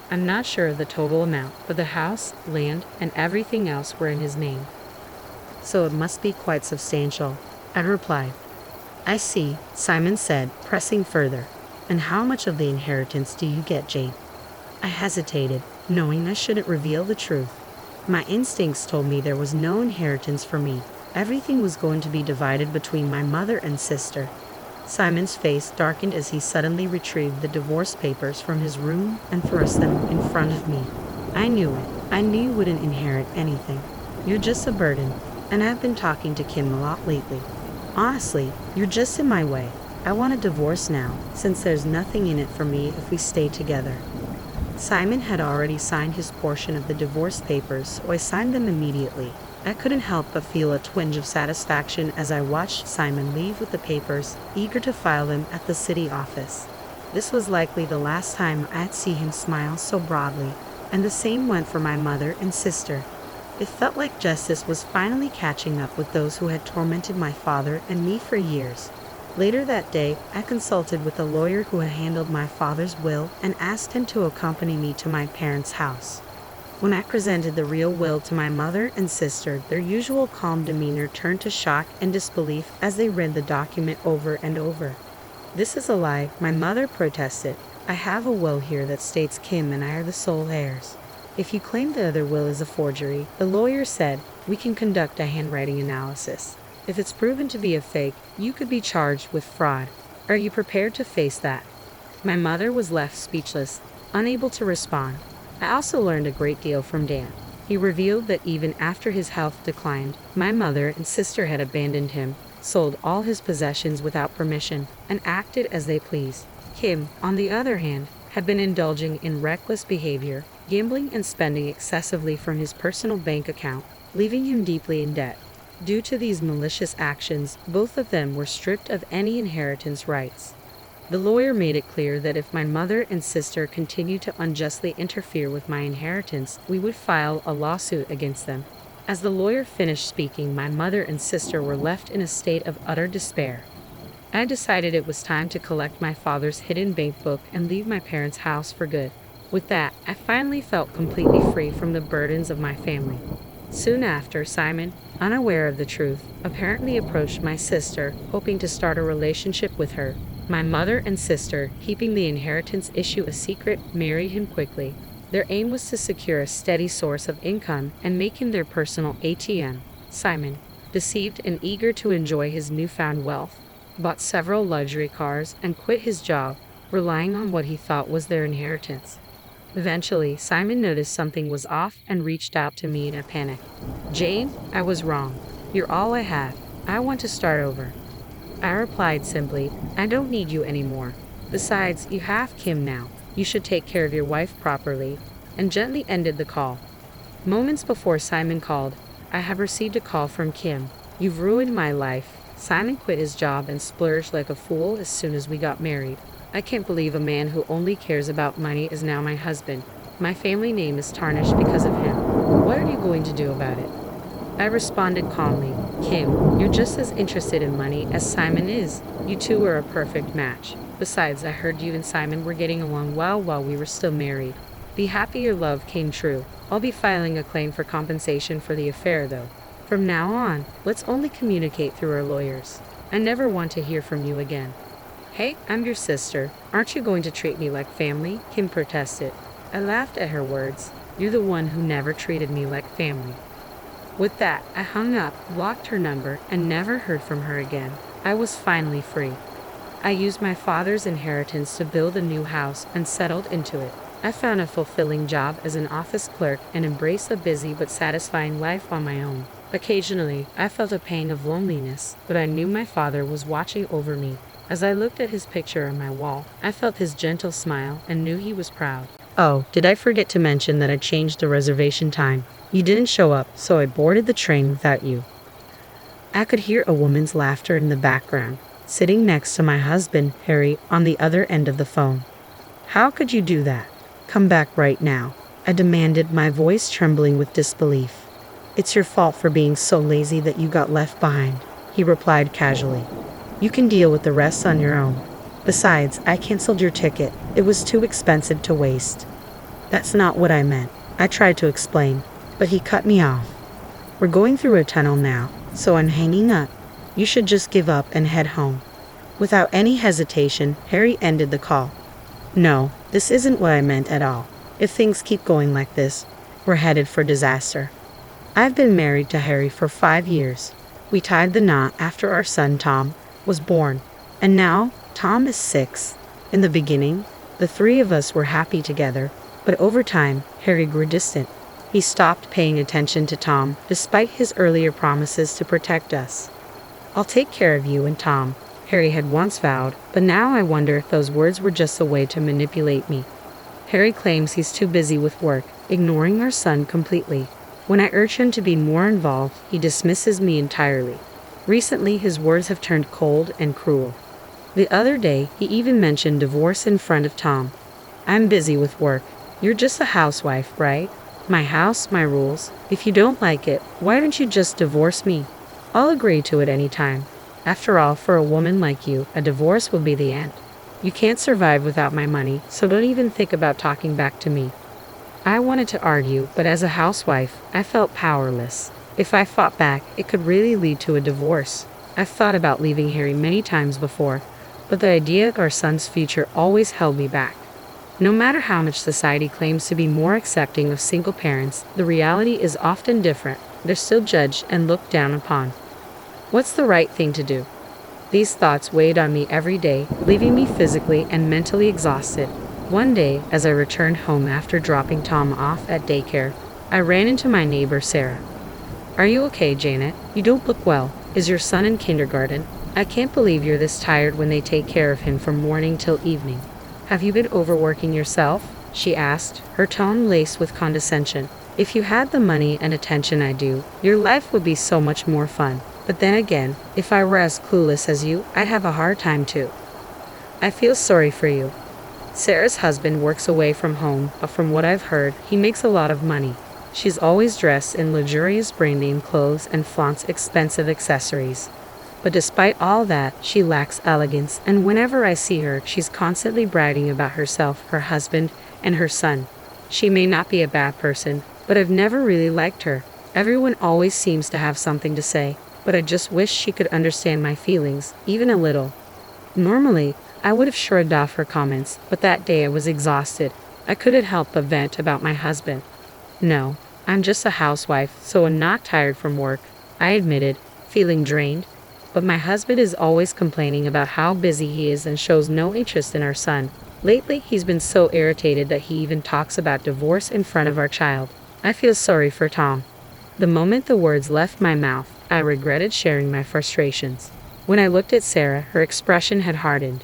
[SPEAKER 1] I'm not sure of the total amount, but the house, land, and everything else were in his name. So it must be quite substantial, I replied. I see, Simon said, pressing further. And how much of the inheritance do you get, Jane? I hesitated, knowing I shouldn't reveal the truth. My instincts told me there was no inheritance for me. Everything was going to be divided between my mother and sister. Simon's face darkened as he suddenly retrieved the divorce papers from his room and thrust them in front of me. I knew it. I knew you wouldn't inherit anything. You're just a burden, and I've been talking to Kim a lot lately. Honestly, you're just in my way. I want a divorce now, since there's nothing in it for me if we stay together. Simon had already signed his portion of the divorce papers, so I signed them immediately. I couldn't help but feel a twinge of satisfaction as I watched Simon leave with the papers, eager to file them at the city office. This was likely the last time I'd see him smile so broadly, and the same went for my mother and sister. It felt like justice was finally catching up with those who had tormented my father and me for years. Later that day, I consulted with a lawyer who had handled my father's will and asked him to accompany me to my parents' house. When I presented the real will to my mother and sister, their usual calm demeanor turned to shock and disbelief as they read the document over and over. "This is a lie," my mother protested. "I have a will here that states Kim and I are the sole heirs." "If you claim the other will is a forgery," the lawyer said, "we can conduct a handwriting analysis. If it's proven to be a fake, you could be charged with fraud. Are you prepared to face that?" My mother was left speechless, unable to respond. I also learned a great deal from Dan. He revealed that even after his health declined, my mother and sister had abandoned him, sold all his possessions without permission, and acted as they pleased. Kim, on the other hand, had been indulging in reckless behavior, gambling and spending excessively from his personal bank account, leaving him deeply in debt. Due to these malicious actions, both of them were stripped of any inheritance rights. The lawyer made it clear that if my mother and sister continued to unjustly interfere with my inheritance, we would file a lawsuit against them. As the lawyer finished speaking, my mother and sister were left in a state of utter despair. I decided it was time to collect my father's hidden bank book and leave my parents' house for good. With that, I finally felt completely free from the burdens of my family. Soon after, Simon, unaware of the truth, apparently approached my sister, hoping to start a relationship with her. My mother and sister, keeping the inheritance issue a secret, married him quickly. Their aim was to secure a steady source of income and make him their personal ATM. Simon, deceived and eager to enjoy his newfound wealth, bought several luxury cars and quit his job, relying on what he thought was their inheritance. Eventually, Simon noticed something was off and reached out to me in a panic. "Jane, I was wrong. You're all I have. I want to start over." I replied simply, "I don't need you anymore. Besides, you have Kim now. You should take care of your wife properly," and gently ended the call. Moments before Simon called, "I have received a call from Kim. You've ruined my life." Simon quit his job and splurged like a fool as soon as we got married. "I can't believe a man who only cares about money is now my husband. My family name is tarnished because of him. What are you going to do about it?" I responded calmly, "Kim, you're just as interested in money as Simon is. You two are a perfect match. Besides, I heard you and Simon were getting along well while we were still married. Be happy your love came true. I'll be filing a claim for compensation for the affair, though. From now on, let's only communicate through our lawyers. I never want to hear from you again." "Hey, I'm your sister. Aren't you going to treat me like family?" Kim protested. I laughed at her words. "You're the one who never treated me like family." With that, I hung up, blocked her number, and never heard from her again. I was finally free. I used my father's inheritance to build a new house and settled into it. I found a fulfilling job as an office clerk and embraced a busy but satisfying life on my own. Occasionally, I felt a pang of loneliness, but I knew my father was watching over me. As I looked at his picture on my wall, I felt his gentle smile and knew he was proud. Oh, did I forget to mention that I changed the reservation time? You didn't show up, so I boarded the train without you. I could hear a woman's laughter in the background, sitting next to my husband, Harry, on the other end of the phone. "How could you do that? Come back right now," I demanded, my voice trembling with disbelief. "It's your fault for being so lazy that you got left behind," he replied casually. "You can deal with the rest on your own. Besides, I canceled your ticket. It was too expensive to waste." "That's not what I meant," I tried to explain, but he cut me off. "We're going through a tunnel now, so I'm hanging up. You should just give up and head home." Without any hesitation, Harry ended the call. "No, this isn't what I meant at all. If things keep going like this, we're headed for disaster." I've been married to Harry for 5 years. We tied the knot after our son Tom was born, and now Tom is 6. In the beginning, the three of us were happy together, but over time, Harry grew distant. He stopped paying attention to Tom, despite his earlier promises to protect us. "I'll take care of you and Tom," Harry had once vowed, but now I wonder if those words were just a way to manipulate me. Harry claims he's too busy with work, ignoring our son completely. When I urge him to be more involved, he dismisses me entirely. Recently, his words have turned cold and cruel.
[SPEAKER 2] The other day, he even mentioned divorce in front of Tom. I'm busy with work. You're just a housewife, right? My house, my rules. If you don't like it, why don't you just divorce me? I'll agree to it anytime. After all, for a woman like you, a divorce will be the end. You can't survive without my money, so don't even think about talking back to me. I wanted to argue, but as a housewife, I felt powerless. If I fought back, it could really lead to a divorce. I've thought about leaving Harry many times before, but the idea of our son's future always held me back. No matter how much society claims to be more accepting of single parents, the reality is often different. They're still judged and looked down upon. What's the right thing to do? These thoughts weighed on me every day, leaving me physically and mentally exhausted. One day, as I returned home after dropping Tom off at daycare, I ran into my neighbor, Sarah. "Are you okay, Janet? You don't look well. Is your son in kindergarten? I can't believe you're this tired when they take care of him from morning till evening. Have you been overworking yourself?" she asked, her tone laced with condescension. "If you had the money and attention I do, your life would be so much more fun. But then again, if I were as clueless as you, I'd have a hard time too. I feel sorry for you." Sarah's husband works away from home, but from what I've heard, he makes a lot of money. She's always dressed in luxurious brand-name clothes and flaunts expensive accessories. But despite all that, she lacks elegance, and whenever I see her, she's constantly bragging about herself, her husband, and her son. She may not be a bad person, but I've never really liked her. Everyone always seems to have something to say, but I just wish she could understand my feelings, even a little. Normally, I would have shrugged off her comments, but that day I was exhausted. I couldn't help but vent about my husband. "No, I'm just a housewife, so I'm not tired from work," I admitted, feeling drained. But my husband is always complaining about how busy he is and shows no interest in our son. Lately, he's been so irritated that he even talks about divorce in front of our child. I feel sorry for Tom. The moment the words left my mouth, I regretted sharing my frustrations. When I looked at Sarah, her expression had hardened.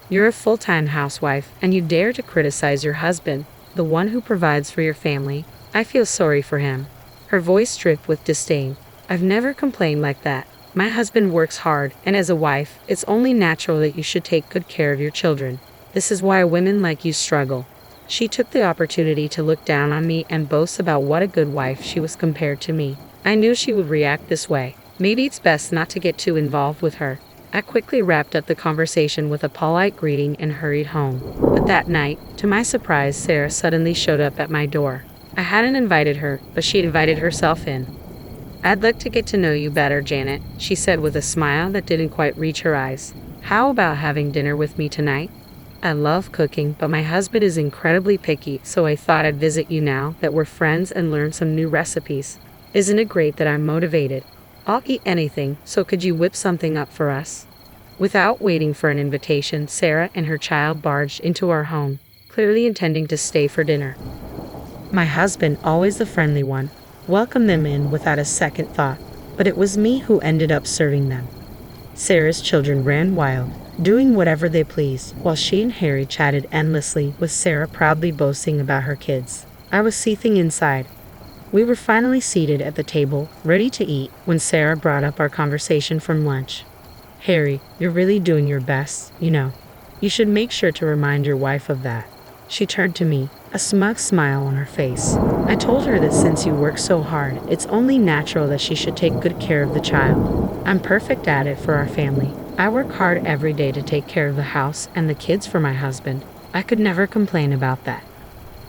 [SPEAKER 2] "You're a full-time housewife, and you dare to criticize your husband, the one who provides for your family. I feel sorry for him." Her voice dripped with disdain. "I've never complained like that. My husband works hard, and as a wife, it's only natural that you should take good care of your children. This is why women like you struggle." She took the opportunity to look down on me and boast about what a good wife she was compared to me. I knew she would react this way. Maybe it's best not to get too involved with her. I quickly wrapped up the conversation with a polite greeting and hurried home. But that night, to my surprise, Sarah suddenly showed up at my door. I hadn't invited her, but she invited herself in. "I'd like to get to know you better, Janet," she said with a smile that didn't quite reach her eyes. "How about having dinner with me tonight? I love cooking, but my husband is incredibly picky, so I thought I'd visit you now that we're friends and learn some new recipes. Isn't it great that I'm motivated? I'll eat anything, so could you whip something up for us?" Without waiting for an invitation, Sarah and her child barged into our home, clearly intending to stay for dinner. My husband, always the friendly one, welcomed them in without a second thought, but it was me who ended up serving them. Sarah's children ran wild, doing whatever they pleased, while she and Harry chatted endlessly, with Sarah proudly boasting about her kids. I was seething inside. We were finally seated at the table, ready to eat, when Sarah brought up our conversation from lunch. "Harry, you're really doing your best, you know. You should make sure to remind your wife of that." She turned to me, a smug smile on her face. "I told her that since you work so hard, it's only natural that she should take good care of the child. I'm perfect at it for our family. I work hard every day to take care of the house and the kids for my husband. I could never complain about that."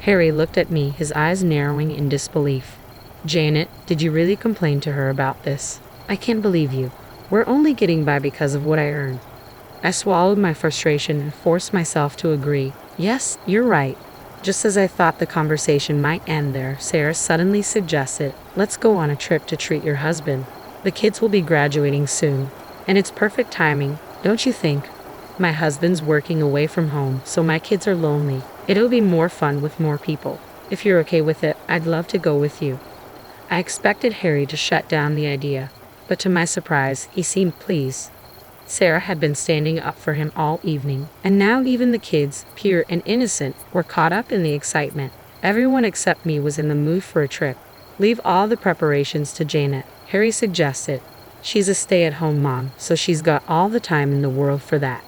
[SPEAKER 2] Harry looked at me, his eyes narrowing in disbelief. "Janet, did you really complain to her about this? I can't believe you. We're only getting by because of what I earn." I swallowed my frustration and forced myself to agree. "Yes, you're right." Just as I thought the conversation might end there, Sarah suddenly suggested, "Let's go on a trip to treat your husband. The kids will be graduating soon, and it's perfect timing, don't you think? My husband's working away from home, so my kids are lonely. It'll be more fun with more people. If you're okay with it, I'd love to go with you." I expected Harry to shut down the idea, but to my surprise, he seemed pleased. Sarah had been standing up for him all evening, and now even the kids, pure and innocent, were caught up in the excitement. Everyone except me was in the mood for a trip. "Leave all the preparations to Janet," Harry suggested. "She's a stay-at-home mom, so she's got all the time in the world for that."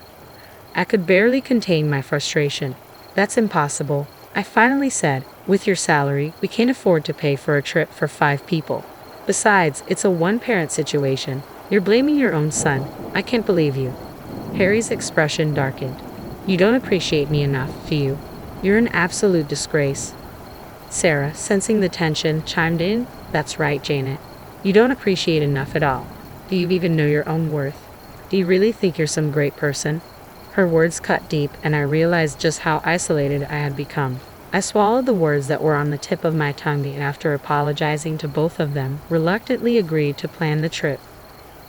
[SPEAKER 2] I could barely contain my frustration. That's impossible, I finally said. With your salary, we can't afford to pay for a trip for 5 people. Besides, it's a one-parent situation. You're blaming your own son. I can't believe you. Harry's expression darkened. You don't appreciate me enough, do you? You're an absolute disgrace. Sarah, sensing the tension, chimed in. That's right, Janet. You don't appreciate enough at all. Do you even know your own worth? Do you really think you're some great person? Her words cut deep, and I realized just how isolated I had become. I swallowed the words that were on the tip of my tongue and after apologizing to both of them, reluctantly agreed to plan the trip.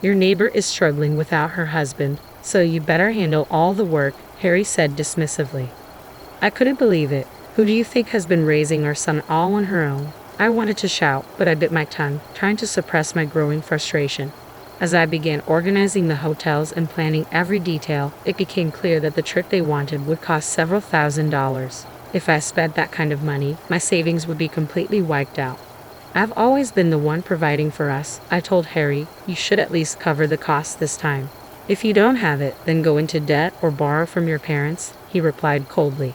[SPEAKER 2] Your neighbor is struggling without her husband, so you better handle all the work, Harry said dismissively. I couldn't believe it. Who do you think has been raising our son all on her own? I wanted to shout, but I bit my tongue, trying to suppress my growing frustration. As I began organizing the hotels and planning every detail, it became clear that the trip they wanted would cost several $1,000s. If I spent that kind of money, my savings would be completely wiped out. I've always been the one providing for us, I told Harry. You should at least cover the cost this time. If you don't have it, then go into debt or borrow from your parents, he replied coldly.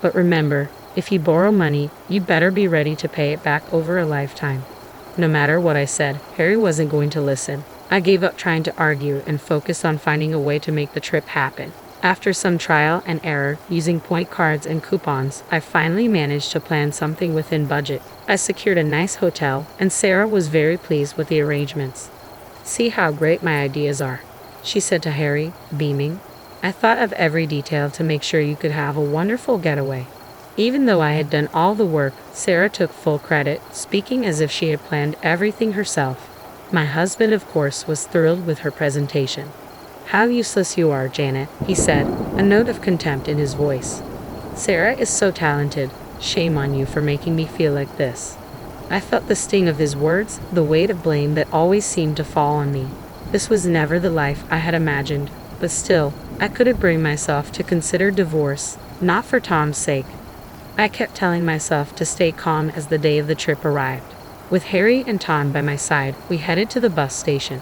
[SPEAKER 2] But remember, if you borrow money, you better be ready to pay it back over a lifetime. No matter what I said, Harry wasn't going to listen. I gave up trying to argue and focused on finding a way to make the trip happen. After some trial and error, using point cards and coupons, I finally managed to plan something within budget. I secured a nice hotel, and Sarah was very pleased with the arrangements. See how great my ideas are, she said to Harry, beaming. I thought of every detail to make sure you could have a wonderful getaway. Even though I had done all the work, Sarah took full credit, speaking as if she had planned everything herself. My husband, of course, was thrilled with her presentation. How useless you are, Janet, he said, a note of contempt in his voice. Sarah is so talented. Shame on you for making me feel like this. I felt the sting of his words, the weight of blame that always seemed to fall on me. This was never the life I had imagined, but still, I couldn't bring myself to consider divorce, not for Tom's sake. I kept telling myself to stay calm as the day of the trip arrived. With Harry and Tom by my side, we headed to the bus station.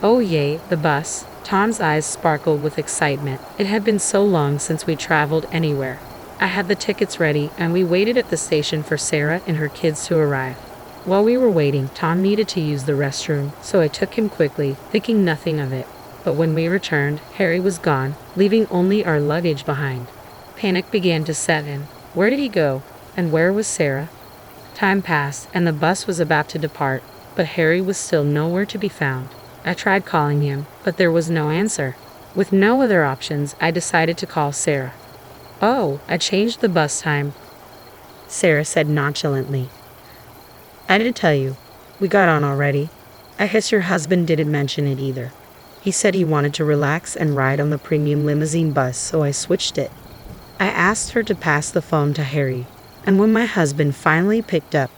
[SPEAKER 2] Oh yay, the bus. Tom's eyes sparkled with excitement. It had been so long since we traveled anywhere. I had the tickets ready, and we waited at the station for Sarah and her kids to arrive. While we were waiting, Tom needed to use the restroom, so I took him quickly, thinking nothing of it. But when we returned, Harry was gone, leaving only our luggage behind. Panic began to set in. Where did he go? And where was Sarah? Time passed, and the bus was about to depart, but Harry was still nowhere to be found. I tried calling him, but there was no answer. With no other options, I decided to call Sarah. Oh, I changed the bus time, Sarah said nonchalantly. I did tell you. We got on already. I guess your husband didn't mention it either. He said he wanted to relax and ride on the premium limousine bus, so I switched it. I asked her to pass the phone to Harry, and when my husband finally picked up,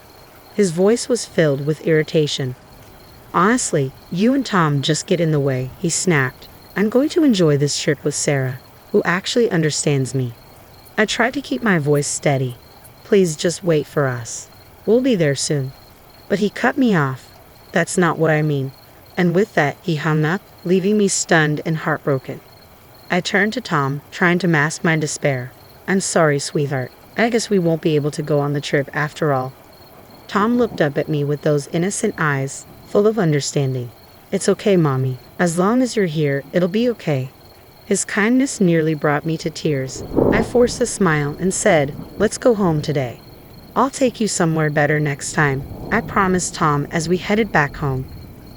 [SPEAKER 2] his voice was filled with irritation. Honestly, you and Tom just get in the way, he snapped. I'm going to enjoy this trip with Sarah, who actually understands me. I tried to keep my voice steady. Please just wait for us. We'll be there soon. But he cut me off. That's not what I mean. And with that, he hung up, leaving me stunned and heartbroken. I turned to Tom, trying to mask my despair. I'm sorry, sweetheart. I guess we won't be able to go on the trip after all. Tom looked up at me with those innocent eyes, full of understanding. It's okay, Mommy. As long as you're here, it'll be okay. His kindness nearly brought me to tears. I forced a smile and said, let's go home today. I'll take you somewhere better next time, I promised Tom as we headed back home.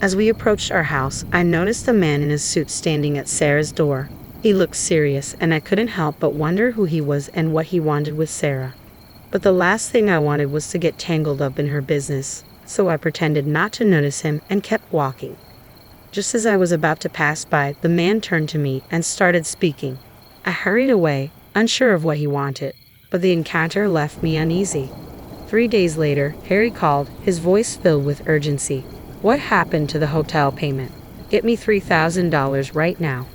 [SPEAKER 2] As we approached our house, I noticed a man in a suit standing at Sarah's door. He looked serious, and I couldn't help but wonder who he was and what he wanted with Sarah. But the last thing I wanted was to get tangled up in her business, so I pretended not to notice him and kept walking. Just as I was about to pass by, the man turned to me and started speaking. I hurried away, unsure of what he wanted, but the encounter left me uneasy. 3 days later, Harry called, his voice filled with urgency. What happened to the hotel payment? Get me $3,000 right now.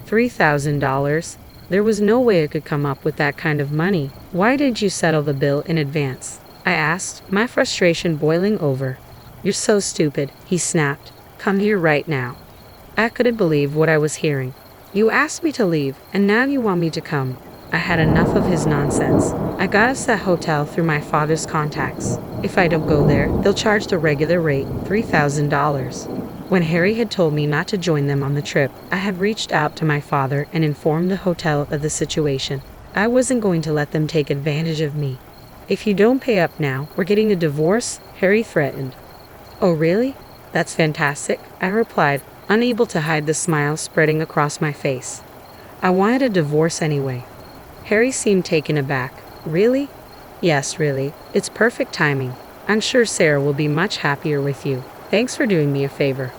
[SPEAKER 2] $3,000? There was no way I could come up with that kind of money. Why didn't you settle the bill in advance? I asked, my frustration boiling over. You're so stupid, he snapped. Come here right now. I couldn't believe what I was hearing. You asked me to leave, and now you want me to come. I had enough of his nonsense. I got us that hotel through my father's contacts. If I don't go there, they'll charge the regular rate, $3,000. When Harry had told me not to join them on the trip, I had reached out to my father and informed the hotel of the situation. I wasn't going to let them take advantage of me. If you don't pay up now, we're getting a divorce, Harry threatened. Oh, really? That's fantastic, I replied, unable to hide the smile spreading across my face. I wanted a divorce anyway. Harry seemed taken aback. Really? Yes, really. It's perfect timing. I'm sure Sarah will be much happier with you. Thanks for doing me a favor.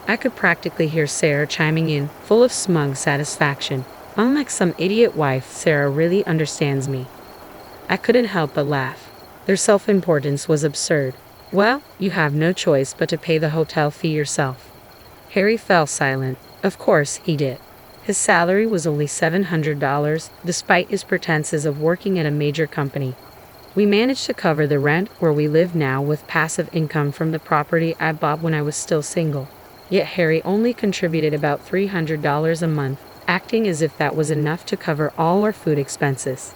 [SPEAKER 2] I could practically hear Sarah chiming in, full of smug satisfaction. Unlike some idiot wife, Sarah really understands me. I couldn't help but laugh. Their self-importance was absurd. Well, you have no choice but to pay the hotel fee yourself. Harry fell silent. Of course, he did. His salary was only $700, despite his pretenses of working at a major company. We managed to cover the rent where we live now with passive income from the property I bought when I was still single. Yet Harry only contributed about $300 a month, acting as if that was enough to cover all our food expenses.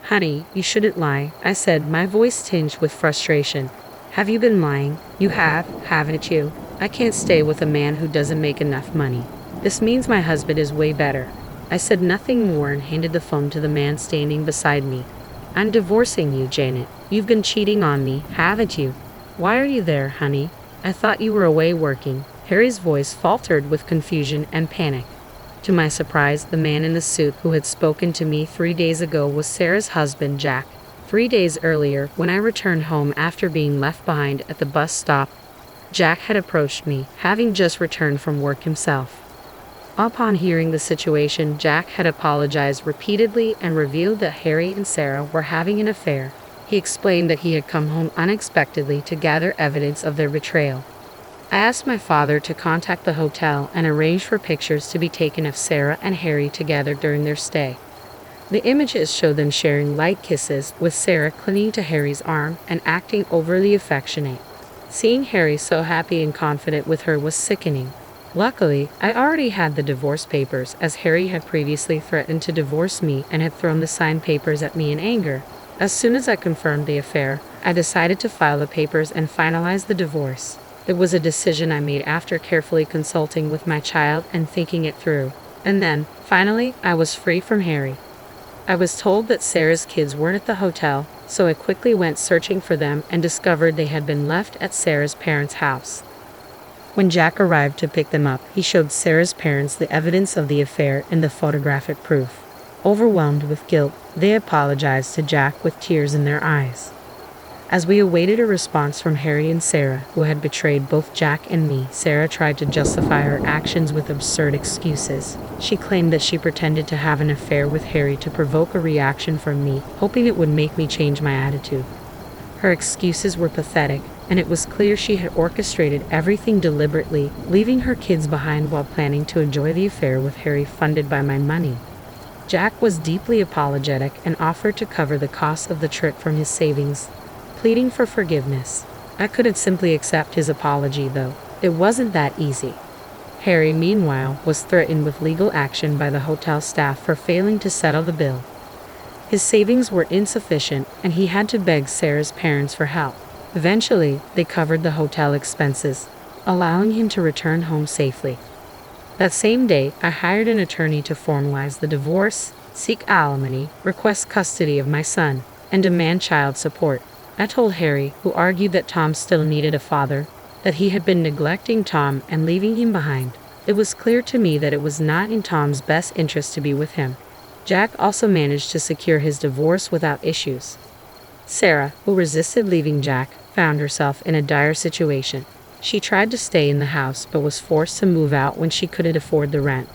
[SPEAKER 2] Honey, you shouldn't lie, I said, my voice tinged with frustration. Have you been lying? You have, haven't you? I can't stay with a man who doesn't make enough money. This means my husband is way better. I said nothing more and handed the phone to the man standing beside me. I'm divorcing you, Janet. You've been cheating on me, haven't you? Why are you there, honey? I thought you were away working. Harry's voice faltered with confusion and panic. To my surprise, the man in the suit who had spoken to me 3 days ago was Sarah's husband, Jack. 3 days earlier, when I returned home after being left behind at the bus stop, Jack had approached me, having just returned from work himself. Upon hearing the situation, Jack had apologized repeatedly and revealed that Harry and Sarah were having an affair. He explained that he had come home unexpectedly to gather evidence of their betrayal. I asked my father to contact the hotel and arrange for pictures to be taken of Sarah and Harry together during their stay. The images show them sharing light kisses, with Sarah clinging to Harry's arm and acting overly affectionate. Seeing Harry so happy and confident with her was sickening. Luckily, I already had the divorce papers, as Harry had previously threatened to divorce me and had thrown the signed papers at me in anger. As soon as I confirmed the affair, I decided to file the papers and finalize the divorce. It was a decision I made after carefully consulting with my child and thinking it through. And then, finally, I was free from Harry. I was told that Sarah's kids weren't at the hotel, so I quickly went searching for them and discovered they had been left at Sarah's parents' house. When Jack arrived to pick them up, he showed Sarah's parents the evidence of the affair and the photographic proof. Overwhelmed with guilt, they apologized to Jack with tears in their eyes. As we awaited a response from Harry and Sarah, who had betrayed both Jack and me, Sarah tried to justify her actions with absurd excuses. She claimed that she pretended to have an affair with Harry to provoke a reaction from me, hoping it would make me change my attitude. Her excuses were pathetic, and it was clear she had orchestrated everything deliberately, leaving her kids behind while planning to enjoy the affair with Harry funded by my money. Jack was deeply apologetic and offered to cover the cost of the trip from his savings, pleading for forgiveness. I couldn't simply accept his apology, though. It wasn't that easy. Harry, meanwhile, was threatened with legal action by the hotel staff for failing to settle the bill. His savings were insufficient, and he had to beg Sarah's parents for help. Eventually, they covered the hotel expenses, allowing him to return home safely. That same day, I hired an attorney to formalize the divorce, seek alimony, request custody of my son, and demand child support. I told Harry, who argued that Tom still needed a father, that he had been neglecting Tom and leaving him behind. It was clear to me that it was not in Tom's best interest to be with him. Jack also managed to secure his divorce without issues. Sarah, who resisted leaving Jack, found herself in a dire situation. She tried to stay in the house but was forced to move out when she couldn't afford the rent.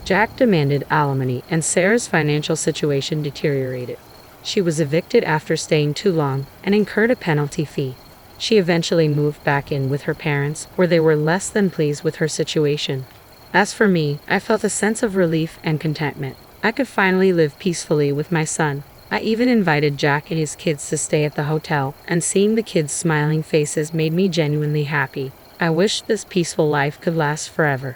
[SPEAKER 2] Jack demanded alimony, and Sarah's financial situation deteriorated. She was evicted after staying too long and incurred a penalty fee. She eventually moved back in with her parents, where they were less than pleased with her situation. As for me, I felt a sense of relief and contentment. I could finally live peacefully with my son. I even invited Jack and his kids to stay at the hotel, and seeing the kids' smiling faces made me genuinely happy. I wished this peaceful life could last forever.